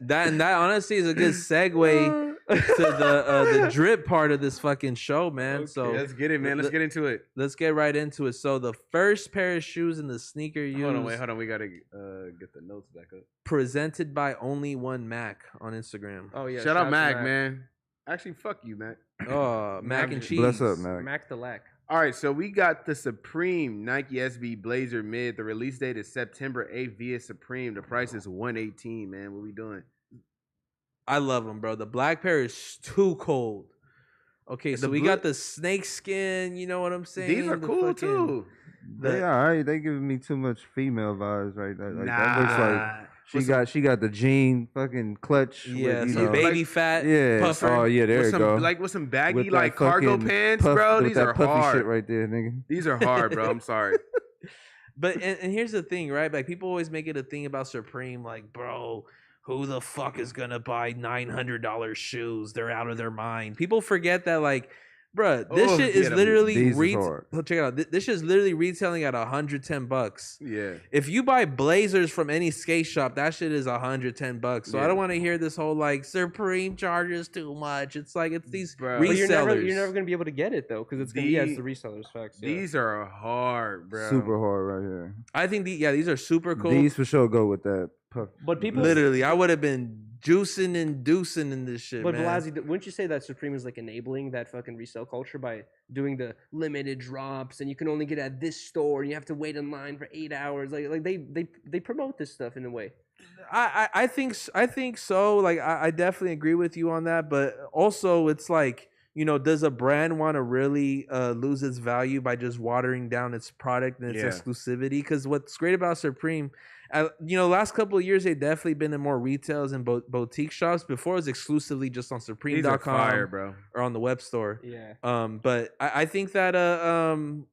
That honestly is a good segue to the drip part of this fucking show, man. Okay, So let's get it, man. Let's get into it. let's get right into it. So the first pair of shoes in the sneaker used Hold on. We gotta get the notes back up. presented by Only One Mac on Instagram. Oh yeah. Shout out to Mac, man. Actually, fuck you, Mac. Oh, mac and cheese. Bless up, man. Mac the Lack. All right, so we got the Supreme Nike SB Blazer Mid. The release date is September 8th via Supreme. The price is $118, man. What we doing? I love them, bro. The black pair is too cold. Okay, It's so a we blue- got the snake skin. You know what I'm saying? These are The cool fucking- too. They the- all right. They giving me too much female vibes right there. Like, that looks like With she got the jean fucking clutch. Yeah, with, you some know, baby like- fat. yeah. puffer. Oh yeah, there with you some, go. Like with some baggy With that like cargo fucking pants, puff- bro. with These that are puffy hard. shit right there, nigga. These are hard, bro. I'm sorry. But and here's the thing, right? Like people always make it a thing about Supreme, like, bro, who the fuck is gonna buy $900 shoes? They're out of their mind. People forget that, like, bruh, this Oh, shit is get 'em. literally These is hard. check it out. This shit is literally retailing at $110. Yeah. If you buy blazers from any skate shop, that shit is $110. So I Yeah. don't want to hear this whole like Supreme charges too much. It's like it's these Bro. But resellers. you're never gonna be able to get it though, because it's gonna it's the resellers facts. Yeah. These are hard, bro. Super hard right here. I think these are super cool. These for sure go with that puff. But people Literally, I would have been juicing and deucing in this shit, But man. Blasey, wouldn't you say that Supreme is like enabling that fucking resale culture by doing the limited drops and you can only get at this store and you have to wait in line for 8 hours? Like they promote this stuff in a way. I think so. Like I definitely agree with you on that, but also it's like, you know, does a brand want to really lose its value by just watering down its product and its Yeah. exclusivity? Because what's great about Supreme, you know, last couple of years they've definitely been in more retails and boutique shops. Before it was exclusively just on These are Supreme.com fire, bro. or on the web store. Yeah. But I think that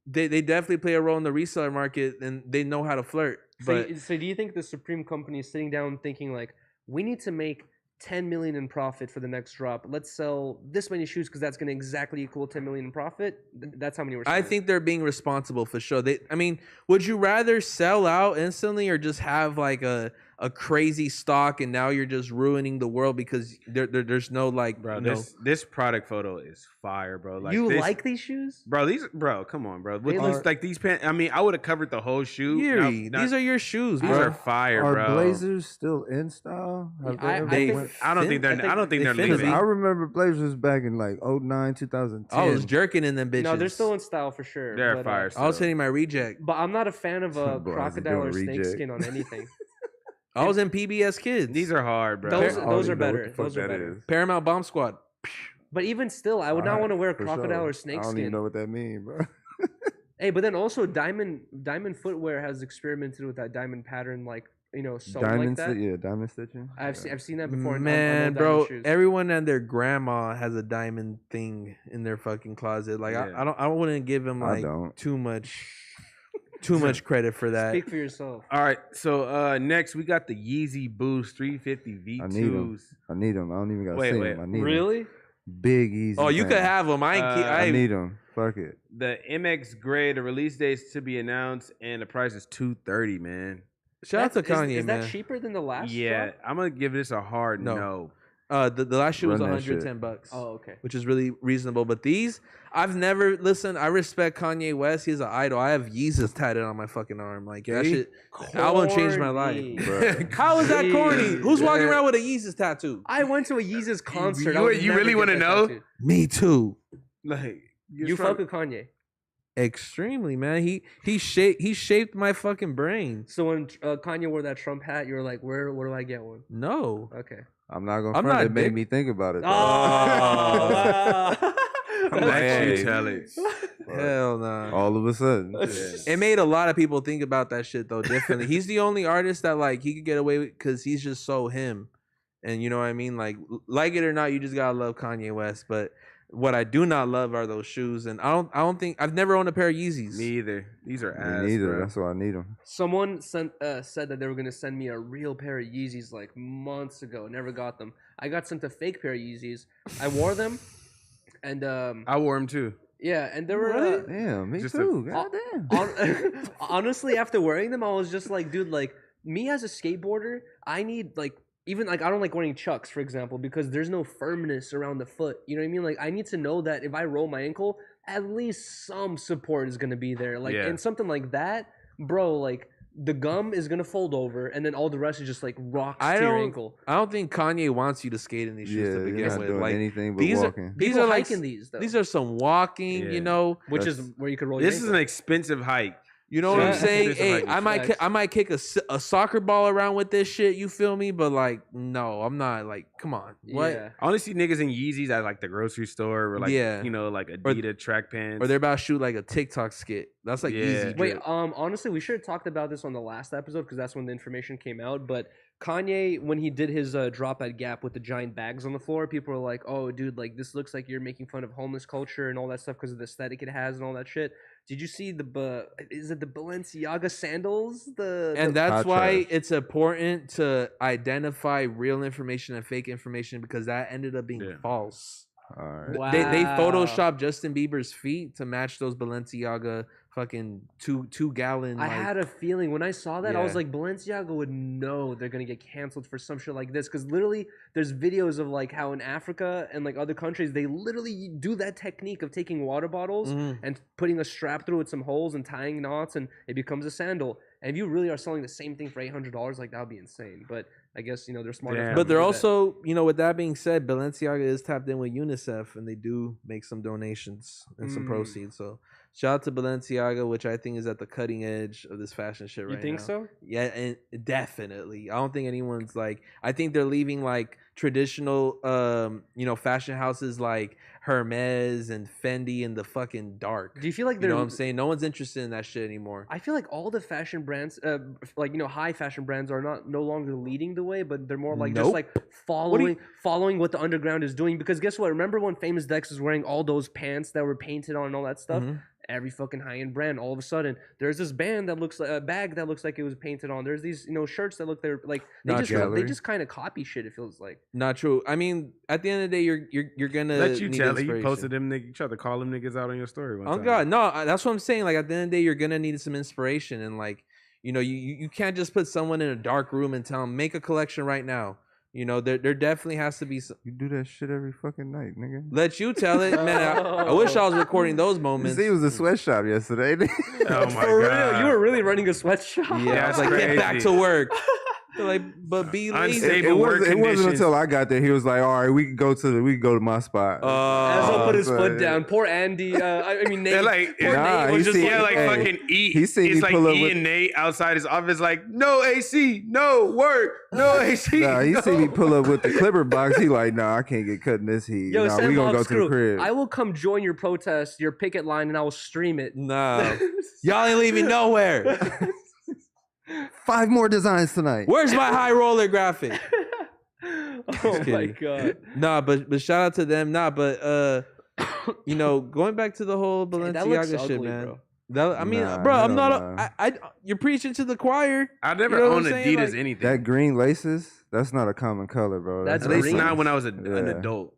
they definitely play a role in the reseller market and they know how to flirt. But So do you think the Supreme company is sitting down thinking like, we need to make 10 million in profit for the next drop. Let's sell this many shoes because that's going to exactly equal 10 million in profit. That's how many we're selling. I think they're being responsible for sure. I mean, would you rather sell out instantly or just have like a crazy stock and now you're just ruining the world because there's no like, Bro, you know, this product photo is fire, bro. Like you this, like these shoes? bro? Come on, bro. With They these, look- like these pants. I mean, I would have covered the whole shoe. Yuri, Now- these are your shoes, these bro. are fire, Are bro. blazers still in style? Have I ever think- went- I don't think they're. I don't think they're they fit leaving. me. I remember blazers back in like 09, 2010. I was jerking in them bitches. No, they're still in style for sure. They're but, fire. I was still. hitting my reject. But I'm not a fan of a Bro, crocodile or doing snake reject. skin on anything. I was in PBS Kids. These are hard, bro. Those- I don't those even are know what better. the fuck Those are that better. is. Paramount Bomb Squad. But even still, I would not Alright, want to wear a for crocodile sure. or snake I don't skin. even know what that means, bro. Hey, but then also Diamond Footwear has experimented with that diamond pattern, like sewing like that. Diamond stitching. I've seen that before. on Man, old bro, diamond shoes. everyone and their grandma has a diamond thing in their fucking closet. Like Yeah. I wouldn't give them I like don't. too much. too much credit for that. Speak for yourself. All right, so next we got the Yeezy Boost 350 V2s. I need them. I don't even got to see them. I need them. Really? Big Easy. Oh, you could have them. I need them. Fuck it. The MX Gray, the release date's to be announced, and the price is $230, man. Shout out to Kanye, is man. that cheaper than the last? Yeah, drop? I'm gonna give this a hard no. The last shoe was Run that shit. $110. Oh, okay. Which is really reasonable. But these, I've never listened. I respect Kanye West. He's an idol. I have Yeezus tatted on my fucking arm. Like that shit. Album changed my life. How is that corny? Who's walking around with a Yeezus tattoo? I went to a Yeezus concert. You really want to know? Me too. Like You fuck with Kanye. Extremely, man. He shaped my fucking brain. So when Kanye wore that Trump hat, you were like, where do I get one? No. Okay. I'm not gonna I'm front. not It made dick- me think about it. Oh, wow. Let you tell it. Hell no. All of a sudden. It made a lot of people think about that shit though differently. He's the only artist that like he could get away with because he's just so him. And you know what I mean? Like it or not, you just gotta love Kanye West. But what I do not love are those shoes. And I don't think I've never owned a pair of Yeezys. Me either. These are ass. Me neither. Bro. That's why I need them. Someone said that they were gonna send me a real pair of Yeezys like months ago. Never got them. I got sent a fake pair of Yeezys. I wore them, and I wore them too. yeah, and they were Damn, me Just too. Goddamn. honestly, after wearing them, I was just like, dude, like me as a skateboarder, I need like even like I don't like wearing Chucks, for example, because there's no firmness around the foot. You know what I mean? Like I need to know that if I roll my ankle, at least some support is gonna be there. Like and something like that, bro, like the gum is gonna fold over and then all the rest is just like rocks to your ankle. I don't think Kanye wants you to skate in these shoes to Yeah, begin you're not with. doing Like anything but these walking. these People are like hiking these though. these are some walking, you know. Which is where you could roll your This is ankle. an expensive hike. You know what I'm Yeah. saying? This is Hey, like I might kick a soccer ball around with this shit. You feel me? But like, no, I'm not. Like, come on, what? Yeah. I only see niggas in Yeezys at like the grocery store or like you know like Adidas track pants. Or they're about to shoot like a TikTok skit. That's like easy. Wait, drip. honestly, we should have talked about this on the last episode because that's when the information came out. But Kanye, when he did his drop at Gap with the giant bags on the floor, people were like, "Oh, dude, like this looks like you're making fun of homeless culture and all that stuff because of the aesthetic it has and all that shit." Did you see is it the Balenciaga sandals? And that's why it's important to identify real information and fake information because that ended up being false. All right. wow. They photoshopped Justin Bieber's feet to match those Balenciaga fucking two gallon. I had a feeling when I saw that, I was Yeah. like, Balenciaga would know they're gonna get canceled for some shit like this, because literally, there's videos of like how in Africa and like other countries, they literally do that technique of taking water bottles and putting a strap through with some holes and tying knots, and it becomes a sandal. And if you really are selling the same thing for $800, like that would be insane. But I guess they're smart. enough But to they're do that. also, with that being said, Balenciaga is tapped in with UNICEF, and they do make some donations and some proceeds. So shout out to Balenciaga, which I think is at the cutting edge of this fashion shit right now. You think so? Yeah, and definitely. I don't think anyone's like. I think they're leaving like traditional, fashion houses like Hermes and Fendi in the fucking dark. Do you feel like You they're? know what I'm saying? No one's interested in that shit anymore. I feel like all the fashion brands, high fashion brands, are no longer leading the way, but they're more like just Nope. like following what the underground is doing. Because guess what? Remember when Famous Dex was wearing all those pants that were painted on and all that stuff? Mhm. Every fucking high end brand, all of a sudden, there's this band that looks like a bag that looks like it was painted on. There's these shirts that look like they Not they gallery. just kind of copy shit. It feels like. Not true. I mean, at the end of the day, you're gonna Let you need tell it. You inspiration. posted them niggas. You tried to call them niggas out on your story one Oh time. God, no, that's what I'm saying. Like at the end of the day, you're gonna need some inspiration, and like you can't just put someone in a dark room and tell them make a collection right now. There definitely has to be some. You do that shit every fucking night, nigga. Let you tell it, man. I wish I was recording those You moments. see, it was a sweatshop yesterday. Oh my For god. real, you were really running a sweatshop. Yeah, I was That's like, get back crazy. to work. They're like, but be lazy. Unstable. It work wasn't conditions. until I got there he was like, "All right, we can go to my spot." Asshole put his so- foot down. Poor Andy. I mean, Nate. They're like, Poor Nah, Nate he was just see- yeah, like hey, fucking E. he seen it's me like pull up E with- and Nate outside his office, like no AC, no work, no AC. Nah, he no. see me pull up with the clipper box. He like, "Nah, I can't get cut in this heat. Yo, Nah, Sam we gonna Bob go to Screw, the crib." I will come join your protest, your picket line, and I will stream it. Nah, y'all ain't leaving nowhere. 5 more designs tonight. Where's my high roller graphic? Oh my kidding. god. Nah, but shout out to them. Nah, but going back to the whole Hey, that looks Balenciaga shit, ugly, man. bro. I mean, Nah, bro, I'm hell not. nah. You're preaching to the choir. I never You know what owned I'm saying? Adidas Like, anything. That green laces, that's not a common color, bro. That's At least green? not when I was an Yeah. adult.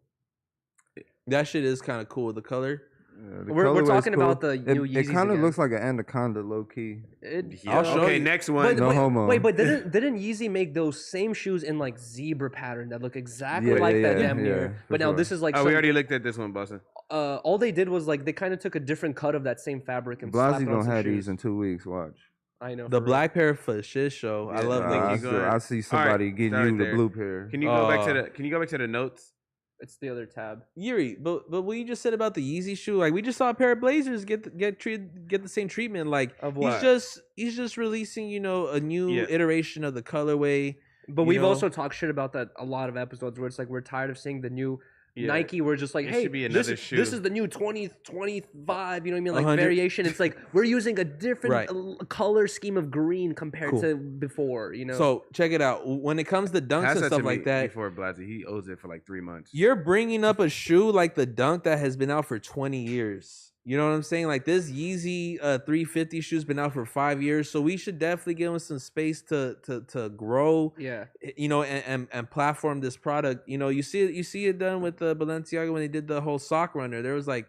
That shit is kind of cool. The color. Yeah, the We're colorway's talking cool. about the new It Yeezys kind of again. looks like an anaconda, low key. Yeah. I'll show Okay, you. next one. No homo. Wait, but didn't Yeezy make those same shoes in like zebra pattern that look exactly Yeah, like yeah, that yeah, damn yeah, near? for But now sure. this is like Oh, some, we already looked at this one, Boston. all they did was like they kind of took a different cut of that same fabric and slapped Blasey it on gonna some have shoes. these in 2 weeks. Watch. I know The for real. black pair for shit show. I Yeah, love Nick, those. you go ahead. I see somebody Alright, getting start you the there. blue pair. Can you go back to Uh, the? Can you go back to the notes? It's the other tab. Yuri, but what you just said about the Yeezy shoe, like we just saw a pair of Blazers get the same treatment. Like Of what? he's just releasing, you know, a new Yeah. iteration of the colorway. But You we've know? also talked shit about that a lot of episodes where it's like we're tired of seeing the new Yeah. Nike. We're just like, It hey, should be this another is shoe. this is the new 2025. You know what I mean? Like 100. variation. It's like we're using a different Right. color scheme of green compared Cool. to before. You know. So check it out. When it comes to dunks Pass and that stuff to like me that, before Blasey. He owes it for like 3 months. you're bringing up a shoe like the Dunk that has been out for 20 years. You know what I'm saying? Like this Yeezy 350 shoe's been out for 5 years, so we should definitely give them some space to grow. yeah. You know, and platform this product. You know, you see it done with the Balenciaga when they did the whole sock runner. There was like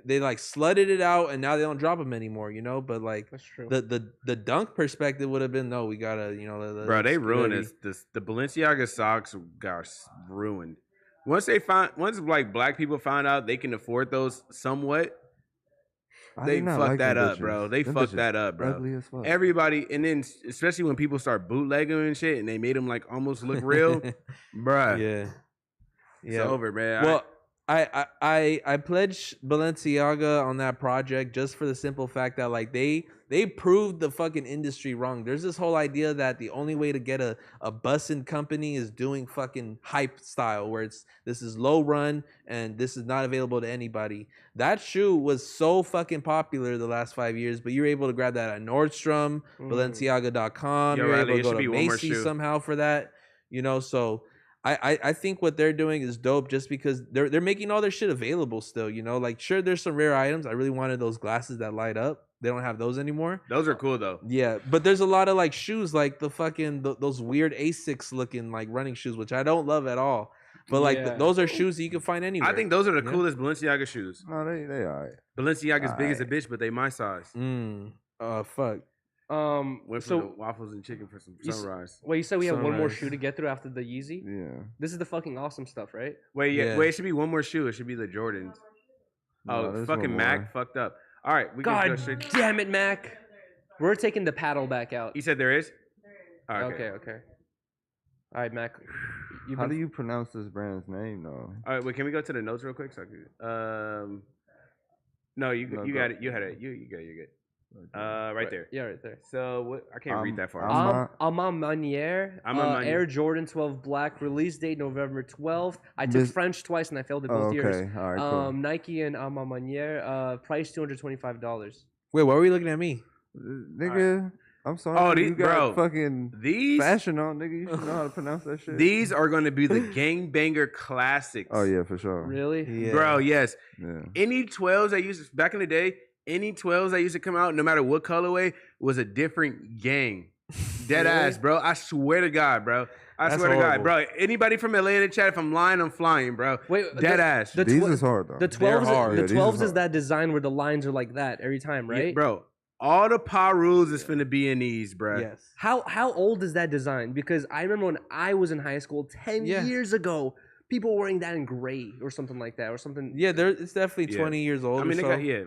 they like slutted it out, and now they don't drop them anymore. You know, but like That's true. the Dunk perspective would have been no, we gotta Bro, they let's ruined really- this. The Balenciaga socks got ruined. Once like black people found out they can afford those somewhat, I they did not fucked like that them up, bitches. bro. They Them fucked bitches that up, bro. Ugly as fuck. Everybody, and then especially when people start bootlegging and shit, and they made them like almost look real, bruh. yeah, It's yeah. over, man. Well, I pledged Balenciaga on that project just for the simple fact that like they proved the fucking industry wrong. There's this whole idea that the only way to get a bussin' company is doing fucking hype style, where this is low run and this is not available to anybody. That shoe was so fucking popular the last 5 years, but you're able to grab that at Nordstrom, Balenciaga.com. Yo, You're Riley, able it to go should to be one more Macy's shoe. somehow for that. You know, so I think what they're doing is dope just because they're making all their shit available still, you know? Like sure there's some rare items. I really wanted those glasses that light up. They don't have those anymore. Those are cool though. Yeah, but there's a lot of like shoes like the fucking those weird Asics looking like running shoes, which I don't love at all. But like Yeah. those are shoes that you can find anywhere. I think those are the Yeah. coolest Balenciaga shoes. No, they all right. Balenciaga's big as a bitch, but they my size. Fuck. Went for So the waffles and chicken for some You s- sunrise. wait, you said we have one more Sunrise. shoe to get through after the Yeezy? Yeah. This is the fucking awesome stuff, right? Wait, Yeah. wait, it should be one more shoe. It should be the Jordans. No, Oh, there's fucking one Mac more. fucked up. All right, we can go God straight. damn it, Mac. We're taking the paddle back out. You said there is? All right, Okay. All right, Mac. How do you pronounce this brand's name, though? All right, wait, can we go to the notes real quick? So I could, no, you No, you go. got it. You had it. You're good. Right there. Yeah, right there. So what? I can't read that far. Ama Maniere, Ama Maniere. Air Jordan 12 Black, release date November 12th. I took This- French twice and I failed it Oh, both okay. years. All right, cool. Nike and Ama Maniere, price $225. Wait, why are we looking at me? Nigga, I'm sorry. Oh, you got bro. fucking These fashion on, nigga. You should know how to pronounce that shit. these are going to be the Gangbanger classics. Oh, yeah, for sure. Really? Yeah. Bro, yes. Yeah. Any 12s that used back in the day, any 12s that used to come out, no matter what colorway, was a different gang. Dead Really? ass, bro. I swear to God, bro. I That's swear to God, horrible. bro. Anybody from Atlanta in the chat, if I'm lying, I'm flying, bro. Wait, Dead ass. the These tw- is hard, though. The 12s, hard. the Yeah, these is 12s is hard. that design where the lines are like that every time, Yeah, right? bro. All the power rules is finna be in these, bro. Yes. How old is that design? Because I remember when I was in high school 10 Yeah. years ago, people were wearing that in gray or something like that or something. Yeah, it's definitely Yeah. 20 years old. I mean, or they so. got, yeah.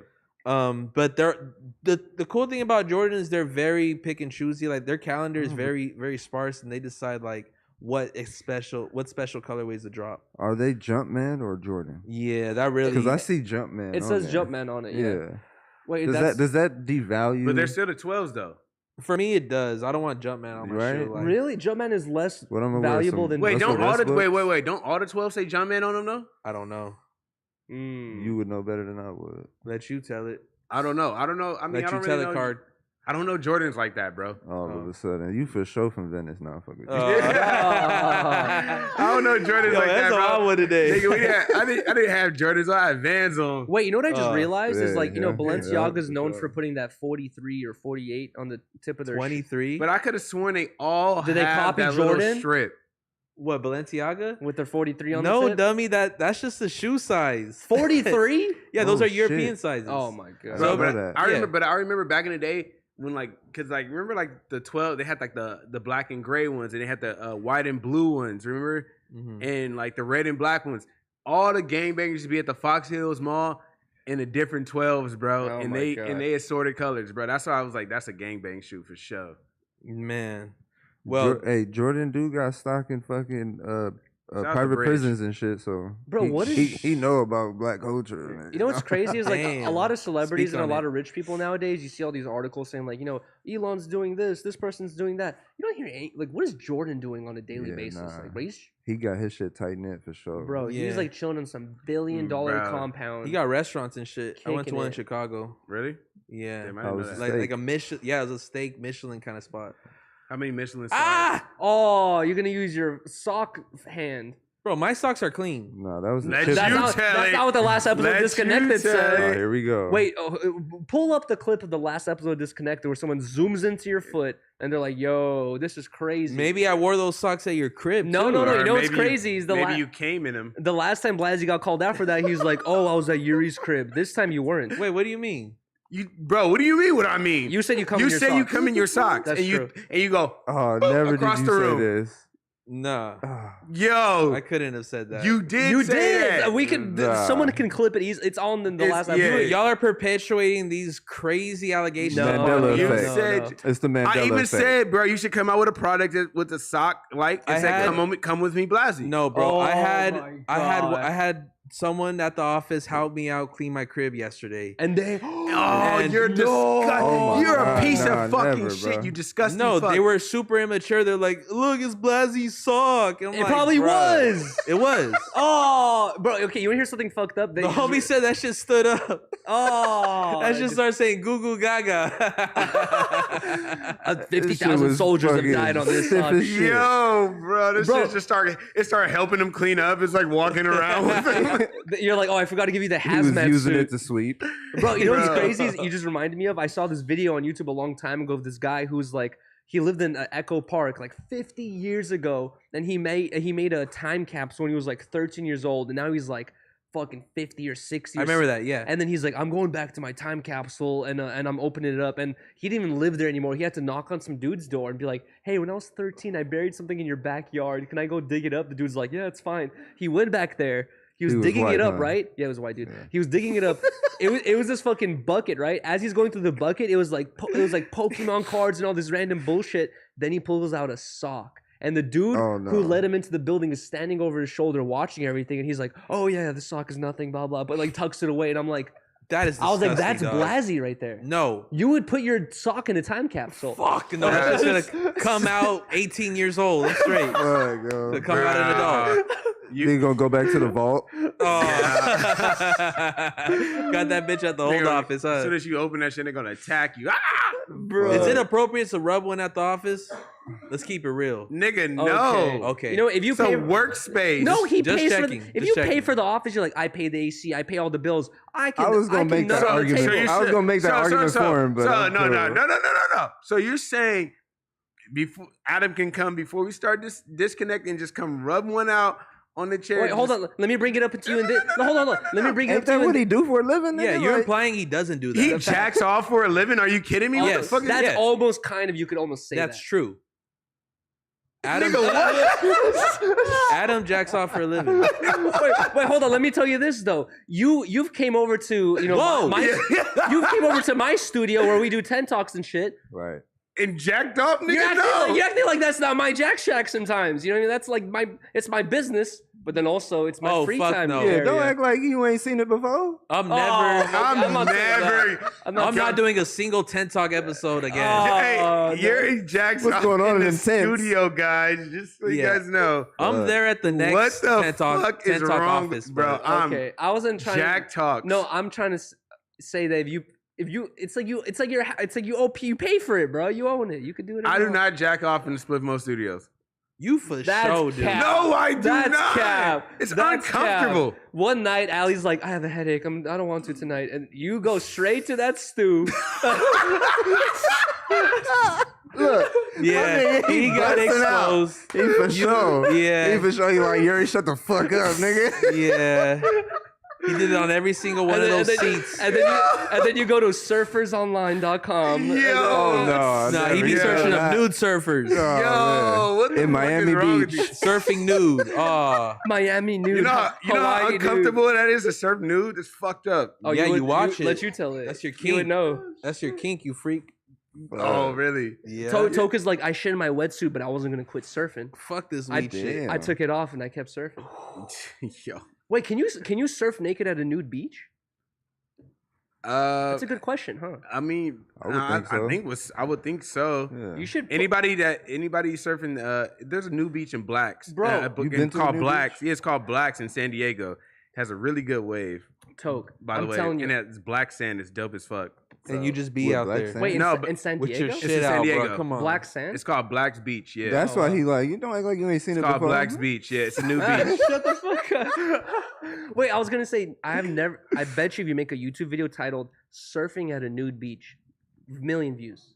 But the cool thing about Jordan is they're very pick and choosy. Like their calendar is Mhm. very sparse, and they decide like what special colorways to drop. Are they Jumpman or Jordan? Yeah, that really. Because I see Jumpman. It on says there. Jumpman on it. Yeah. Yeah. Wait, Does that devalue? But they're still the 12s, though. For me, it does. I don't want Jumpman on my Right? shoe. Like, really Jumpman is less What I'm gonna wear, valuable some- than Wait, That's don't what all the Westbrook's- wait. Don't all the 12 say John Man on them though? I don't know. Mm. You would know better than I would. Let you tell it. I don't know. I mean, Let I you don't tell really it, know. card. I don't know Jordans like that, bro. All of a sudden, you for sure from Venice now, fuck with you. I don't know Jordans like that, bro. That's all I want today. Nigga, I didn't have Jordans. I had Vans on. Wait, you know what I just realized is yeah, like, you know, yeah, Balenciaga's yeah. known for putting that 43 or 48 on the tip of their 23. But I could have sworn they all Did they have copy that little Jordan? strip. What, Balenciaga? with their 43 on the No, tip. dummy. That's just the shoe size. 43? Yeah, those Oh, are European shit. sizes. Oh my god. Bro, I but know that. I remember, Yeah. but I remember back in the day when like, cause like remember like the 12, they had like the black and gray ones, and they had the white and blue ones. Remember, Mhm. and like the red and black ones. All the gangbangers used to be at the Fox Hills Mall in the different 12s, bro, Oh and my they God. and they assorted colors, bro. That's why I was like, that's a gangbang shoe for sure. Man. Well, Hey, Jordan do got stock in fucking out to private Bridge. prisons and shit. So, Bro, what is- he know about black culture? Man. You know what's crazy is like a Damn. lot of celebrities Speak and a on lot it. of rich people nowadays. You see all these articles saying like, you know, Elon's doing this person's doing that. You don't hear like, what is Jordan doing on a daily Yeah, basis? nah. Like, bro, He got his shit tight knit for sure. bro, he's Yeah. like chilling in some billion-dollar Bro. compound. he got restaurants and shit. I went to Kicking one in it. Chicago. Really? Yeah. Damn, I How didn't know was that. it? Like Steak. a Michelin. Yeah, it was a steak Michelin kind of spot. How many Michelin stars? Ah, Oh, you're gonna use your sock hand. bro, my socks are clean. No, that was the Let chip. That's you not, tell that's it. not what the last episode Let of you Disconnected tell said. Oh, here we go. Wait, pull up the clip of the last episode of Disconnected where someone zooms into your foot and they're like, "Yo, this is crazy." Maybe I wore those socks at your crib. No, too. no, no. Or You know what's maybe crazy is maybe you came in them. the last time Blasey got called out for that, he was like, "Oh, I was at Yuri's crib." This time you weren't. Wait, what do you mean? Bro, what do you mean? What I mean? You said you come. You in your say you socks. come in your socks, That's and you true. and you go, Oh, never across did the you room. say this. Nah, Ah. yo, I couldn't have said that. you did. You say did. that. We could. Nah. Someone can clip it. It's on the It's- last yeah. episode. Y'all are perpetuating these crazy allegations. No, Mandela no, You effect. no, said. no. It's the Mandela I even effect. said, bro, you should come out with a product with a sock like and I said, had- come with me, Blasey. No, bro. Oh I my had God. someone at the office help me out clean my crib yesterday. And they. Oh, And you're no. disgusting. Oh my You're a God, piece nah, of fucking never, shit. bro. You disgusting. No, fuck. they were super immature. They're like, "Look, it's Blasie's sock." And I'm It like, probably "Bruh." was. It was. Oh, bro. Okay, you want to hear something fucked up? They The homie said that shit stood up. Oh, That shit started saying "Goo Goo Gaga." 50,000 was soldiers have fucking died on this stiff sock. as shit. Yo, bro, this Bro. shit just started. It started helping him clean up. It's like walking around with him. You're like, oh, I forgot to give you the He was hazmat using suit. it to sweep. Bro, you know what's Bro. crazy? Is you just reminded me of. I saw this video on YouTube a long time ago of this guy who's like, he lived in Echo Park like 50 years ago, and he made a time capsule when he was like 13 years old, and now he's like fucking 50 or 60. I remember that. Yeah. And then he's like, I'm going back to my time capsule, and I'm opening it up. And he didn't even live there anymore. He had to knock on some dude's door and be like, hey, when I was 13, I buried something in your backyard. Can I go dig it up? The dude's like, yeah, it's fine. He went back there. He was digging white, it up, huh? right? Yeah, it was a white dude. Yeah. He was digging it up. It was this fucking bucket, right? As he's going through the bucket, it was like Pokemon cards and all this random bullshit. Then he pulls out a sock. And the dude Oh, no. who led him into the building is standing over his shoulder watching everything. And he's like, oh, yeah, the sock is nothing, blah, blah. But like tucks it away. And I'm like, That is. I was like, that's disgusting, dog. Blasey right there. No. You would put your sock in a time capsule. Fuck no. That's just gonna come out 18 years old straight. Fuck, yo. To come out an adult. You gonna go back to the vault? Oh. Got that bitch at the old office, As huh? soon as you open that shit, they're gonna attack you. Ah! Bro. Is it appropriate to rub one at the office? Let's keep it real. Nigga, no. Okay. You know, if you It's a pay workspace. No, he Just pays for checking, if just you pay checking. for the office, you're like, I pay the AC, I pay all the bills. I was gonna can make that nut on the argument. table. you I was gonna make that argument for him, but so, I'm no. cool. So you're saying before Adam can come before we start this disconnect and just come rub one out on the chair. Wait, hold on. Let me bring it up to you and this. No, hold on. Let me bring it up Ain't to that you. what and he do for a living? Yeah, nigga? you're Like, implying he doesn't do that. He jacks off for a living. Are you kidding me? What Yes. the fuck is That's Yes. almost kind of, you could almost say That's that. true. Adam, Nigga, what? Adam jacks off for a living. Wait, hold on. Let me tell you this though. You've came over to Whoa. you came over to my studio where we do 10 talks and shit. Right. And jacked off, nigga. You're acting like that's not my Jack Shack sometimes. You know what I mean? That's like it's my business, but then also it's my Oh, free fuck time. no. Yeah, area. don't act like you ain't seen it before. I'm Oh, never. I'm not saying never. that. I'm I'm not. not doing a single 10 Talk episode again. Oh, Hey, no. you're jacks What's off going on in the in them tents? studio, guys. Just so you Yeah. guys know. I'm there at the next What the 10 Talk, fuck 10 is Talk wrong, office, bro? but- I'm Okay, I wasn't trying. Jack talks. No, I'm trying to say that if you it's like you pay for it, bro. You own it. You could do it. I do not jack off in the Spliffmo Studios. You for sure, dude. No, I do That's not. cap. It's That's uncomfortable. cap. One night, Allie's like, I have a headache. I don't want to tonight, and you go straight to that stew. Look, Yeah, he got exposed. He for sure. Yeah. He for sure. He like, Yuri, shut the fuck up, nigga. Yeah. He did it on every single one of those seats. And then you go to surfersonline.com. Oh no, Nah, he be searching up nude surfers. Yo, what the In fuck Miami is wrong with Beach. you? Surfing nude. Oh. Miami nude. You know how Hawaii uncomfortable nude. that is to surf nude? It's fucked up. Oh, Yeah, you watch it. Let you tell it. That's your You would kink. know. That's your kink, you freak. Oh, really? Yeah. Toka's like, I shit in my wetsuit, but I wasn't gonna quit surfing. Fuck this I, weed shit. I took it off and I kept surfing. Yo. Wait, can you surf naked at a nude beach? That's a good question, huh? I mean, I would think so. I would think so. Yeah. You should. Anybody surfing, there's a new beach in Blacks. Bro, you been to the called new Blacks. Yeah, it's called Blacks in San Diego. It has a really good wave, Toke. by the I'm way. telling you. And that black sand is dope as fuck. And you just be With out black there. sand? Wait, No, in, but in San With Diego? your in shit San out, Diego. bro. Come on. Black sand? It's called Blacks Beach. Yeah. That's why he like, you don't act like you ain't seen it's it called before. Blacks Beach. Yeah, it's a new Ah, beach. shut the fuck up. Wait, I was gonna say I bet you if you make a YouTube video titled "Surfing at a Nude Beach," million views.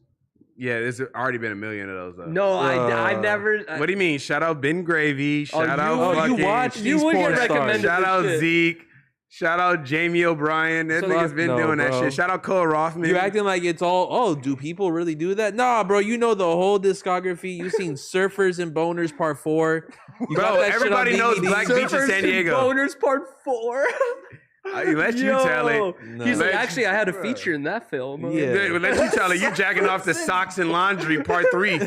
Yeah, there's already been a million of those though. No, I've never. What do you mean? Shout out Ben Gravy. Shout out you fucking. watch You these would get porn stars. recommended. Shout out shit. Zeke. Shout out Jamie O'Brien. That So- nigga's been No, doing that bro. shit. Shout out Cole Rothman. You acting like it's all, oh, do people really do that? Nah, bro, you know the whole discography. You seen Surfers and Boners Part 4. You Bro, got that shit on everybody knows DVD. Black Beach in Surfers San and Diego. Boners Part 4. Let you tell it. No. He's like, Let- actually, I had a feature in that film. Yeah. Let you tell it. You jacking off the socks and laundry Part 3.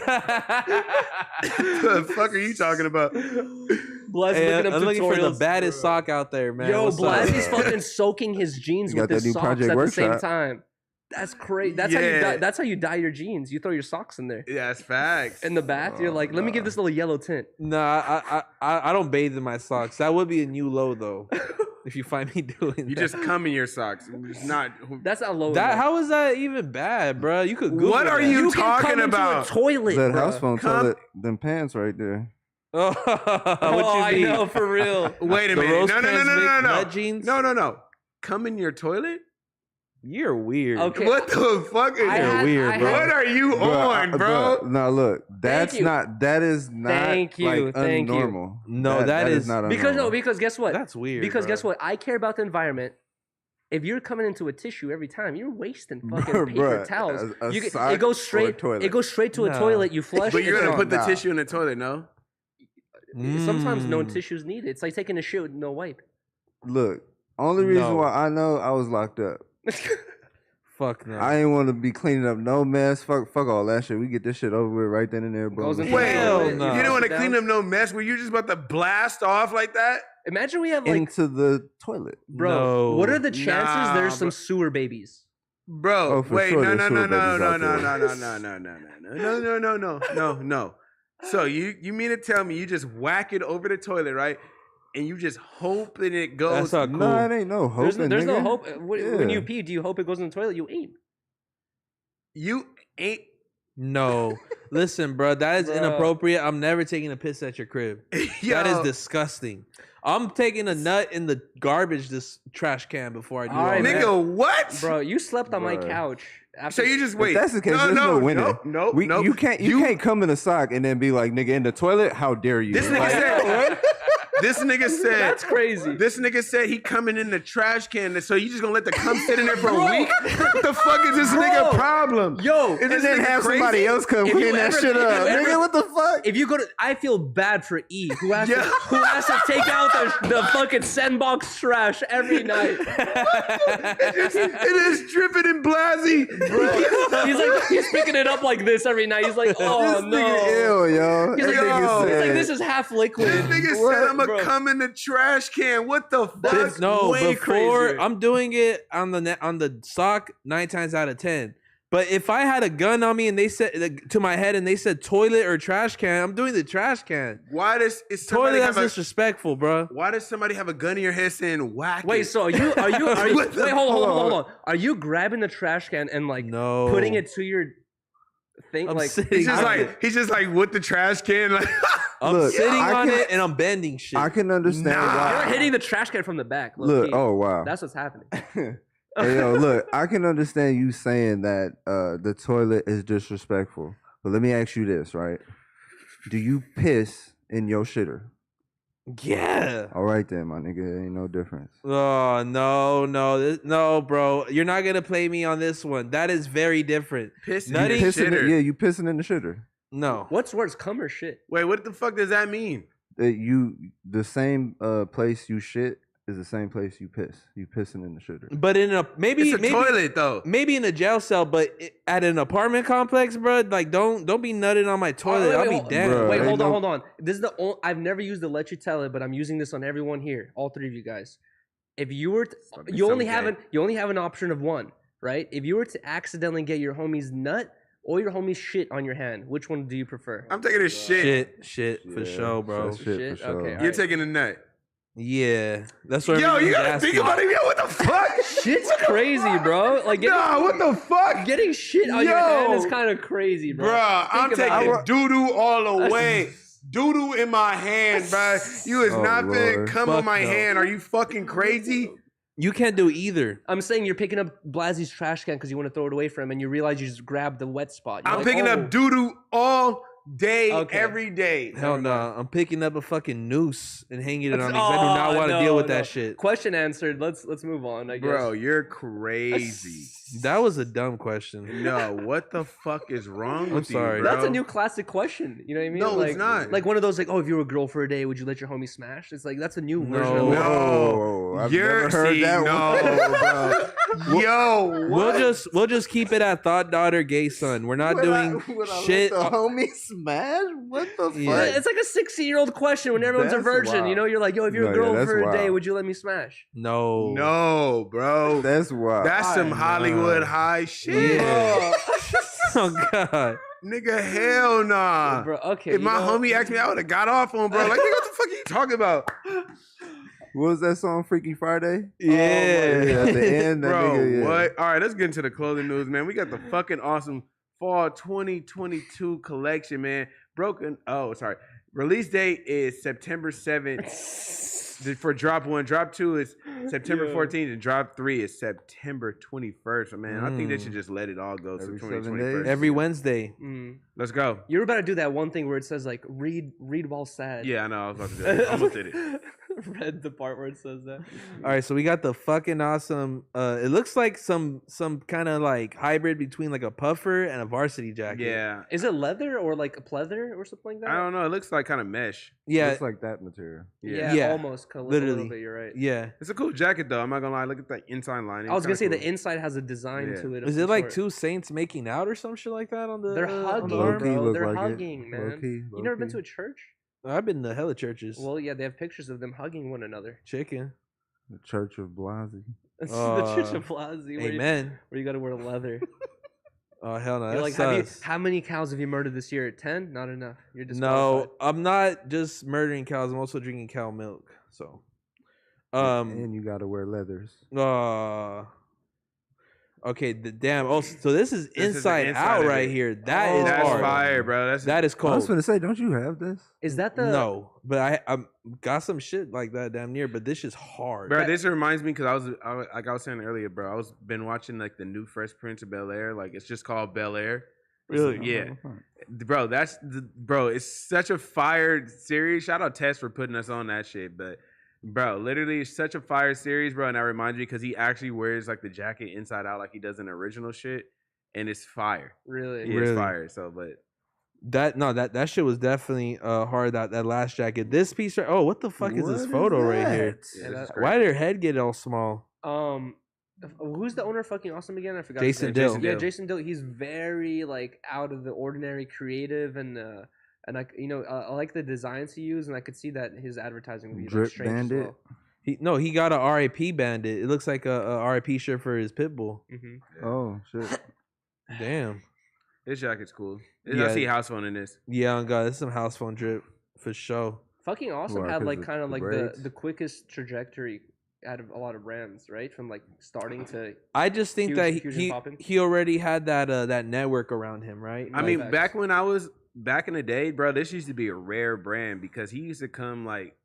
The fuck are you talking about? Blaz Hey, looking up I'm looking for the tutorials. baddest sock out there, man. Yo, What's up? Blaz is fucking soaking his jeans You got with that his new socks Project at the same Workshop. time. That's crazy. That's how you Yeah. dye. That's how you dye your jeans. You throw your socks in there. Yeah, it's facts. In the bath, you're like, let me give this little yellow tint. Nah, I don't bathe in my socks. That would be a new low though. If you find me doing You that. just cum in your socks. It's not. That's not low. That, enough. how is that even bad, bro? You could Google What are that. you can talking come into about? a toilet, That bruh. house phone Come- toilet, them pants right there. Oh, what Oh, you I mean? know, for real. Wait a The minute. No, no, no, Rosecrans no, no, make no. nut jeans? No. Cum in your toilet? You're weird. Okay. What the fuck is I You're had- weird, I bro. had- What are you on, bro? Nah, look, that you. is not Thank you, like thank you. unnormal. No, that is- not Because unnormal. because guess what? That's weird. Because bro. guess what? I care about the environment. If you're coming into a tissue every time, you're wasting fucking Bruh, paper towels. a You sock it goes or a straight. toilet? It goes straight to a No. toilet. You flush. But you're it's gonna gone. put the Nah. tissue in the toilet, no? Sometimes no Mm. tissues needed. It's like taking a shit with no wipe. Look, only reason No. why I know I was locked up. Fuck no. I ain't want to be cleaning up no mess. Fuck all that shit. We get this shit over with right then and there, bro. Goes in- Wait, Hell you no. didn't want to Down. clean up no mess? Were you just about to blast off like that? Imagine we have like, Into the toilet. bro. No. What are the chances Nah, there's some bro. sewer babies? Bro, Oh, for wait, sure no, there's no, no, sewer no, babies no, out no, there. no. So you mean to tell me you just whack it over the toilet, right? And you just hoping it goes. That's not cool. No, it ain't no hope. There's no hope. When Yeah. you pee, do you hope it goes in the toilet? You aim. You ain't. No. Listen, bro, that is Bruh. inappropriate. I'm never taking a piss at your crib. That is Yo, disgusting. I'm taking a nut in the garbage this trash can before I do All all right, that. nigga, what? Bro, you slept on my Bruh. couch. So After you just If wait. that's the case, there's no winning. Nope, We, nope. You can't come in a sock and then be like, nigga, in the toilet. How dare you? This nigga Like, said. This nigga said. That's crazy. This nigga said he coming in the trash can, so you just gonna let the cum sit in there for a week? What the fuck is this nigga problem? Yo, Is and this then nigga have crazy? somebody else come If you clean that ever- shit if you up, ever- nigga. What the fuck? if you go to, I feel bad for E, who has Yeah. to take out the fucking sandbox trash every night. It is dripping in Blasey. He's picking it up like this every night. He's like, oh this no. nigga ill, yo. He's That like, nigga yo. he's like, said- this is half liquid. This nigga What? said I'm Bro. gonna come in the trash can. What the fuck? No, way before crazier. I'm doing it on the sock 9 times out of 10. But if I had a gun on me and they said to my head and they said toilet or trash can, I'm doing the trash can. Why does Toilet? That's disrespectful, bro. Why does somebody have a gun in your head saying whack? Wait, so are you What the- wait, hold on. Are you grabbing the trash can and like putting it to your thing? I'm like sitting he's just like with the trash can. Like, I'm sitting on it and I'm bending shit. I can understand why. you're hitting the trash can from the back. Look, oh wow. That's what's happening. Hey, yo, look, I can understand you saying that the toilet is disrespectful. But let me ask you this, right? Do you piss in your shitter? Yeah. All right then, my nigga. Ain't no difference. Oh, no, bro. You're not going to play me on this one. That is very different. pissing Nutty in the Pissing shitter. yeah, you pissing in the shitter. No. What's worse, cum or shit? Wait, what the fuck does that mean? The same place you shit is the same place you piss. You pissing in the shitter. But in a maybe It's a toilet though. Maybe in a jail cell, but at an apartment complex, bro, like don't be nutting on my toilet. I'll be damned. Bro, Wait, ain't hold on. This is the only, I've never used the let you tell it, but I'm using this on everyone here, all three of you guys. If you were to, you only have an option of one, right? If you were to accidentally get your homie's nut or your homie's shit on your hand, which one do you prefer? I'm taking a shit. Shit for sure, bro. Shit for sure. Okay, You're alright. taking a nut. Yeah, that's what. Yo, you everybody's gotta think asking. about it. Yo, what the fuck? Shit's crazy, bro. Like Nah, what the fuck? getting shit on your hand is kind of crazy, bro. Bruh, I'm Think about taking doo-doo all the way. Doo-doo in my hand, bruh. You is Oh, not finna Lord. come Fuck on my no. hand. Are you fucking crazy? You can't do either. I'm saying you're picking up Blasie's trash can because you want to throw it away from him, and you realize you just grabbed the wet spot. You're I'm like, picking oh. up doo-doo all day, Okay. every day. Hell no. I'm picking up a fucking noose and hanging it on me because I do Oh, not want to no, deal with no. that shit. Question answered. Let's move on. I guess. Bro, you're crazy. That was a dumb question. No, what the fuck is wrong with you, sorry. bro? That's a new classic question. You know what I mean? No, like, it's not. Like one of those, like, oh, if you were a girl for a day, would you let your homie smash? It's like that's a new version. Of No, I've you're never heard see, that no, bro. Yo, We'll just keep it at thought daughter gay son. We're not doing shit. Let the homie smash? What the fuck? Yeah. It's like a 16-year-old question when everyone's a That's virgin. wild. You know, you're like, yo, if you're No, a yeah, girl that's for a day, wild. would you let me smash? No. no, bro. That's wild. That's some Hollywood high shit. Yeah. Oh god. Nigga, hell nah. Bro, okay. If you my know- homie asked me, I would have got off on, bro. Like, nigga, what the fuck are you talking about? What was that song, Freaky Friday? Yeah. Yeah, at the end, that Bro, nigga, yeah. what? All right, let's get into the clothing news, man. We got the fucking awesome fall 2022 collection, man. Release date is September 7th for drop 1. Drop 2 is September 14th, and drop 3 is September 21st. Man, I think they should just let it all go to Every 2021. 7 days? Every Wednesday. Mm. Let's go. You're about to do that one thing where it says like read while sad. Yeah, I know. I was about to do it. I almost did it. Read the part where it says that. All right, so we got the fucking awesome. It looks like some kind of like hybrid between like a puffer and a varsity jacket. Yeah. Is it leather or like a pleather or something like that? I don't know. It looks like kind of mesh. Yeah. Looks like that material. Yeah, Yeah. almost. A Literally. little bit, you're right. Yeah. It's a cool jacket, though. I'm not going to lie. Look at that inside lining. I was gonna say Kinda the inside has a design Yeah. to it. Is of it like some two saints making out or some shit like that on the? They're on the hugging, arm? Low-key bro. look They're like it. hugging, man. Low-key, You never been low-key. to a church? I've been to hella churches. Well, yeah, they have pictures of them hugging one another. Chicken. The Church of Blasi. It's the Church of Blasi. Amen. Where you gotta wear leather. Oh hell no. You're That's like, sus. how many cows have you murdered this year? 10? Not enough. You're just No, I'm not just murdering cows. I'm also drinking cow milk. So, And you gotta wear leathers. Okay, damn. Oh, so this is This is the inside inside out of right it. here. That is That's hard. fire, bro. That is I cold. was gonna say, don't you have this? Is that the No, but I got some shit like that damn near. But this is hard. Bro, this reminds me because like I was saying earlier, bro. I was been watching like the new Fresh Prince of Bel Air. Like it's just called Bel Air. Really? Yeah, bro. Bro. It's such a fire series. Shout out Tess for putting us on that shit. But bro, literally, it's such a fire series, bro. And that reminds me because he actually wears like the jacket inside out like he does in the original shit, and it's fire. really? Yeah, Really? it's fire. So, but That shit was definitely hard. That last jacket. This piece. Oh, what the fuck is this photo right here? yeah, Yeah, this is that- great. Why did her head get all small? Who's the owner of fucking Awesome again? I forgot. Jason his name. Dill. Yeah, Dill. Jason Dill. He's very like out of the ordinary, creative, and I I like the designs he used, and I could see that his advertising would be like, Drip strange Bandit. as well. He got a RIP bandit. It looks like a RIP shirt for his pit bull. Mm-hmm. Oh shit. Damn. This jacket's cool. Yeah. I see Housephone in this. Yeah, on God, this is some Housephone drip for sure. Fucking Awesome Why, had 'cause like the- kind of the like braids? the quickest trajectory out of a lot of brands, right? From like starting to I just think Huge- that huge and poppin'. he already had that network around him, right? I No mean, facts. back when I was back in the day, bro, this used to be a rare brand because he used to come like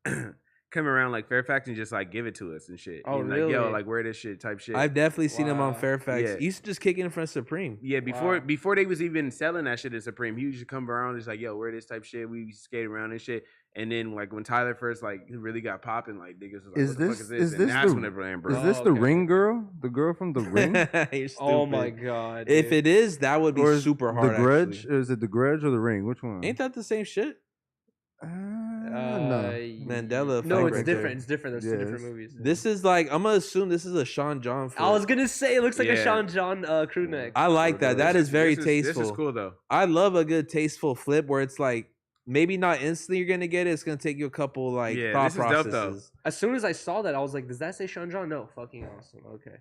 come around like Fairfax and just like give it to us and shit. Oh, And, like, yo, really? like wear this shit type shit. I've definitely seen him on Wow. Fairfax. Yeah. He used to just kick in front of Supreme. Yeah, Wow. before they was even selling that shit at Supreme, he used to come around just like, yo, wear this type shit. We used to skate around and shit. And then like when Tyler first like really got popping, like niggas was like, Is what the fuck this- is this? is And this that's the- when the brand Is broke. this the okay. Ring girl? The girl from the Ring? You're Oh stupid. my god. If dude. it is, that would be Or is super hard. The Grudge? actually. Or is it the Grudge or the Ring? Which one? Ain't that the same shit? No. Mandela No, effect it's right different. there. It's different. There's two Yeah, different it's- movies. This is like I'm gonna assume this is a Sean John. I was Flip. gonna say it looks like a Yeah. Sean John crew neck. I like that. That is very tasteful. This is cool though. I love a good tasteful flip where it's like maybe not instantly you're gonna get it. It's gonna take you a couple like Yeah, thought this is dope, though. processes. As soon as I saw that, I was like, "Does that say Sean John?" No, fucking awesome. Okay.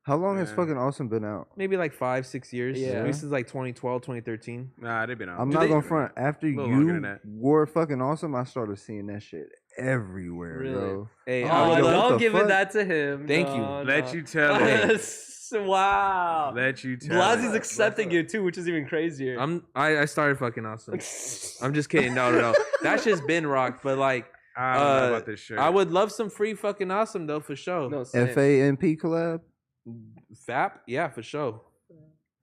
How long has Yeah. fucking Awesome been out? Maybe like 5-6 years. Yeah. Maybe since like 2012, 2013. Nah, they've been out. I'm Do not they- gonna front. After little longer than you that. wore fucking Awesome, I started seeing that shit everywhere, Really? bro. Hey, Oh, I would yo, love- what don't the give it fuck? that to him. Thank you. No, Let no. you tell it. Wow. Let you tell Blasie's it. accepting it too, which is even crazier. I started fucking awesome. I'm just kidding. No. That shit's been rocked, but like I don't know about this shirt. I would love some free fucking awesome though for sure. no, same. FAMP collab. FAP, yeah, for sure.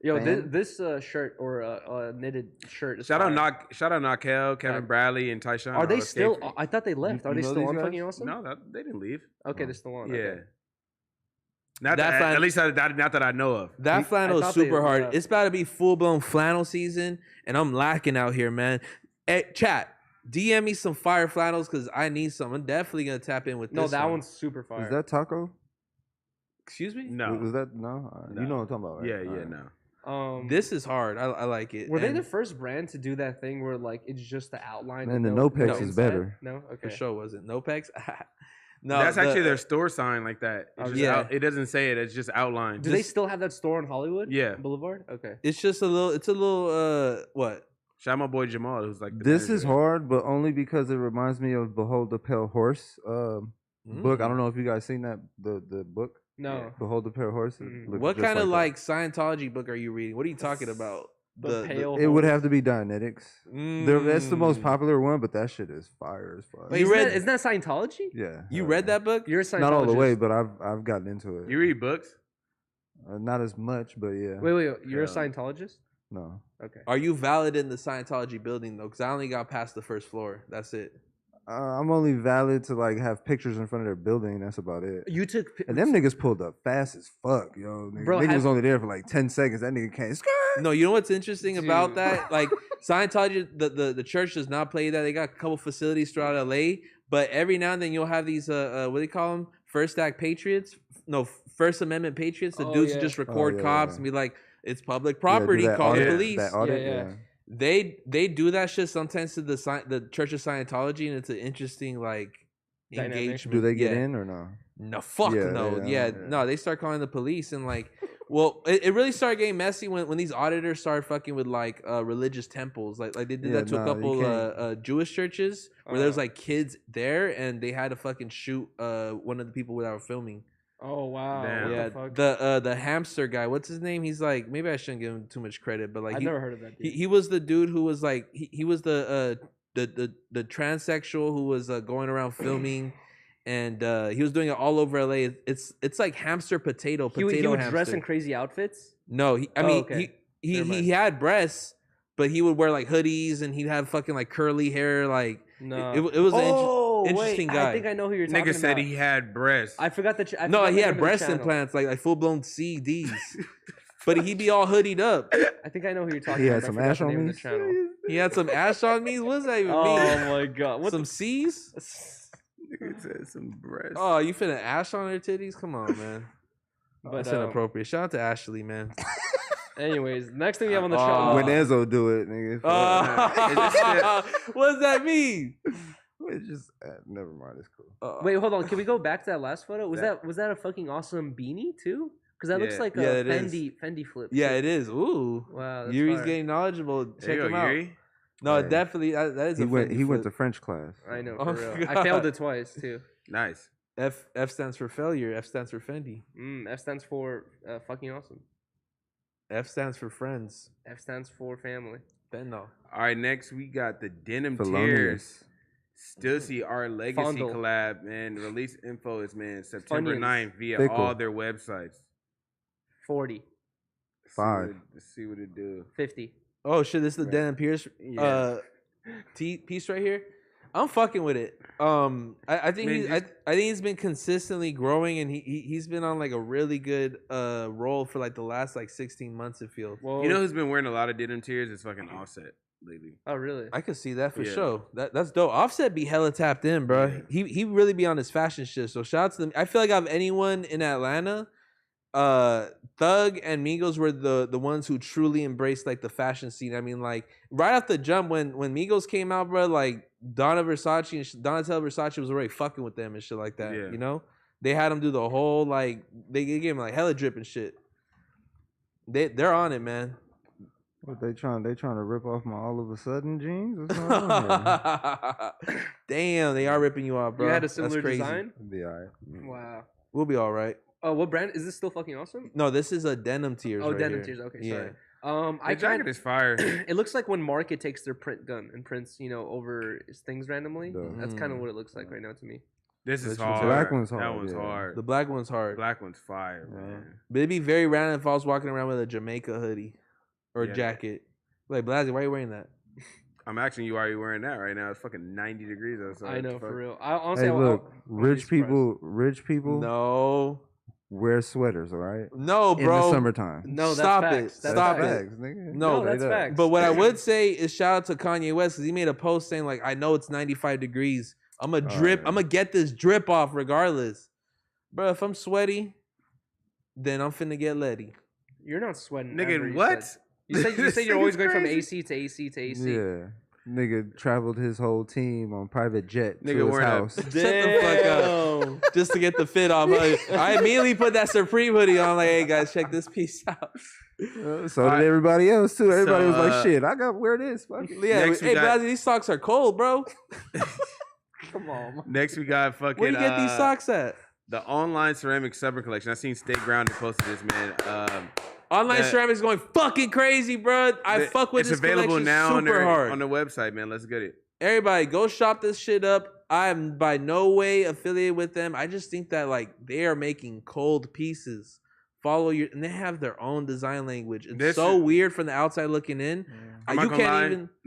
Yo, Man. this shirt or knitted shirt. Is Shout out fire. Knockel, Kevin Bradley, and Tyshawn. Are they all still? escaped. I thought they left. Are you they know still these on guys? fucking awesome? No, they didn't leave. Okay, they're still on. Yeah. Okay. Not That that, flan- at least not that I know of. That flannel is thought they super hard. left. It's about to be full blown flannel season, and I'm lacking out here, man. Hey, chat, DM me some fire flannels because I need some. I'm definitely gonna tap in with No, this. that one. one's super fire. Is that Taco? Excuse me. No. Was that no? You know what I'm talking about, right? Yeah, Alright. no. This is hard. I like it. Were they And the first brand to do that thing where like it's just the outline? Man, with the Nopex no is inside? better. No, For okay. sure wasn't Nopex. No, That's the- actually their store sign like that. It's Oh, just yeah. it doesn't say it. It's just outlined. Do they still have that store in Hollywood? Yeah. Boulevard. Okay. It's just a little. It's a little. What? Shout out my boy Jamal, who's like the This manager is there. hard, but only because it reminds me of Behold the Pale Horse book. I don't know if you guys seen that the book. No. Behold the Pale Horse. It Mm. looks What just kind of that. like Scientology book are you reading? What are you talking about? The pale. It would have to be Dianetics. That's the most Mm. popular one, but that shit is fire as fuck. Wait, You read- isn't that Scientology? Yeah. You hell read yeah. that book? You're a Scientologist. Not all the way, but I've gotten into it. You read books? Not as much, but yeah. Wait. You're a Yeah. Scientologist? No. Okay. Are you valid in the Scientology building though? Because I only got past the first floor. That's it. I'm only valid to like have pictures in front of their building. That's about it. You took. And them niggas pulled up fast as fuck, yo. Nigga, Bro, nigga have- was only there for like 10 seconds. That nigga can't. No, you know what's interesting about Dude. that? Like Scientology, the church does not play that. They got a couple facilities throughout LA, but every now and then you'll have these what do they call them? First Act Patriots? No, First Amendment Patriots. The Oh, dudes yeah. just record yeah, cops yeah. and be like, "It's public Yeah, do property. that Call the audit- police." That audit, Yeah. yeah. They do that shit sometimes to the Church of Scientology, and it's an interesting like Dynamic. engagement. Do they get Yeah. in or no? No, fuck Yeah, no. yeah, Yeah, yeah. no, they start calling the police and like, well, it really started getting messy when these auditors started fucking with like religious temples. Like they did Yeah, that to nah, a you couple can't- Jewish churches where there's Uh-huh. like kids there and they had to fucking shoot one of the people that were filming. Oh wow. Damn. What Yeah, the fuck? the hamster guy. What's his name? He's like maybe I shouldn't give him too much credit, but like I've never heard of that. Dude. he was the dude who was like he was the transsexual who was going around filming, and he was doing it all over LA. It's like hamster potato he would hamster. dress in crazy outfits. No, Oh, mean okay. he Never mind. he had breasts, but he would wear like hoodies and he'd have fucking like curly hair. Like No. it was an oh, interesting wait, guy. I think I know who you're talking Nigga about. said he had breasts. I forgot the. I no, forgot he the had name of the breast channel. implants like full blown CDs, but he'd be all hoodied up. I think I know who you're talking He about. had some I forgot ash the on name of me. the channel. He had some ash on me. What does that even Oh mean? my god! What Some C's? Nigga said some breasts. Oh, you finna ash on her titties? Come on, man. But, That's inappropriate. Shout out to Ashley, man. anyways, next thing we have on the Oh. show. When Enzo do it, nigga. What does that mean? It's just never mind. It's cool. Wait, hold on. Can we go back to that last photo? Was that a fucking awesome beanie too? Because that looks like a Fendi flip. Yeah, shit. it is. Ooh. Wow. That's Yuri's fire. getting knowledgeable. Check There you him go, out. Yuri. No, Yeah. definitely. That is He a went. Fendi He went to flip. French class. I know, Oh, for real. I God. failed it twice, too. Nice. F stands for failure. F stands for Fendi. F stands for fucking awesome. F stands for friends. F stands for family. Bendo. All right, next we got the Denim Felonious. Tears. Stussy, our legacy Fondle. collab, man. Release info is, man, September Funyuns. 9th via Fickle. all their websites. 40. 5. Let's see what it do. 50. Oh shit! This is the Right. Dan Pierce Yeah. piece right here. I'm fucking with it. I think Man, I think he's been consistently growing, and he's been on like a really good roll for like the last like 16 months. It feels. Whoa. You know who's been wearing a lot of Denim Tears? It's fucking Offset lately. Oh, really? I could see that for Yeah. sure. That's dope. Offset be hella tapped in, bro. Yeah. He really be on his fashion shit. So shout out to them. I feel like out of anyone in Atlanta, Thug and Migos were the ones who truly embraced like the fashion scene. I mean, like right off the jump when Migos came out, bro, like Donatella Versace was already fucking with them and shit like that. Yeah. You know, they had him do the whole like they gave him like hella drip and shit. They're on it, man. What they trying to rip off my all of a sudden jeans? What's going on here? Damn, they are ripping you off, bro. You had a That's similar crazy. design? It'll be all right. Wow. We'll be all right. Oh, what brand? Is this still fucking awesome? No, this is a Denim Tears. Oh, right Denim here. Tears. Okay, Yeah. sorry. The jacket is fire. It looks like when Market takes their print gun and prints, over things randomly. Duh. That's kind of what it looks like right now to me. This is Which hard. one's Black one's That hard, one's yeah. hard. The black one's hard. Black one's fire, Yeah. man. But it'd be very random if I was walking around with a Jamaica hoodie or Yeah. jacket. Like, Blasey, why are you wearing that? I'm asking you, why are you wearing that right now? It's fucking 90 degrees outside. I know, Fuck. for real. I honestly, Hey, look, rich people. people No. wear sweaters, all right? No, In bro. the summertime. No, that's Stop facts. it. That's Stop facts. it. Facts, nigga. No, that's Straight up. facts. But what I would say is shout out to Kanye West because he made a post saying, like, I know it's 95 degrees. I'm going to drip. Alright. I'm going to get this drip off regardless. Bro, if I'm sweaty, then I'm finna get letty. You're not sweating. Nigga, ever, what? You said This you're always nigga's going from crazy. AC to AC to AC. Yeah. Nigga traveled his whole team on private jet Nigga to his wearing a- house. Shut the fuck up. Just to get the fit off. I immediately put that Supreme hoodie on. Like, hey, guys, check this piece out. So did everybody else too. Everybody was So, like, "Shit, I got to wear this." Fuck it. Yeah, Next we hey, got- Blasey, these socks are cold, bro. Come on, man. Next, we got fucking. Where you get these socks at? The online ceramic summer collection. I seen Stay Grounded posted this, man. Online that- ceramics going fucking crazy, bro. I fuck with it's this available collection now on super their hard. on the website, man. Let's get it. Everybody, go shop this shit up. I'm by no way affiliated with them. I just think that like they are making cold pieces. And they have their own design language. It's This so is- weird from the outside looking in. I'm You not gonna can't lie,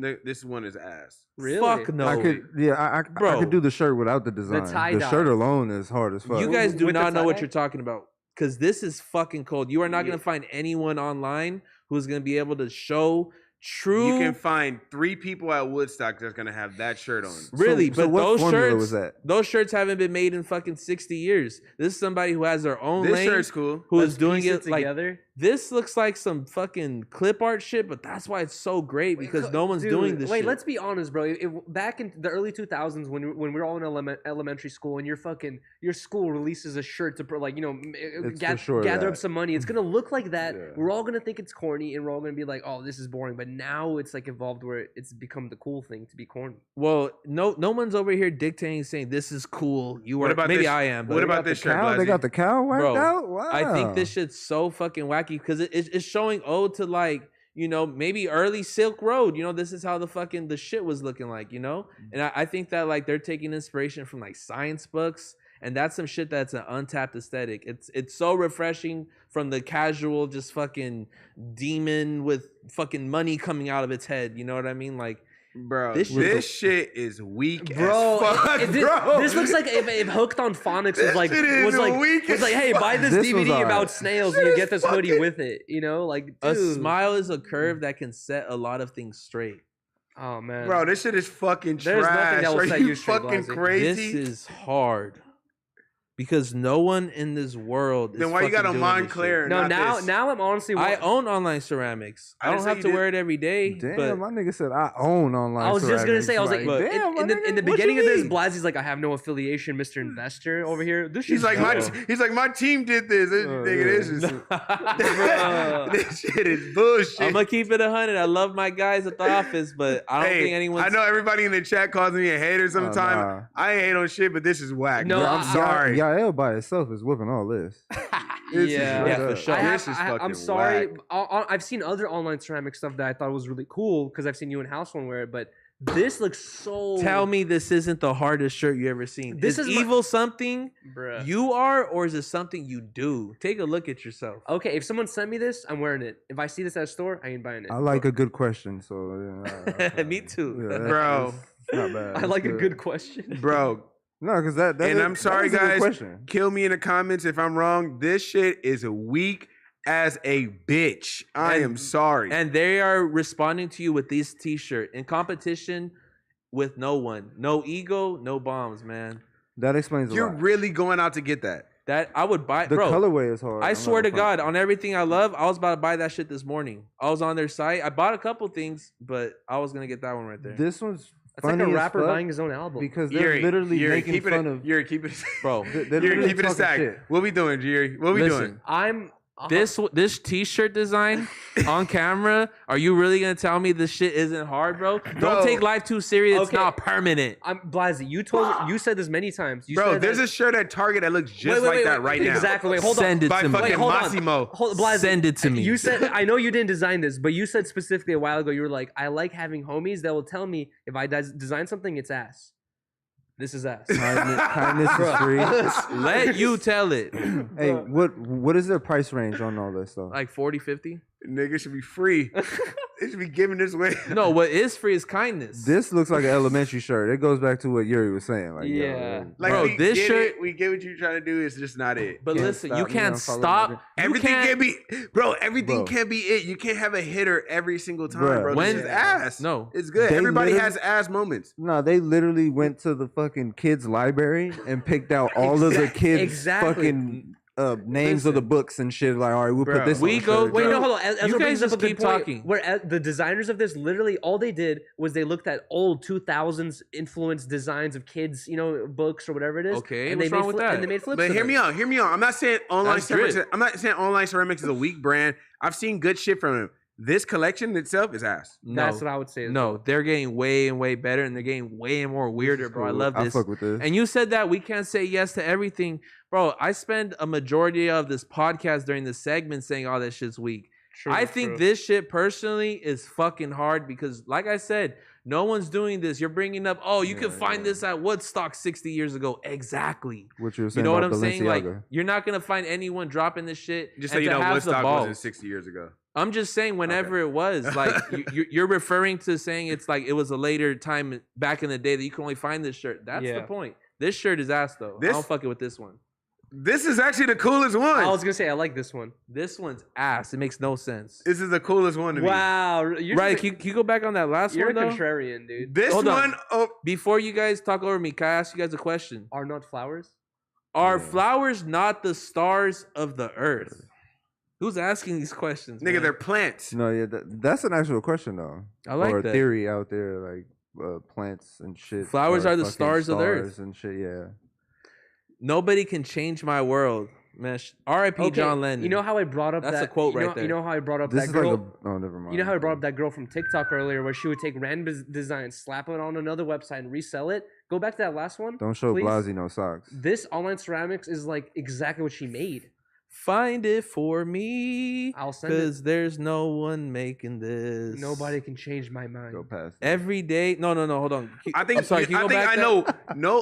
even. this one is ass. Really? Fuck no. I could, I Bro. could do the shirt without the design. The tie-dye. shirt alone is hard as fuck. You guys do With the not know what tie-dye? you're talking about because this is fucking cold. You are not Yeah. going to find anyone online who's going to be able to show true. You can find 3 people at Woodstock that's gonna have that shirt on. Really, So but what those formula shirts, was that? those shirts haven't been made in fucking 60 years. This is somebody who has their own This lane, shirt's cool. who is Let's doing piece it like together. this. Looks like some fucking clip art shit, but that's why it's so great because no one's doing this. Wait, shit. let's be honest, bro. Back in the early 2000s, when we were all in elementary school, and your school releases a shirt to It's for sure gather that. up some money, it's gonna look like that. Yeah. We're all gonna think it's corny, and we're all gonna be like, "Oh, this is boring." But now it's like evolved where it's become the cool thing to be corny. Well, no one's over here dictating saying this is cool. You What are about maybe this- I am. But what about The this shirt, cow? They Blasey? got the cow wiped Bro, out. Wow. I think this shit's so fucking wacky because it's showing ode to like maybe early Silk Road. This is how the shit was looking like. And I think that like they're taking inspiration from like science books. And that's some shit that's an untapped aesthetic. It's so refreshing from the casual, just fucking demon with fucking money coming out of its head. You know what I mean? Like, Bro, This this, shit- shit is weak Bro, as fuck, bro. this looks like if Hooked on Phonics This shit is weak as hey, buy this This was DVD alright. about snails This and you is get this hoodie fucking- with it. Like, a dude. smile is a curve that can set a lot of things straight. Oh man, Bro, this shit is fucking There's nothing trash. that will Are set you you straight, fucking Blasey. crazy? This is hard. Because no one in this world is Then why you got fucking on doing this Montclair? shit. No, Not this? now I'm honestly. I own online ceramics. I I don't didn't say have you to did. wear it every day. Damn, but my nigga said I own online. I was just gonna say, I was like, But- damn, in the what you beginning of this, mean? Blasie's like, I have no affiliation, Mr. Investor over here. This He's shit's like dope. my team did this. Nigga, this is this shit is bullshit. I'm gonna keep it 100. I love my guys at the office, but I don't Hey, think anyone's. I know everybody in the chat calls me a hater sometimes. nah. I ain't hate on shit, but this is whack. No, bro. I'm sorry. Yael by itself is whooping all this. This is Yeah. Yeah, for up. sure. This is I'm fucking sorry. whack. I've seen other online ceramic stuff that I thought was really cool because I've seen you and Housephone wear it, but this looks so. Tell me this isn't the hardest shirt you ever seen. This is is my- evil something Bruh. you are, or is it something you do? Take a look at yourself. Okay, if someone sent me this, I'm wearing it. If I see this at a store, I ain't buying it. I like a good question, so yeah, Me too. Yeah, Bro. that's not bad. I like a That's good question. Bro, No, because that. And I'm sorry, that is a good guys. question. kill me in the comments if I'm wrong. This shit is weak as a bitch. I am sorry. And they are responding to you with this T-shirt in competition with no one, no ego, no bombs, man. That explains a You're lot. really going out to get that. That I would buy, The bro. colorway is hard. I I'm swear not to gonna front. God, on everything I love, I was about to buy that shit this morning. I was on their site. I bought a couple things, but I was gonna get that one right there, This one's It's like funny a as rapper fuck buying his own album. because they're literally making keep fun of. You're keeping it. bro. They're You're literally keeping it talking stacked. shit. What we doing, Jerry? What we doing? Listen, I'm this T-shirt design on camera. Are you really gonna tell me this shit isn't hard, bro? Bro. Don't take life too serious. It's Okay. not permanent. I'm Blasey. You said this many times. You Bro, said there's that, a shirt at Target that looks just like that right now. Exactly. Wait, hold Send on. it By to me. fucking Wait, hold on. Massimo. Hold, Blasey, Send it to me. You said I know you didn't design this, but you said specifically a while ago. You were like, I like having homies that will tell me if I design something, it's ass. This is ass. Kindness is free. Let you tell it. Hey, what is their price range on all this stuff? Like 40, 50? Nigga should be free. They should be giving this away. No, what is free is kindness. This looks like an elementary shirt. It goes back to what Yuri was saying. Like, yo, Yeah. Like, Bro, we this get shirt- it. We get what you're trying to do. It's just not it. But Can't listen, stop you me, can't I'm following stop. everything. You Everything can't- can't be, bro. Everything Bro. can't be it. You can't have a hitter every single time, Bruh. bro. When- This is ass. No. it's good. They Everybody literally- has ass moments. No, they literally went to the fucking kids' library and picked out all of the kids' Exactly. fucking names of the books and shit. Like, all right, we'll Bro. put this. We on the go- shirt. Wait, Bro, no, hold on. Ezra you brings guys up a just good keep point. talking. Where the designers of this, literally, all they did was they looked at old 2000s influenced designs of kids, Okay, and what's they wrong made with that? And they made flips. But of hear them. me out. Hear me out. I'm not saying online That's ceramics. drip. I'm not saying online ceramics is a weak brand. I've seen good shit from them. This collection itself is ass. That's what I would say. as No, well. they're getting way and way better, and they're getting way more weirder, bro. I Cool. love I this. fuck with this. And you said that we can't say yes to everything, bro. I spend a majority of this podcast during the segment saying all that shit's weak. True, I think true. this shit personally is fucking hard because, like I said, no one's doing this. You're bringing up, oh, you Yeah, can find yeah. this at Woodstock 60 years ago. Exactly. What you were You saying know what about I'm saying? Like, Balenciaga. you're not gonna find anyone dropping this shit. Just so and you to know, have the Woodstock wasn't balls. 60 years ago. I'm just saying, whenever it was, like, you're referring to saying it's like it was a later time back in the day that you can only find this shirt. That's the Yeah. point. This shirt is ass though. I This- don't fuck it with this one. This is actually the coolest one. I was gonna say I like this one. This one's ass. It makes no sense. This is the coolest one to me. Wow, you're Right? just Can you go back on that last you're one a though? contrarian, dude. This Hold on. one, oh, Before you guys talk over me, can I ask you guys a question? Are not flowers? Are Yeah. flowers not the stars of the earth? Who's asking these questions? nigga, man? they're plants. No, yeah, that's an actual question though. I like or a that. theory out there, like plants and shit. Flowers are the fucking stars of the earth. and shit. Yeah. Nobody can change my world, man. R.I.P. John Lennon. You know how I brought up That's that a quote you right know, there. You know how I brought up This that is girl. like a. Oh, never mind. You know how I brought up that girl from TikTok earlier, where she would take random designs, slap it on another website, and resell it. Go back to that last one. Don't show please. Blasey no socks. This online ceramics is like exactly what she made. Find it for me, I'll send it. because there's no one making this. Nobody can change my mind. Go past. it. Every day. No. Hold on. I think. I'm sorry. Can you I go think back I that- know. No,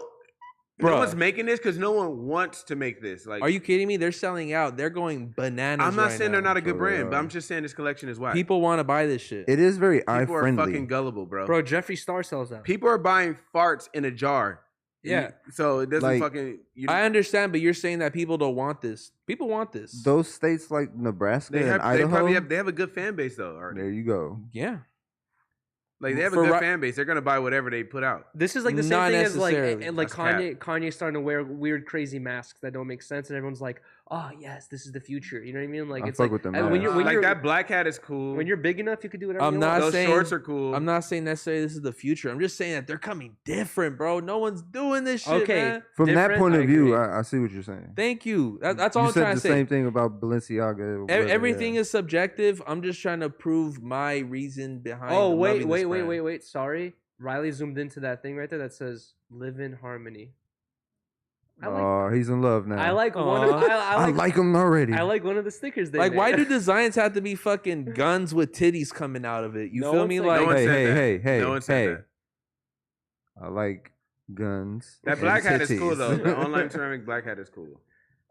Bruh. no one's making this because no one wants to make this. Like, Are you kidding me? They're selling out. They're going bananas. I'm not right saying they're now. not a good So, brand, but yeah. I'm just saying this collection is whack. People want to buy this shit. It is very eye People are friendly. fucking gullible, bro. Bro, Jeffree Star sells out. People are buying farts in a jar. Yeah. So it doesn't Like- fucking. You, I understand, but you're saying that people don't want this. People want this. Those states like Nebraska they and have. They Idaho. probably have. They have a good fan base though. Already. There you go. Yeah. Like they have a good fan base. They're gonna buy whatever they put out. This is like the same thing as like That's Kanye starting to wear weird, crazy masks that don't make sense, and everyone's like, "Oh yes, this is the future." You know what I mean? Like it's like when you're like that black hat is cool. When you're big enough, you can do whatever. Those shorts are cool. I'm not saying necessarily this is the future. I'm just saying that they're coming different, bro. No one's doing this shit, man. From that point of view, I see what you're saying. Thank you. That's all I'm trying to say. You said the same thing about Balenciaga. Everything is subjective. I'm just trying to prove my reason behind. Oh wait. Sorry. Riley zoomed into that thing right there that says "Live in Harmony." He's in love now. I like one. I like him already. I like one of the stickers. They like, made. why do designs have to be fucking guns with titties coming out of it? You feel me? Like, hey, no one said that. I like guns. That black hat is cool though. The online ceramic black hat is cool.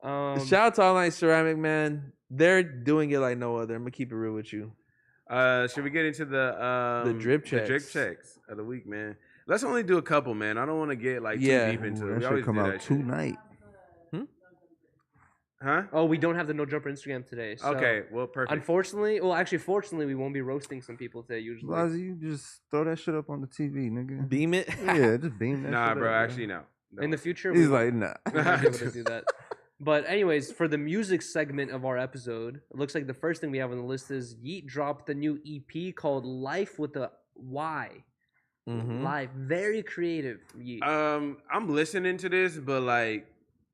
Shout out to Online Ceramic, man. They're doing it like no other. I'm gonna keep it real with you. Should we get into the drip checks? The drip checks of the week, man. Let's only do a couple, man. I don't want to get like too deep into it. That should come out tonight. Huh? Oh, we don't have the No Jumper Instagram today. So okay, well, perfect. Unfortunately, fortunately, we won't be roasting some people today. Usually, you just throw that shit up on the TV, nigga. Beam it. Yeah, just beam that. Nah, shit bro. up, Actually, no. In the future, he's like, nah. We won't be able to do that. But anyways, for the music segment of our episode, it looks like the first thing we have on the list is Yeet dropped the new EP called Life with a Y. Mm-hmm. Life, very creative. Yeet. I'm listening to this, but like,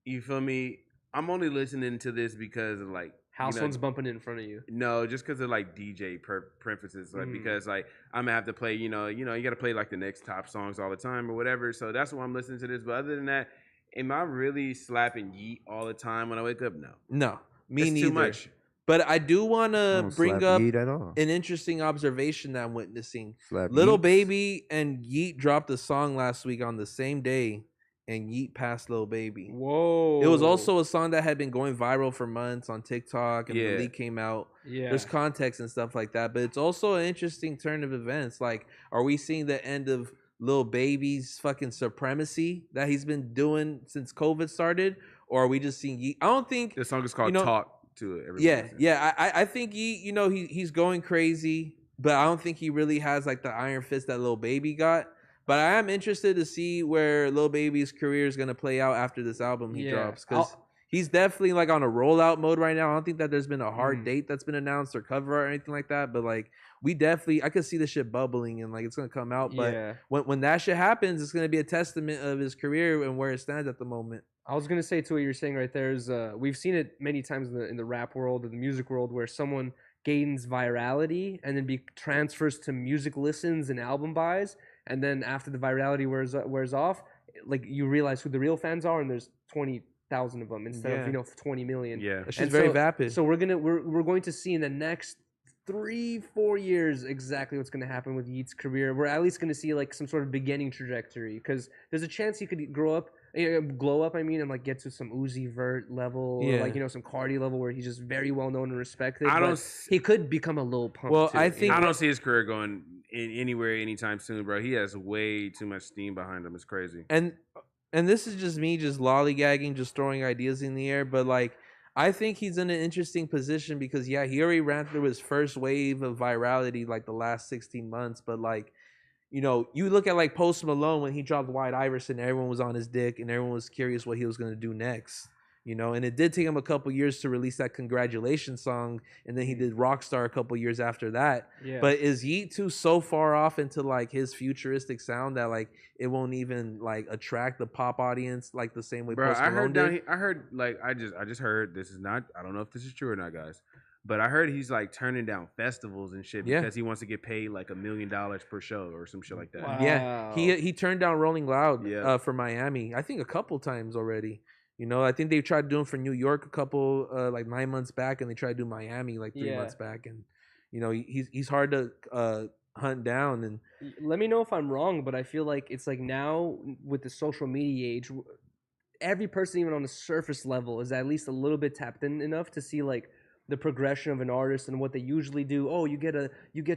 you feel me? I'm only listening to this because of like Housephone's bumping in front of you. No, just because of like DJ preferences, like because like I'm gonna have to play, you gotta play like the next top songs all the time or whatever. So that's why I'm listening to this. But other than that, am I really slapping Yeet all the time when I wake up? No, me neither. Too much. But I do want to bring up an interesting observation that I'm witnessing. Slap Lil Yeets. Baby and Yeet dropped a song last week on the same day, and Yeet passed Lil Baby. Whoa! It was also a song that had been going viral for months on TikTok, and the leak came out. Yeah, there's context and stuff like that, but it's also an interesting turn of events. Like, are we seeing the end of Lil Baby's fucking supremacy that he's been doing since COVID started, or are we just seeing Yeet? I don't think this song is called "Talk." To it. Yeah. I think he's going crazy, but I don't think he really has like the iron fist that Lil Baby got. But I am interested to see where Lil Baby's career is gonna play out after this album he drops, because he's definitely like on a rollout mode right now. I don't think that there's been a hard date that's been announced or cover art or anything like that. But like I could see the shit bubbling and like it's gonna come out. But when that shit happens, it's gonna be a testament of his career and where it stands at the moment. I was gonna say to what you're saying right there is we've seen it many times in the rap world or the music world where someone gains virality and then transfers to music listens and album buys, and then after the virality wears off, like you realize who the real fans are, and there's 20,000 of them instead of 20 million. Yeah, it's very vapid. So we're going to see in the next 3-4 years exactly what's going to happen with Yeet's career. We're at least going to see like some sort of beginning trajectory, because there's a chance he could glow up, and like get to some Uzi Vert level, or like some Cardi level where he's just very well known and respected. He could become a Lil Pump. Well, too, I think I don't see his career going anywhere anytime soon, bro. He has way too much steam behind him. It's crazy. And this is just me just lollygagging, just throwing ideas in the air, but like I think he's in an interesting position because he already ran through his first wave of virality like the last 16 months, but like you look at like Post Malone when he dropped White Iverson, everyone was on his dick and everyone was curious what he was going to do next. And it did take him a couple years to release that Congratulations song, and then he did Rockstar a couple years after that. Yeah. But is Yeet too so far off into like his futuristic sound that like it won't even like attract the pop audience like the same way Post Malone did? I just heard, this is not, I don't know if this is true or not, guys, but I heard he's like turning down festivals and shit because he wants to get paid like $1 million per show or some shit like that. Wow. Yeah, he turned down Rolling Loud for Miami, I think a couple times already. I think they tried doing for New York a couple like 9 months back, and they tried to do Miami like 3 months back, and he's hard to hunt down. And let me know if I'm wrong, but I feel like it's like now with the social media age, every person even on the surface level is at least a little bit tapped in enough to see like the progression of an artist and what they usually do. Oh, you get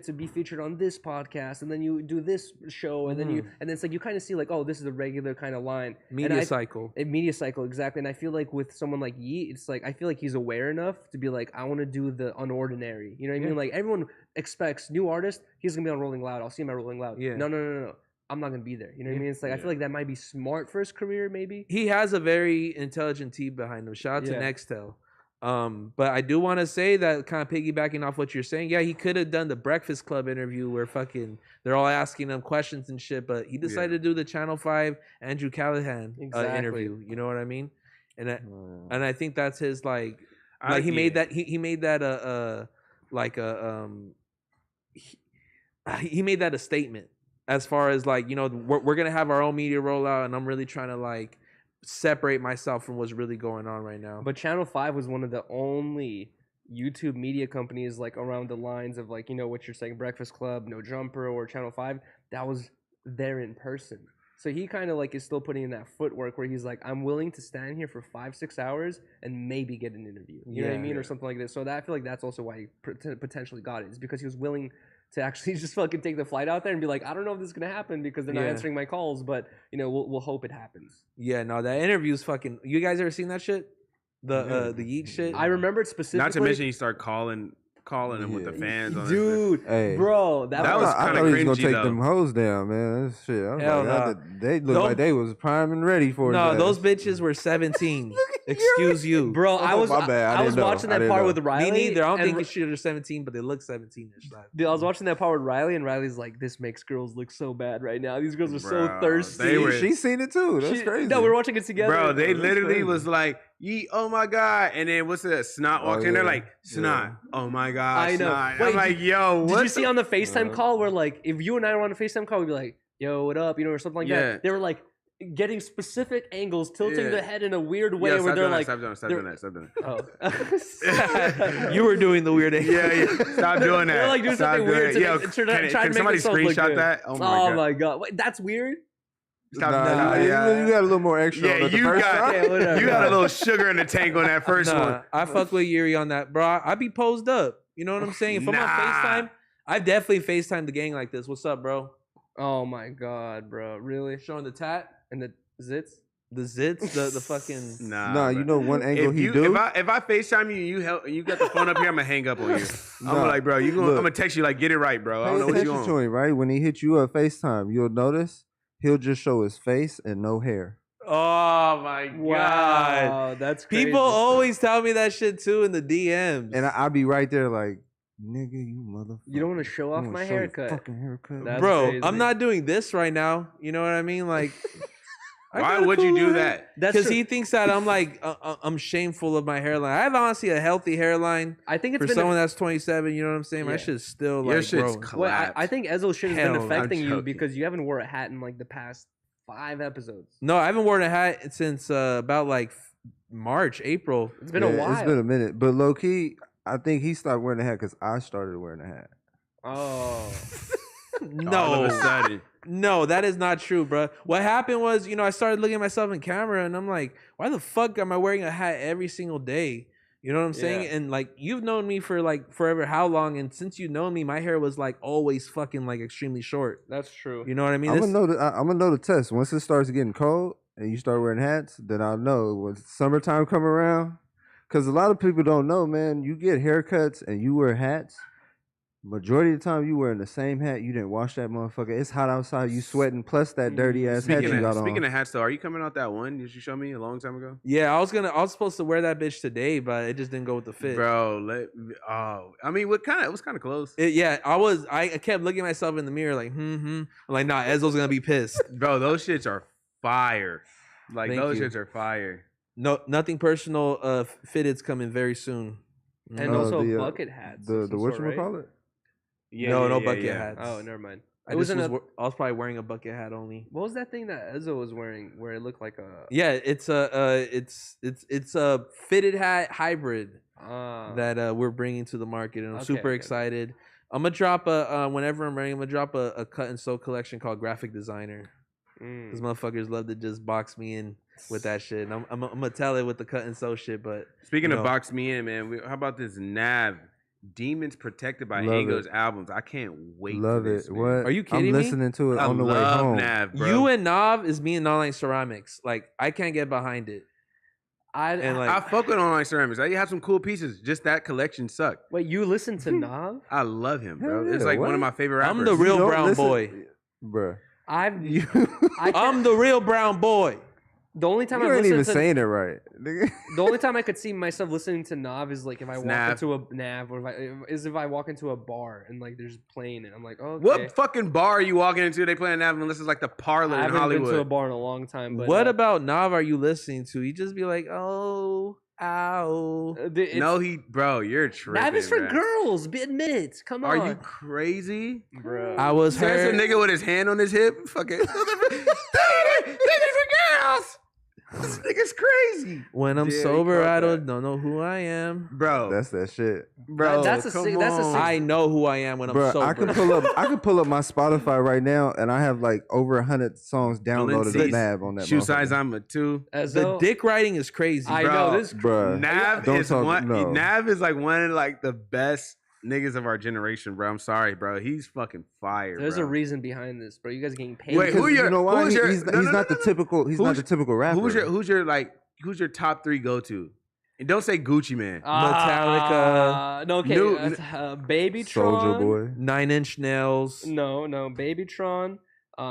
to be featured on this podcast, and then you do this show, and then it's like you kind of see like, oh, this is a regular kind of line media cycle. Media cycle, exactly. And I feel like with someone like Yeet, it's like I feel like he's aware enough to be like, I want to do the unordinary. You know what I mean? Like everyone expects new artist, he's gonna be on Rolling Loud. I'll see him at Rolling Loud. Yeah. No. I'm not gonna be there. You know what I mean? It's like I feel like that might be smart for his career, maybe. He has a very intelligent team behind him. Shout out to Nextel. But I do want to say that, kind of piggybacking off what you're saying, yeah, he could have done the Breakfast Club interview where fucking they're all asking him questions and shit, but he decided to do the Channel 5 Andrew Callahan interview. You know what I mean? And I think that's his he made that he made that he made that a statement as far as like, you know, we're gonna have our own media rollout, and I'm really trying to like separate myself from what's really going on right now. But Channel 5 was one of the only YouTube media companies like around the lines of like, you know, what you're saying, Breakfast Club, No Jumper, or Channel 5, that was there in person. So he kind of like is still putting in that footwork where he's like, I'm willing to stand here for 5-6 hours and maybe get an interview. You know what I mean? Or something like this. So that, I feel like that's also why he potentially got it, is because he was willing to actually just fucking take the flight out there and be like, I don't know if this is gonna happen because they're not answering my calls, but you know, we'll hope it happens. Yeah, no, that interview's fucking. You guys ever seen that shit? The Yeet shit. I remember it specifically. Not to mention he started calling him with the fans on dude, bro, that was kind of cringy. I thought he was gonna take them hoes down, man. That shit. I was like, they looked like they was prime and ready for it. No, those bitches were 17. Excuse you, bro. I was watching that part with Riley. Me neither. I don't think you should have 17, but they look 17ish. Dude, I was watching that part with Riley, and Riley's like, "This makes girls look so bad right now. These girls are so thirsty." She seen it too. That's crazy. No, we were watching it together. Bro, they literally was like, oh my God. And then what's that? Snot walked in there like, Snot. Oh my God. I know. Snot. Wait, I'm like, yo, what? Did you see on the FaceTime call where like, if you and I were on a FaceTime call, we'd be like, yo, what up? You know, or something like that. They were like getting specific angles, tilting the head in a weird way where they're like, stop doing that. Oh. You were doing the weird angle. Yeah. Stop doing that. They're like doing something weird to try and make somebody themselves look screenshot good. that? Oh my God. Wait, that's weird? Stop you got a little more extra. Yeah, on the first time. you got a little sugar in the tank on that first one. I fuck with Yuri on that, bro. I be posed up. You know what I'm saying? If I'm on FaceTime, I've definitely FaceTimed the gang like this. What's up, bro? Oh my God, bro. Really? Showing the tat and the zits? The zits, the fucking Nah, you know one angle do. If I FaceTime you, you got the phone up here, I'm gonna hang up on you. I'm like, bro, I'm gonna text you like, get it right, bro. I don't know what you want. Right? When he hit you up FaceTime, you'll notice he'll just show his face and no hair. Oh my God. Wow, that's crazy. People always tell me that shit too in the DMs. And I'll be right there like, nigga, you motherfucker. You don't want to show off my haircut. Fucking haircut. That's bro, crazy. I'm not doing this right now. You know what I mean? Like, why would you do that? Because he thinks that I'm like I'm shameful of my hairline. I have honestly a healthy hairline. I think it's for someone that's 27. You know what I'm saying? My shit's still like growing. Well, I think Ezzo's shit has been affecting you joking. because you haven't wore a hat in like the past 5 episodes. No, I haven't worn a hat since about like March, April. It's been a while. It's been a minute, but low key, I think he stopped wearing a hat because I started wearing a hat. Oh. No. All of a sudden. No, that is not true, bro. What happened was, you know, I started looking at myself in camera and I'm like, why the fuck am I wearing a hat every single day? You know what I'm saying? And like, you've known me for like forever, how long? And since you've known me, my hair was like always fucking like extremely short. That's true. You know what I mean? I'm gonna know the test. Once it starts getting cold and you start wearing hats, then I'll know when summertime come around. Because a lot of people don't know, man. You get haircuts and you wear hats. Majority of the time you wearing the same hat. You didn't wash that motherfucker. It's hot outside. You sweating. Plus that dirty ass hat you got on. Speaking of hats, though, are you coming out that one? Did you show me a long time ago? Yeah, I was supposed to wear that bitch today, but it just didn't go with the fit. Bro, I mean, it was kind of close. I kept looking at myself in the mirror like, I'm like, nah, Ezzo's gonna be pissed. Bro, those shits are fire. Like, Thank those you. shits are fire. No, nothing personal. Fitted's coming very soon. And also bucket hats. The whatchamacallit? No bucket hats. Oh, never mind. I was probably wearing a bucket hat only. What was that thing that Ezzo was wearing where it looked like a? Yeah, it's a fitted hat hybrid that we're bringing to the market, and I'm super excited. I'm gonna drop whenever I'm ready. I'm gonna drop a cut and sew collection called Graphic Designer. These motherfuckers love to just box me in with that shit. And I'm gonna tell it with the cut and sew shit. But Speaking you of know. Box Me In, man, how about this Nav? Demons Protected by Love Ango's it. albums. I can't wait Love for this, it. man. What? Are you kidding I'm me? listening to it I on the way love home. Nav, bro. You and Nav is me and Online Ceramics. Like I can't get behind it. And like I fuck with Online Ceramics. You have some cool pieces. Just that collection sucked. Wait, you listen to Nav? I love him, bro. Hell It's yeah, like one what? of my favorite rappers. I'm the real don't brown listen- boy. Bruh. I've You, I'm the real brown boy. the only time you I've ain't even listened to saying it right. nigga. the only time I could see myself listening to Nav is like if I walk Nav. into a Nav, or if I walk into a bar and like there's playing it. I'm like, okay. What fucking bar are you walking into? They playing Nav unless it's like the parlor I in haven't Hollywood. been to a bar in a long time. But What about Nav are you listening to? You just be like, oh, ow. No, you're tripping. Nav is for man. girls. Admit it. Come on. Are you crazy? bro? I was There's a hurt. nigga with his hand on his hip. Fucking. This is for girls. This nigga's crazy, When I'm Yeah, he sober, caught I that. don't know who I am. bro. That's that shit. Bro, That's a come sick- that's a on. sick- I know who I am when I'm Bro, sober. I can pull up my Spotify right now, and I have like over 100 songs downloaded Balenciaga. to Nav on that. Shoe motherfucker. size, I'm a 2. As the though- dick riding is crazy. I Bro. know this. Bruh. Nav Don't is talk- one. no. Nav is like one of like the best niggas of our generation, bro. I'm sorry, bro. He's fucking fire. There's bro. a reason behind this, bro. You guys are getting paid. Wait, Because who your- you know why? who's your- he's no, he's no, not no, the typical. He's not Who's- the typical rapper. Who's your top 3 go to? And don't say Gucci Man. Metallica. No, okay. New- Babytron. Soldier Boy. 9 Inch Nails. No, Babytron. Do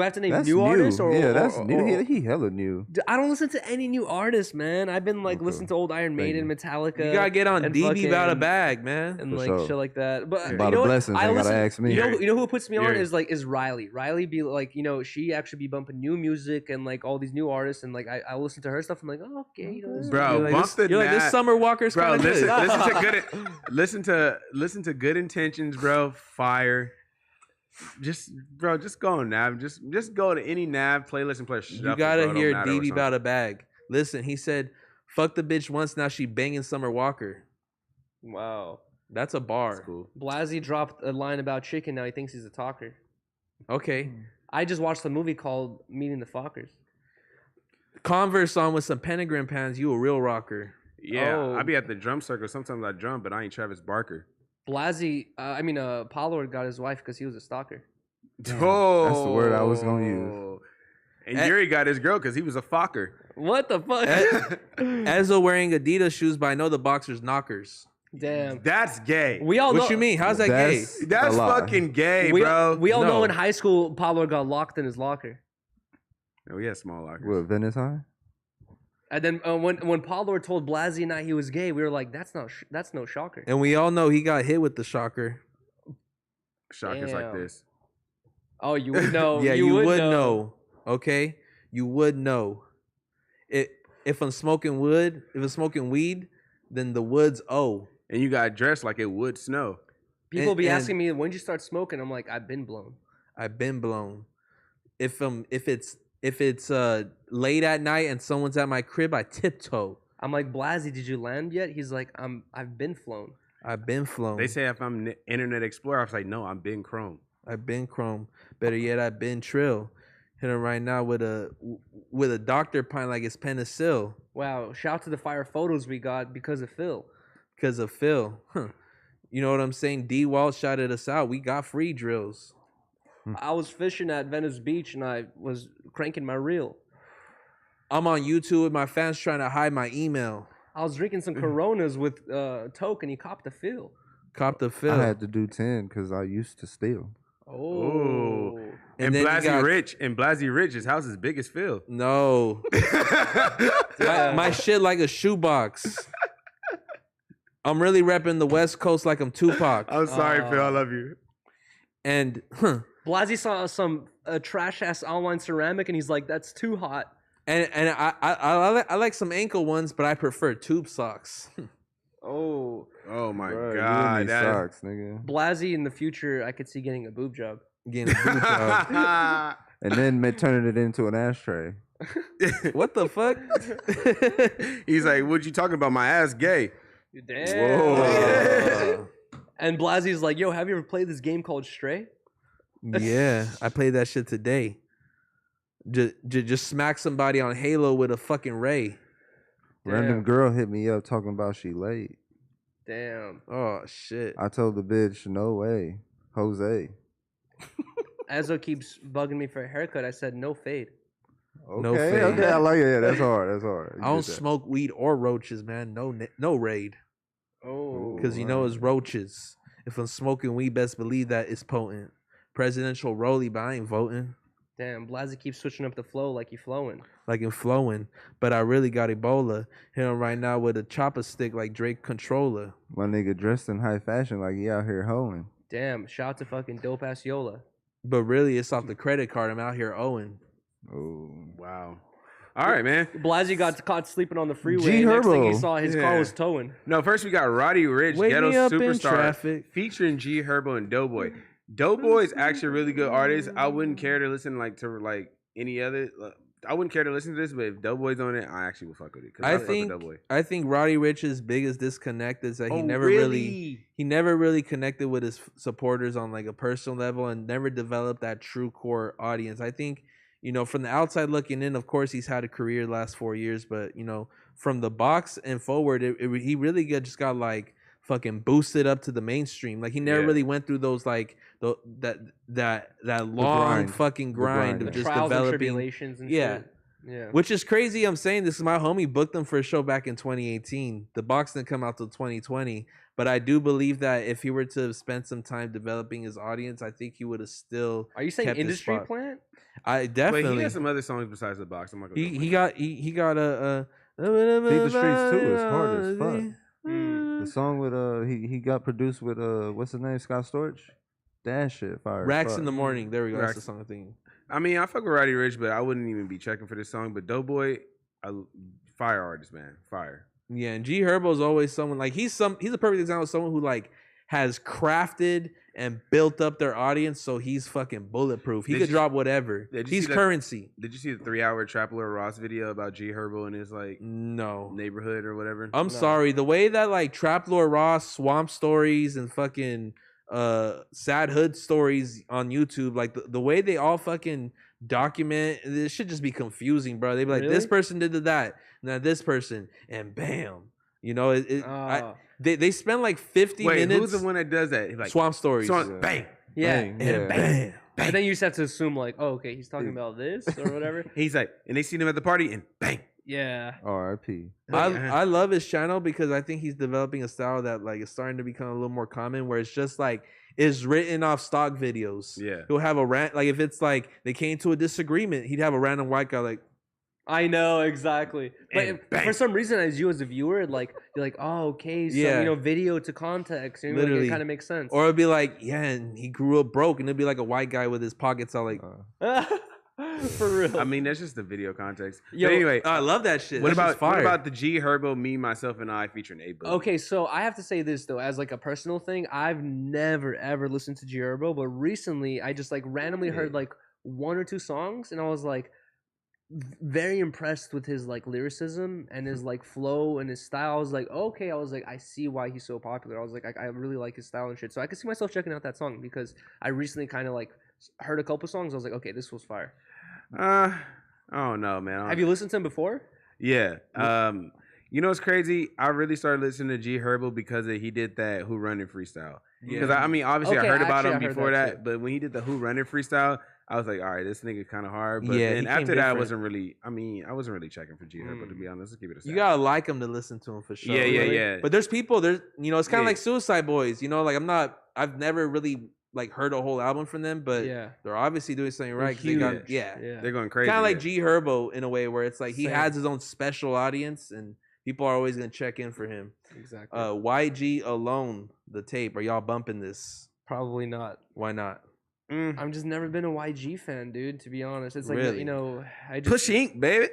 I have to name That's new artists or yeah, that's or- new. or- He hella new. I don't listen to any new artists, man. I've been like Okay. listening to old Iron Thank Maiden, you. Metallica. You gotta get on and DB about a fucking- bag, man. and For like sure. shit like that. But About you know a what? blessings, I they gotta listen- ask me. You know who puts me on Yeah. is Riley. Riley be like, she actually be bumping new music and like all these new artists, and like I listen to her stuff. I'm like, oh, okay, this is Bro, You're like, bump this, the you're like, this Nav- Summer Walker's Bro, kind of listen, good. listen to Good Intentions, bro. Fire. Just go on Nav. Just go to any Nav playlist and play shuffle. You gotta bro. It don't hear matter DB what about song. a bag. Listen, he said, fuck the bitch once, now she banging Summer Walker. wow. That's a bar. That's cool. Blasey dropped a line about chicken. Now he thinks he's a talker. Okay. I just watched a movie called Meeting the Fockers. Converse on with some pentagram pants, you a real rocker. Yeah, Oh. I be at the drum circle. Sometimes I drum, but I ain't Travis Barker. Paulo got his wife because he was a stalker. Oh, That's the word I was gonna use. And Yuri got his girl because he was a fucker. What the fuck? Ezzo wearing Adidas shoes, but I know the boxers knockers. Damn. That's gay. We all What know. you mean? How's that gay? That's a lie. fucking gay, We, bro. we all know No. in high school, Paulo got locked in his locker. Oh, he has small lockers. What, Venice High? And then when Paulo told Blasey and I he was gay, we were like, that's no shocker. And we all know he got hit with the shocker. Shockers like Damn. this. Oh, you would know. Yeah, you would know. Okay? You would know. If I'm smoking weed, then the wood's And you got dressed like it would snow. People be and- asking me when'd you start smoking. I'm like, I've been blown. I've been blown. If it's late at night and someone's at my crib, I tiptoe. I'm like, Blasey, did you land yet? He's like, I've been flown. I've been flown. They say if I'm Internet Explorer, I was like, no, I'm been Chrome. I've been Chrome. Better yet, I've been Trill. Hit him right now with a doctor pint like it's penicillin. Wow, shout to the fire photos we got because of Phil. Because of Phil. Huh. You know what I'm saying? D Walt shouted us out. We got free drills. I was fishing at Venice Beach and I was cranking my reel. I'm on YouTube with my fans trying to hide my email. I was drinking some Coronas with Toke and he copped a Phil. Cop the Phil. I had to do 10 because I used to steal. Oh. And then you Blasey got- Rich, his house is big as Phil. No. my shit like a shoebox. I'm really repping the West Coast like I'm Tupac. I'm sorry, Phil. I love you. And Blasey saw some trash ass online ceramic and he's like, that's too hot. and I like some ankle ones, but I prefer tube socks. Oh. Oh my Bruh, you god, and these that socks, nigga. Blasey in the future, I could see getting a boob job. Getting a boob job. And then turning it into an ashtray. What the fuck? He's like, what you talking about? My ass gay. Damn. Whoa. And Blasey's like, yo, have you ever played this game called Stray? Yeah, I played that shit today. just smack somebody on Halo with a fucking ray. Random girl hit me up talking about she late. Damn. Oh shit. I told the bitch, no way, Jose. Ezzo keeps bugging me for a haircut. I said no fade. Okay, No fade. okay, I like it. Yeah, that's hard. That's hard. I don't smoke weed or roaches, man. No raid. Oh. Because you know it's roaches. If I'm smoking weed, best believe that it's potent. Presidential rollie, but I ain't voting. Damn, Blasi keeps switching up the flow like he flowing. Like in flowing. But I really got Ebola. Hit him right now with a chopper stick like Drake controller. My nigga dressed in high fashion like he out here hoeing. Damn, shout out to fucking dope ass Yola. But really, it's off the credit card. I'm out here owing. Oh, Wow. All right, man. Blasi got caught sleeping on the freeway. G Next thing he Herbo. saw, his car was towing. No, first we got Roddy Ricch, Wake Ghetto me up in Superstar, traffic. featuring G Herbo and Doughboy. Doughboy is actually a really good artist. I wouldn't care to listen to any other. I wouldn't care to listen to this, but if Doughboy's on it, I actually would fuck with it. I think Roddy Ricch's biggest disconnect is that he never really connected with his supporters on like a personal level and never developed that true core audience. I think, you know, from the outside looking in, of course, he's had a career the last 4 years, but you know, from the box and forward, he really just got like fucking boosted up to the mainstream. Like he never really went through those like that long fucking grind of the just trials and developing tribulations and shit. Yeah. Which is crazy. I'm saying this. My homie booked them for a show back in 2018. The box didn't come out till 2020. But I do believe that if he were to have spent some time developing his audience, I think he would have still. Are you saying kept his industry spot. plant? I definitely. But he has some other songs besides the box. I'm not gonna He got a. Feed the Streets too is hard as fuck. Mm. The song with he got produced with what's his name, Scott Storch. That shit fire. Racks fuck. in the Morning. There we go. Racks. That's the song thing. I mean, I fuck with Roddy Ricch, but I wouldn't even be checking for this song. But Doughboy, fire artist, man, fire. Yeah, and G Herbo's always someone like he's a perfect example of someone who like has crafted and built up their audience, so he's fucking bulletproof. He could drop whatever. He's currency. Did you see the 3-hour Trap Lord Ross video about G Herbo and his like neighborhood or whatever? I'm sorry, the way that like Trap Lord Ross, Swamp Stories, and fucking Sad Hood Stories on YouTube, like the way they all fucking document, this should just be confusing, bro. They be like, this person did that, now this person, and bam, you know, they spend like 50 minutes. Who's the one that does that? Like Swamp Stories. Bang. Yeah. Bang, And bam. And then you just have to assume like, oh, okay, he's talking about this or whatever. He's like, and they seen him at the party, and bang. Yeah. R.I.P. I love his channel because I think he's developing a style that like is starting to become a little more common, where it's just like it's written off stock videos. Yeah. He'll have a rant, like if it's like they came to a disagreement, he'd have a random white guy like, I know exactly, but for some reason, as you as a viewer, like you're like, oh, okay, so you know, video to context, you know, like, it kind of makes sense. Or it'd be like, yeah, and he grew up broke, and it'd be like a white guy with his pockets out like, for real. I mean, that's just the video context. Yo, but anyway, I love that shit. What That shit's about fire. the G Herbo, Me, Myself, and I featuring A Boogie? Okay, so I have to say this though, as like a personal thing, I've never ever listened to G Herbo, but recently I just like randomly heard like 1 or 2 songs, and I was like very impressed with his like lyricism and his like flow and his style. I was like, okay, I see why he's so popular. I was like, I really like his style and shit. So I could see myself checking out that song because I recently kind of like heard a couple songs. I was like, okay, this was fire. I don't know, man. Have you listened to him before? Yeah. You know what's crazy? I really started listening to G Herbo because he did that Who Running freestyle. Because I mean, obviously, Okay, I heard about actually, him I heard before that that, but when he did the Who Running freestyle, I was like, all right, this nigga kind of hard. But Yeah, then he after came that, I different. wasn't really. I mean, I wasn't really checking for G Herbo to be honest. Let's keep it a You second. gotta like him to listen to him for sure. Yeah. But there's people, you know, it's kind of Yeah. like Suicide Boys. You know, like I've never really like heard a whole album from them, but Yeah. they're obviously doing something They're right. 'Cause they got, huge. yeah. They're going crazy. Kind of like yeah. G Herbo in a way, where it's like he Same. has his own special audience, and people are always gonna check in for him. Exactly. YG Alone, the tape. Are y'all bumping this? Probably not. Why not? I've just never been a YG fan, dude. To be honest, it's like Really? you know, I just Push Ink, baby.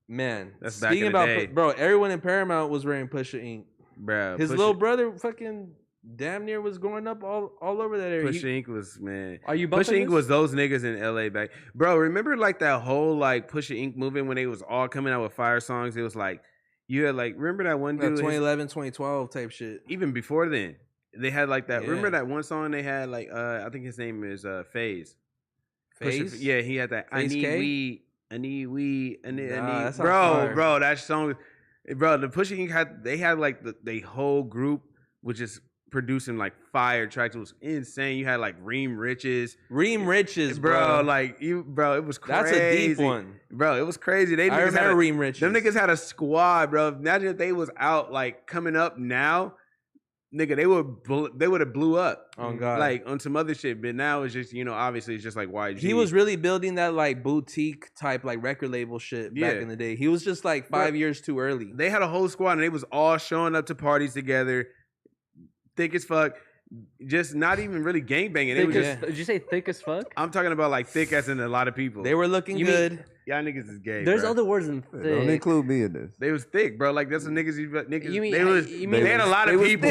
Man, That's back speaking in the about day. bro, everyone in Paramount was wearing Pusha Ink. Bro, His little brother fucking damn near was growing up all over that area. Push Ink was, man. Are you Push bumping Ink this? was those niggas in LA back. Bro, remember like that whole like Push Ink movement when they was all coming out with fire songs? It was like, you had like, remember that one That dude? 2011, 2012 type shit. Even before then, they had like that. Yeah. Remember that one song they had like, I think his name is FaZe. Face? Yeah, he had that. I Face need K? weed. I need weed. I need. That's not Bro, fire. bro, that song. Bro, the Pushing King had like the whole group was just producing like fire tracks. It was insane. You had like Reem Riches, bro. Like bro, it was crazy. That's a deep one, bro. It was crazy. I remember Reem Riches. Them niggas had a squad, bro. Imagine if they was out like coming up now, nigga. They would have blew up. Oh God, like on some other shit. But now it's just obviously it's just like YG. He was really building that like boutique type like record label shit back in the day. He was just like 5 years too early. They had a whole squad and they was all showing up to parties together, thick as fuck. Just not even really gangbanging. Did you say thick as fuck? I'm talking about like thick as in a lot of people. They were looking good. Y'all niggas is gay. There's bro. other words than thick. Don't include me in this. They was thick, bro. Like that's the niggas. You mean they had a lot of people.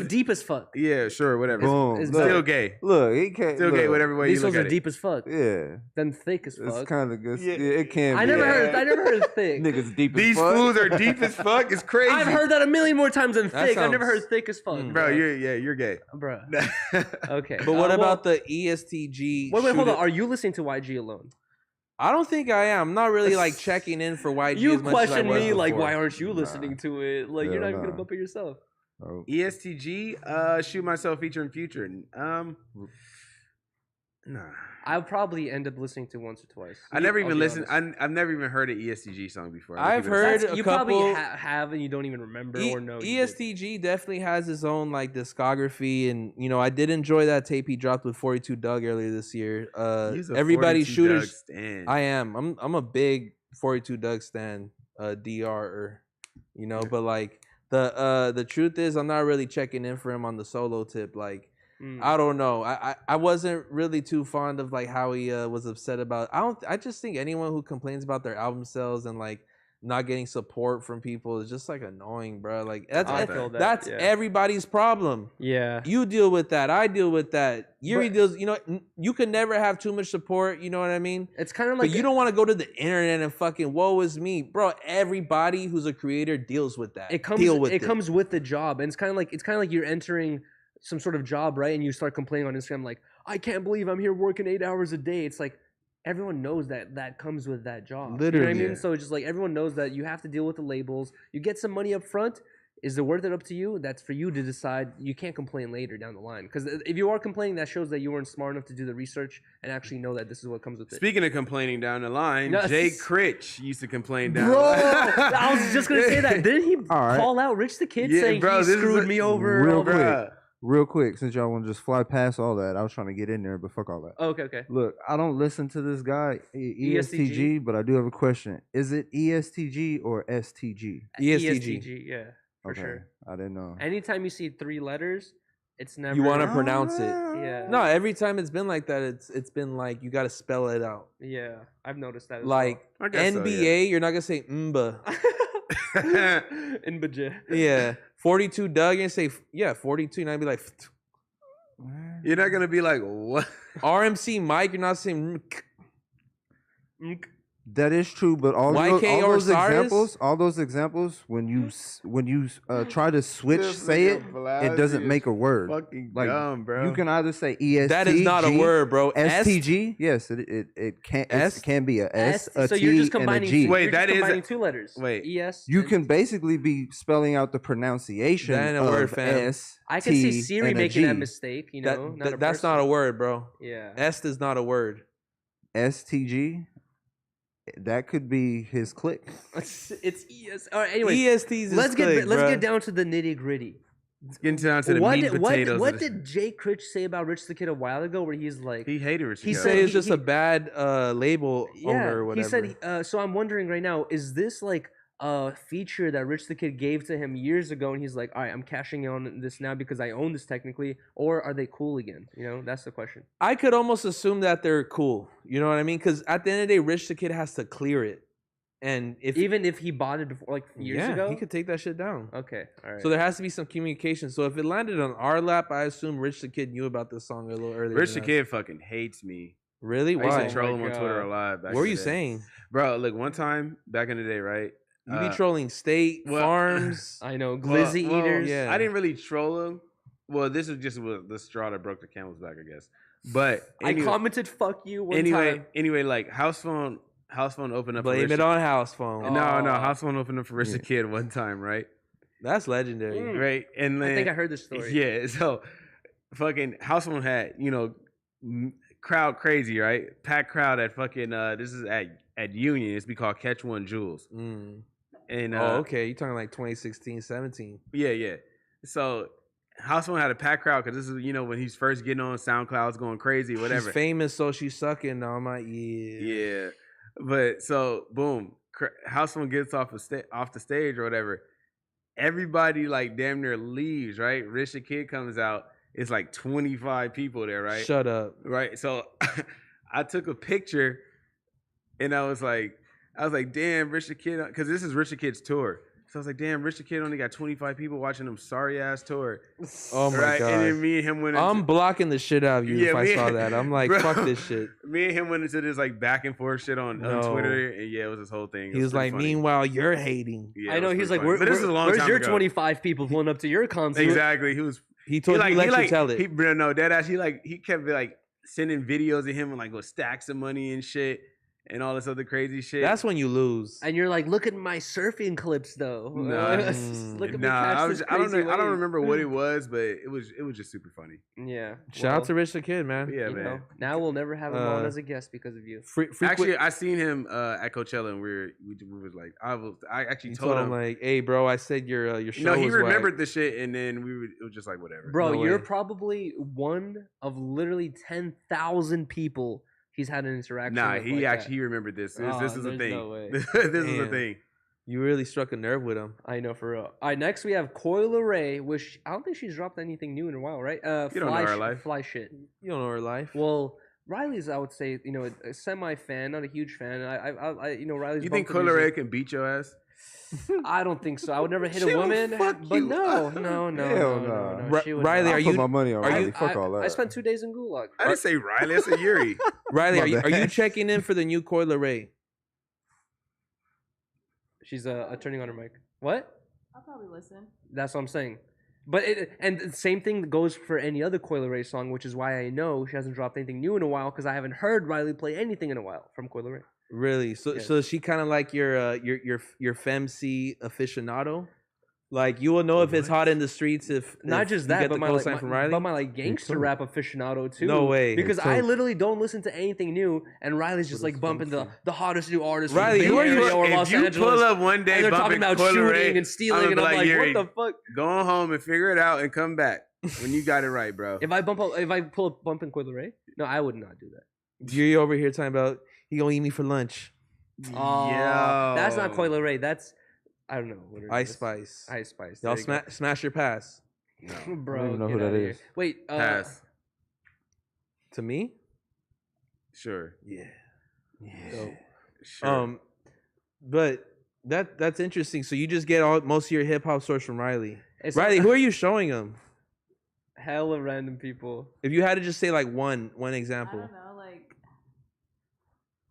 Deep as fuck. Yeah, sure, whatever. Boom. It's still gay. Look, he can't. Still gay, whatever way These you look ones at are it. deep as fuck. Yeah, Then thick as fuck. it's kind of good. Yeah. Yeah, it can. I be. never heard of thick. Niggas deep as These fuck. fools are deep as fuck. It's crazy. I've heard that a million more times than That thick. I've never sounds- heard thick as fuck. bro. You're gay, Bro. Okay. But what about the ESTG? Wait, hold Shoot on. It- Are you listening to YG alone? I don't think I am. I'm not really like checking in for YG. You as much question as I was me like, before. why aren't you listening to it? Like, you're not even Hell gonna nah. bump it yourself. Oh. ESTG, Shoot Myself featuring Future. Nah. I'll probably end up listening to once or twice. I never I'll even be listened. honest. I've never even heard an ESTG song before. I've heard That's- a you couple. probably have and you don't even remember or know. you did. ESTG definitely has his own like discography, and I did enjoy that tape he dropped with 42 Doug earlier this year. Everybody shooters. I am. I'm a big 42 Doug stan, DR, but like the truth is I'm not really checking in for him on the solo tip. Like I don't know. I wasn't really too fond of like how he was upset about. I just think anyone who complains about their album sales and like not getting support from people is just like annoying, bro. Like that's everybody's problem. Yeah. You deal with that. I deal with that. Yuri deals. You can never have too much support. You know what I mean? It's kind of like But you don't want to go to the internet and fucking woe is me, bro. Everybody who's a creator deals with that. it comes. It comes with the job, and it's kind of like you're entering some sort of job, right? And you start complaining on Instagram like, I can't believe I'm here working 8 hours a day. It's like everyone knows that comes with that job. Literally. You know what I mean? So it's just like everyone knows that you have to deal with the labels. You get some money up front. Is it worth it up to you? That's for you to decide. You can't complain later down the line. Because if you are complaining, that shows that you weren't smart enough to do the research and actually know that this is what comes with it. Speaking of complaining down the line, No, Jay Critch used to complain down Bro, the line. I was just going to say that. Didn't he call out Rich the Kid saying he screwed me over? Real quick, since y'all want to just fly past all that, I was trying to get in there, but fuck all that. Okay. Look, I don't listen to this guy, ESTG, but I do have a question. Is it ESTG or STG? ESTG, yeah, for Okay, sure. I didn't know. Anytime you see 3 letters, it's never. You want to pronounce it. Yeah. No, every time it's been like that, it's been like you got to spell it out. Yeah, I've noticed that. As Like I guess so, NBA, you're not gonna say mba. In Baja. Yeah, 42 Doug, you're gonna say 42, and I'd be like You're not gonna be like what? RMC Mike, you're not saying. That is true, but all YK those Osiris? examples, when you try to switch, say it, it doesn't make a word. Fucking Like dumb, bro. you can either say ESTG. That is not a word, bro. STG, yes, it can be a S, a So T, you're just and a combining. G. Wait, you're just that is combining a- 2 letters. wait. ES. You and- can basically be spelling out the pronunciation That ain't a of word, fam. S. I can see T, Siri and a making that G. mistake. You That, know, that's not a word, bro. Yeah. S is not a word. STG. That could be his click. It's ES. All right. Anyway, ESTs is let's click, get bruh. down to the nitty gritty. Let's get down to the meat and potatoes. What of this. did Jay Critch say about Rich the Kid a while ago? Where he's like, He hated Rich He the He Kid. said said it's just a bad label owner or whatever. He said. So I'm wondering right now, is this like a feature that Rich the Kid gave to him years ago, and he's like, all right, I'm cashing in on this now because I own this technically, or are they cool again? You know, that's the question. I could almost assume that they're cool. You know what I mean? Because at the end of the day, Rich the Kid has to clear it. And Even if he bought it before, like years ago, he could take that shit down. Okay, all right. So there has to be some communication. So if it landed on our lap, I assume Rich the Kid knew about this song a little earlier. Rich than the us. Kid fucking hates me. Really? I used Why? to troll him my on Twitter God. a lot. Back What were in you the day. saying? Bro? Look, one time back in the day, right? You be trolling State well, Farms. I know glizzy well, eaters. yeah. I didn't really troll him. Well, this was just the straw that broke the camel's back, I guess. But anyway, I commented "fuck you" one time. Anyway, like Housephone opened up. Blame it on Housephone. No, Housephone opened up for Rich the Kid one time, right? That's legendary, right? And then I think I heard this story. Yeah, so fucking Housephone had crowd crazy, right? Packed crowd at fucking this is at Union. It's be called Catch One Jewels. And okay, you talking like 2016, 17? Yeah. So Housephone had a packed crowd because this is when he's first getting on SoundCloud's going crazy, whatever. She's famous, so she's sucking on my ear. Yeah, but so boom, Housephone gets off the stage or whatever. Everybody like damn near leaves, right? Rich the Kid comes out. It's like 25 people there, right? Shut up. Right. So I took a picture and I was like, damn, Rich the Kid, because this is Rich the Kid's tour. So I was like, damn, Rich the Kid only got 25 people watching him sorry ass tour. Oh my God. And then me and him went into, I'm blocking the shit out of you if I saw that. I'm like, bro, fuck this shit. Me and him went into this like back and forth shit on Twitter. And yeah, it was this whole thing. He was like, funny. Meanwhile, you're hating. Yeah, I know. He's like, but this is a long where's time your ago. 25 people pulling up to your concert? Exactly. He told you, let you tell it. He kept like sending videos of him and like with stacks of money and shit and all this other crazy shit. That's when you lose. And you're like, look at my surfing clips though. Look at me I don't remember what it was, but it was just super funny. Yeah. Shout out to Rich the Kid, man. Yeah, man. Now we'll never have him on as a guest because of you. Actually, I seen him at Coachella and we was like, I actually told him like, hey, bro, I said your show. No, he was remembered whack. the shit, and then it was just like whatever. Bro, you're probably one of literally 10,000 people he's had an interaction with. He remembered this. This is a thing. No way. This is a thing. You really struck a nerve with him. I know, for real. All right, next we have Coil Ray, which I don't think she's dropped anything new in a while, right? You don't know her life. Fly shit. You don't know her life. Well, Riley's, I would say, a semi-fan, not a huge fan. Riley's. You think Coil Ray can beat your ass? I don't think so. I would never hit a woman. But no. Riley, are you? I put my money on Riley. Fuck all that. I spent 2 days in Gulag. I didn't say Riley. I said Yuri. Riley, are you checking in for the new Coil Ray? She's turning on her mic. What? I'll probably listen. That's what I'm saying. But and the same thing goes for any other Coil Ray song, which is why I know she hasn't dropped anything new in a while because I haven't heard Riley play anything in a while from Coil Ray. Really? So Yes. so is she kind of like your femc aficionado? Like you will know if it's hot in the streets if Not if just you that, get but the my, cosign from Riley. but my like gangster rap aficionado too. No way. Because I literally don't listen to anything new, and Riley's just like bumping the hottest new artist. from Riley, the who Bay are you? Area or If Los you Angeles, pull up one day, and they're talking bumping about Coil shooting Ray, and stealing, and I'm like, Yuri, what the fuck? Go home and figure it out and come back when you got it right, bro. If I pull up bumping Coil Ray, no, I would not do that. You're over here talking about he gonna eat me for lunch. Oh, Yo. that's not Coil Ray. That's I don't know what it Ice is. Spice. Ice Spice. Y'all There you smash your pass. go. Bro, I don't even know get who that outta here. is. Wait, Pass. To me? Sure. Yeah. So, sure. But that's interesting. So you just get most of your hip hop source from Riley. It's Riley, who are you showing him? hella random people. If you had to just say like one I example, don't know, like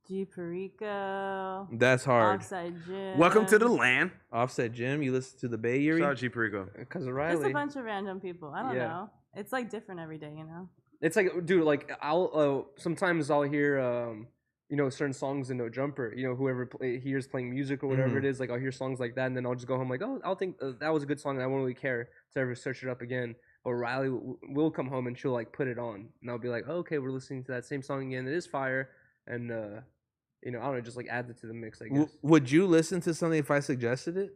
G Perico, that's hard. Offside Jim. Welcome to the land. Offset Jim, you listen to the Bay Yuri. Shout out G Perico. Because of Just Riley. a bunch of random people. I don't Yeah. know. It's like different every day, you know. It's like, dude, like I'll sometimes I'll hear certain songs in No Jumper. Whoever hears playing music or whatever Mhm. it is, like I'll hear songs like that, and then I'll just go home like, oh, I'll think that was a good song, and I won't really care to ever search it up again. But Riley will come home and she'll like put it on, and I'll be like, oh, okay, we're listening to that same song again. It is fire, and I don't know, just like adds it to the mix, I guess. Would you listen to something if I suggested it?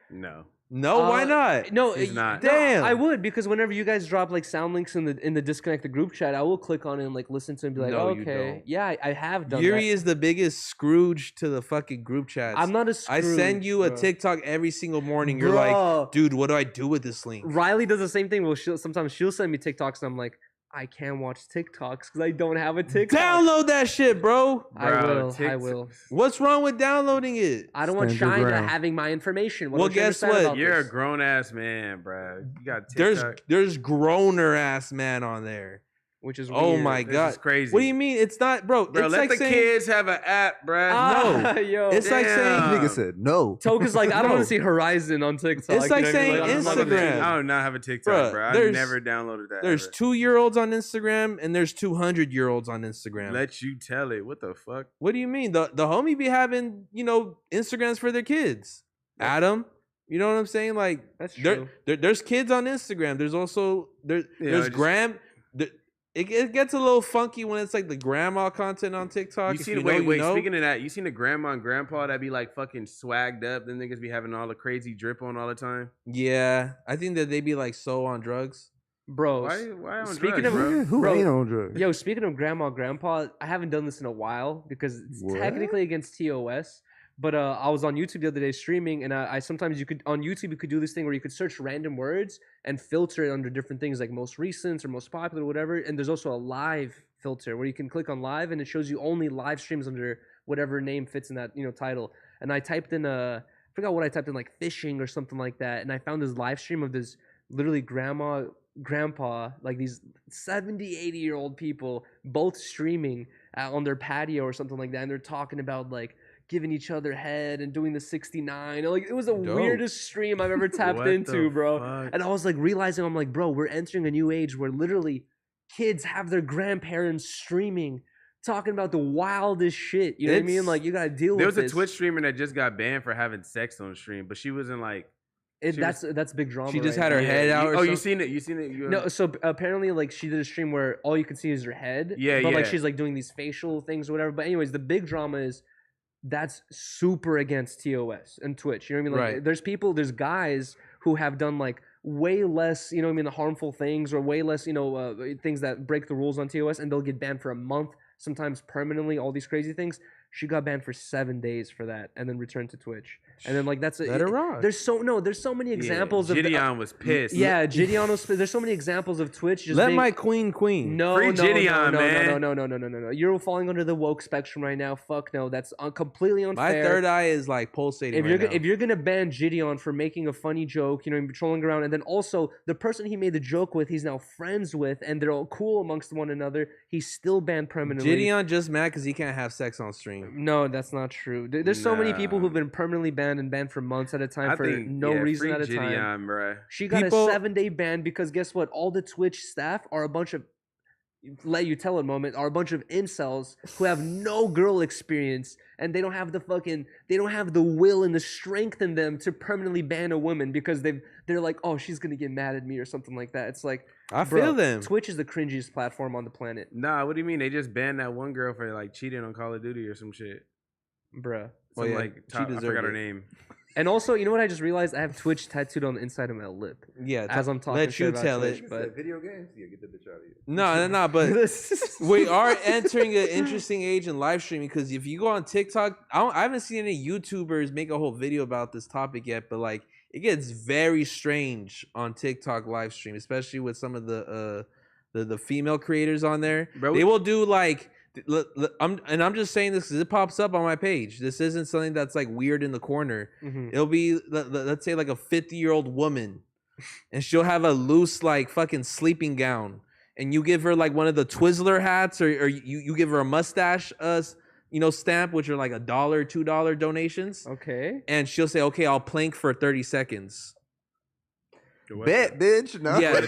No. No, why not? No, He's not. Damn. I would, because whenever you guys drop like sound links in the disconnected group chat, I will click on it and like listen to it and be like, No, oh, you okay, don't. yeah, I have done Yuri that. is the biggest Scrooge to the fucking group chats. I'm not a I Scrooge, send you a bro. TikTok every single morning. You're Bro. like, dude, what do I do with this link? Riley does the same thing. Well, sometimes she'll send me TikToks, and I'm like, I can't watch TikToks because I don't have a TikTok. Download that shit, bro. I will. What's wrong with downloading it? I don't want Stand your Shine ground. having my information. Well, don't you guess understand what? about You're a this? grown ass man, bro. You got TikTok. There's groaner ass man on there. which is Oh weird. my This god, is crazy. What do you mean? It's not, bro. Bro, it's let like the saying, kids have an app, bruh. No. Yo, It's like saying, Damn. Nigga said no. Toka's like, I don't want No. to see Horizon on TikTok. It's like you know what I mean? saying I'm not gonna Instagram. see it. I do not have a TikTok, Bruh, bro. I there's- never downloaded that. there's ever. 2-year-olds on Instagram and there's 200-year-olds on Instagram. Let you tell it. What the fuck? What do you mean? The homie be having, Instagrams for their kids. Adam, you know what I'm saying? Like, That's true. there's kids on Instagram. There's also there's just- It gets a little funky when it's like the grandma content on TikTok. You If seen you know, you know. speaking of that, you seen the grandma and grandpa that be like fucking swagged up? Them niggas be having all the crazy drip on all the time. Yeah, I think that they be like so on drugs. Bro, Why on speaking drugs, of- bro? Who Bro, ain't on drugs? yo, speaking of grandma, grandpa, I haven't done this in a while because it's What? technically against TOS. But I was on YouTube the other day streaming, and I sometimes on YouTube you could do this thing where you could search random words and filter it under different things like most recent or most popular, or whatever. And there's also a live filter where you can click on live, and it shows you only live streams under whatever name fits in that title. And I typed in I forgot what I typed in, like fishing or something like that, and I found this live stream of this literally grandpa, like these 70, 80-year-old people both streaming on their patio or something like that, and they're talking about like giving each other head and doing the 69. Like, it was the Dope. weirdest stream I've ever tapped What into, the bro. fuck? And I was like realizing, I'm like, bro, we're entering a new age where literally kids have their grandparents streaming, talking about the wildest shit. You know what I mean? It's- Like, you gotta deal There with was a this. Twitch streamer that just got banned for having sex on stream, but she wasn't like. she That's big drama. She just right had her now. head out. Oh, or you something? seen it? You seen it? You, No, so apparently, like, she did a stream where all you can see is her head. Yeah, But like, yeah. she's like doing these facial things or whatever. But anyways, the big drama is that's super against TOS and Twitch. You know what I mean? Like, Right. there's guys who have done like way less, you know what I mean, the harmful things or way less, things that break the rules on TOS, and they'll get banned for a month, sometimes permanently. All these crazy things. She got banned for 7 days for that, and then returned to Twitch. And then like that's Let her rock. There's so many examples of Gideon was pissed. yeah, Gideon was. There's so many examples of Twitch just Let being, my queen. no, Free no, Gideon, no, man. no. You're falling under the woke spectrum right now. Fuck no, that's completely My unfair. third eye is like pulsating. If you're gonna ban Gideon for making a funny joke, trolling around, and then also the person he made the joke with, he's now friends with, and they're all cool amongst one another, he's still banned permanently. Gideon just mad because he can't have sex on stream. No, that's not true. There's so many people Nah. who've been permanently banned and banned for months at a time I for think no reason free at a time. Gideon, bruh. She got People- a 7-day ban because guess what? All the Twitch staff are a bunch of let you tell it moment are a bunch of incels who have no girl experience, and they don't have the will and the strength in them to permanently ban a woman because they're like, oh, she's gonna get mad at me or something like that. It's like, I bro, feel them. Twitch is the cringiest platform on the planet, Nah, what do you mean? They just banned that one girl for like cheating on Call of Duty or some shit. bruh. Well, Some yeah, like she I deserved forgot her it. name. And also, you know what I just realized? I have Twitch tattooed on the inside of my lip Yeah, as I'm talking. let shit you about tell Twitch, it. but video games? Yeah, get the bitch out of here. No, but we are entering an interesting age in live streaming because if you go on TikTok, I haven't seen any YouTubers make a whole video about this topic yet, but like it gets very strange on TikTok live stream, especially with some of the female creators on there. Bro, They will do like. I'm just saying this because it pops up on my page. This isn't something that's like weird in the corner. Mhm. It'll be let's say like a 50-year-old woman, and she'll have a loose like fucking sleeping gown, and you give her like one of the Twizzler hats, or you give her a mustache stamp, which are like $1, $2 donations, Okay. and she'll say, okay, I'll plank for 30 seconds. Bet, bitch. No. Yeah.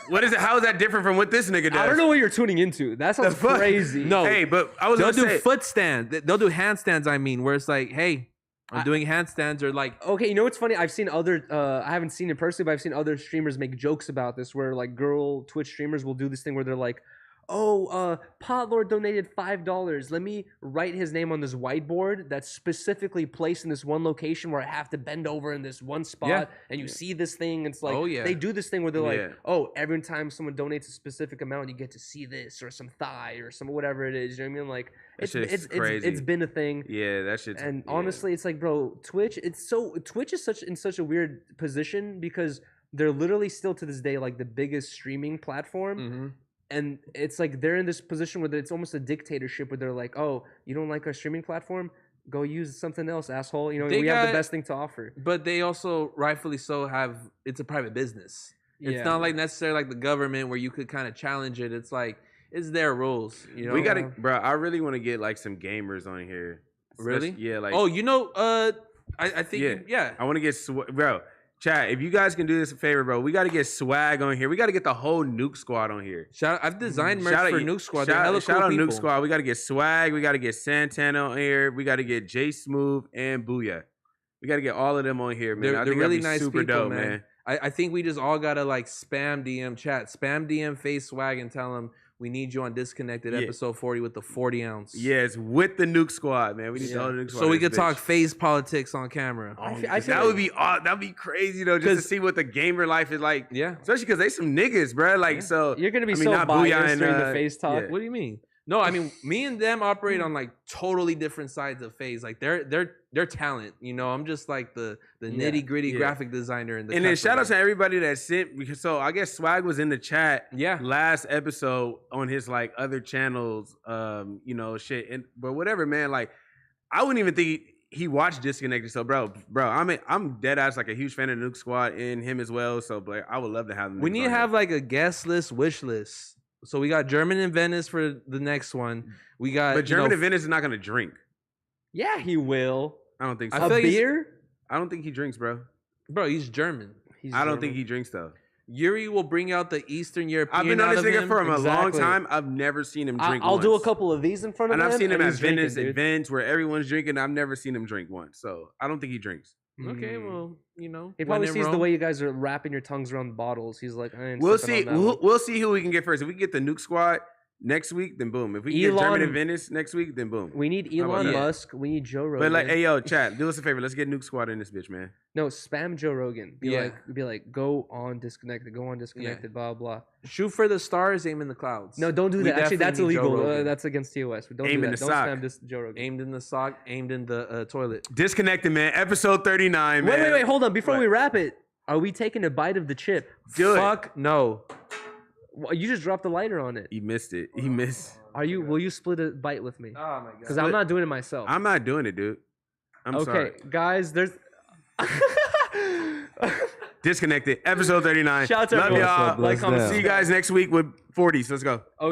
What is it? How is that different from what this nigga does? I don't know what you're tuning into. That sounds fuck? crazy. No. Hey, but I was They'll gonna do say, foot stand. They'll do handstands. I mean, where it's like, hey, I'm doing handstands, or like, Okay, you know what's funny? I've seen other. I haven't seen it personally, but I've seen other streamers make jokes about this, where like girl Twitch streamers will do this thing where they're like, "Oh, Potlord donated $5. Let me write his name on this whiteboard that's specifically placed in this one location where I have to bend over in this one spot, Yeah. and you see this thing." It's like, Oh, yeah. they do this thing where they're like, Yeah. "Oh, every time someone donates a specific amount, you get to see this or some thigh or some whatever it is." You know what I mean? Like, That it's shit's it's crazy. it's been a thing. yeah, that shit's. And yeah. honestly, it's like, bro, Twitch is such a weird position because they're literally still to this day like the biggest streaming platform. mhm. And it's like they're in this position where it's almost a dictatorship where they're like, "Oh, you don't like our streaming platform? Go use something else, asshole." You know, They we have got- the best thing to offer. But they also, rightfully so, it's a private business. It's not like necessarily like the government where you could kind of challenge it. It's like it's their rules. You know, We gotta, bro. I really want to get like some gamers on here. Really? Yeah. Like, oh, you know, I think yeah. I want to get bro. Chat, if you guys can do this a favor, bro, we got to get swag on here. We got to get the whole Nuke Squad on here. I've designed merch for Nuke Squad. Shout out cool Nuke Squad. We got to get swag. We got to get Santana on here. We got to get J Smooth and Booyah. We got to get all of them on here, man. They're really nice super people, dope, man. I think we just all gotta like spam DM chat, spam DM Face Swag, and tell them we need you on Disconnected episode 40 with the 40 ounce. Yes, with the Nuke Squad, man. We need the whole Nuke Squad. So we could talk face politics on camera. That would be that'd be crazy though, just to see what the gamer life is like. Yeah, especially because they some niggas, bro. Like so, you're gonna be so biased during the face talk. What do you mean? No, I mean me and them operate on like totally different sides of phase. Like they're talent. You know, I'm just like the nitty gritty graphic designer and then shout out to everybody that sent, because so I guess Swag was in the chat last episode on his like other channels, you know, shit. But whatever, man. Like I wouldn't even think he watched Disconnected. So bro, I'm dead ass like a huge fan of Nuke Squad and him as well. So but I would love to have him. We need to have like a guest list, wish list. So we got German in Venice for the next one. We got, but German in Venice is not gonna drink. Yeah, he will. I don't think so. A beer? I don't think he drinks, bro. Bro, he's German. I don't think he drinks though. Yuri will bring out the Eastern European. I've been on this nigga for a long time. I've never seen him drink. I'll do a couple of these in front of him. And I've seen him at Venice events where everyone's drinking. I've never seen him drink once. So I don't think he drinks. Okay, well, you know, he probably sees the way you guys are wrapping your tongues around the bottles. He's like, we'll see. We'll see who we can get first. If we get the Nuke Squad next week, then boom. If we get German in Venice next week, then boom. We need Elon Musk. We need Joe Rogan. But like, hey yo, chat, do us a favor. Let's get Nuke Squad in this bitch, man. No, spam Joe Rogan. Be like, go on Disconnected. Go on Disconnected. Blah blah. Shoot for the stars, aim in the clouds. No, don't do that. Actually, that's illegal. That's against TOS. Don't aim do in that. the Don't sock. spam Joe Rogan. Aimed in the sock. Aimed in the toilet. Disconnected, man. Episode 39, man. Wait. Hold on. Before we wrap it, are we taking a bite of the chip? Fuck no. You just dropped the lighter on it. He missed it. He missed. Will you split a bite with me? Oh my god. Because I'm not doing it myself. I'm not doing it, dude. I'm sorry. Okay, guys, there's Disconnected. Episode 39. Shout out to Love everyone. y'all. Like, comment, see you guys next week with 40s. Let's go. Oh yeah.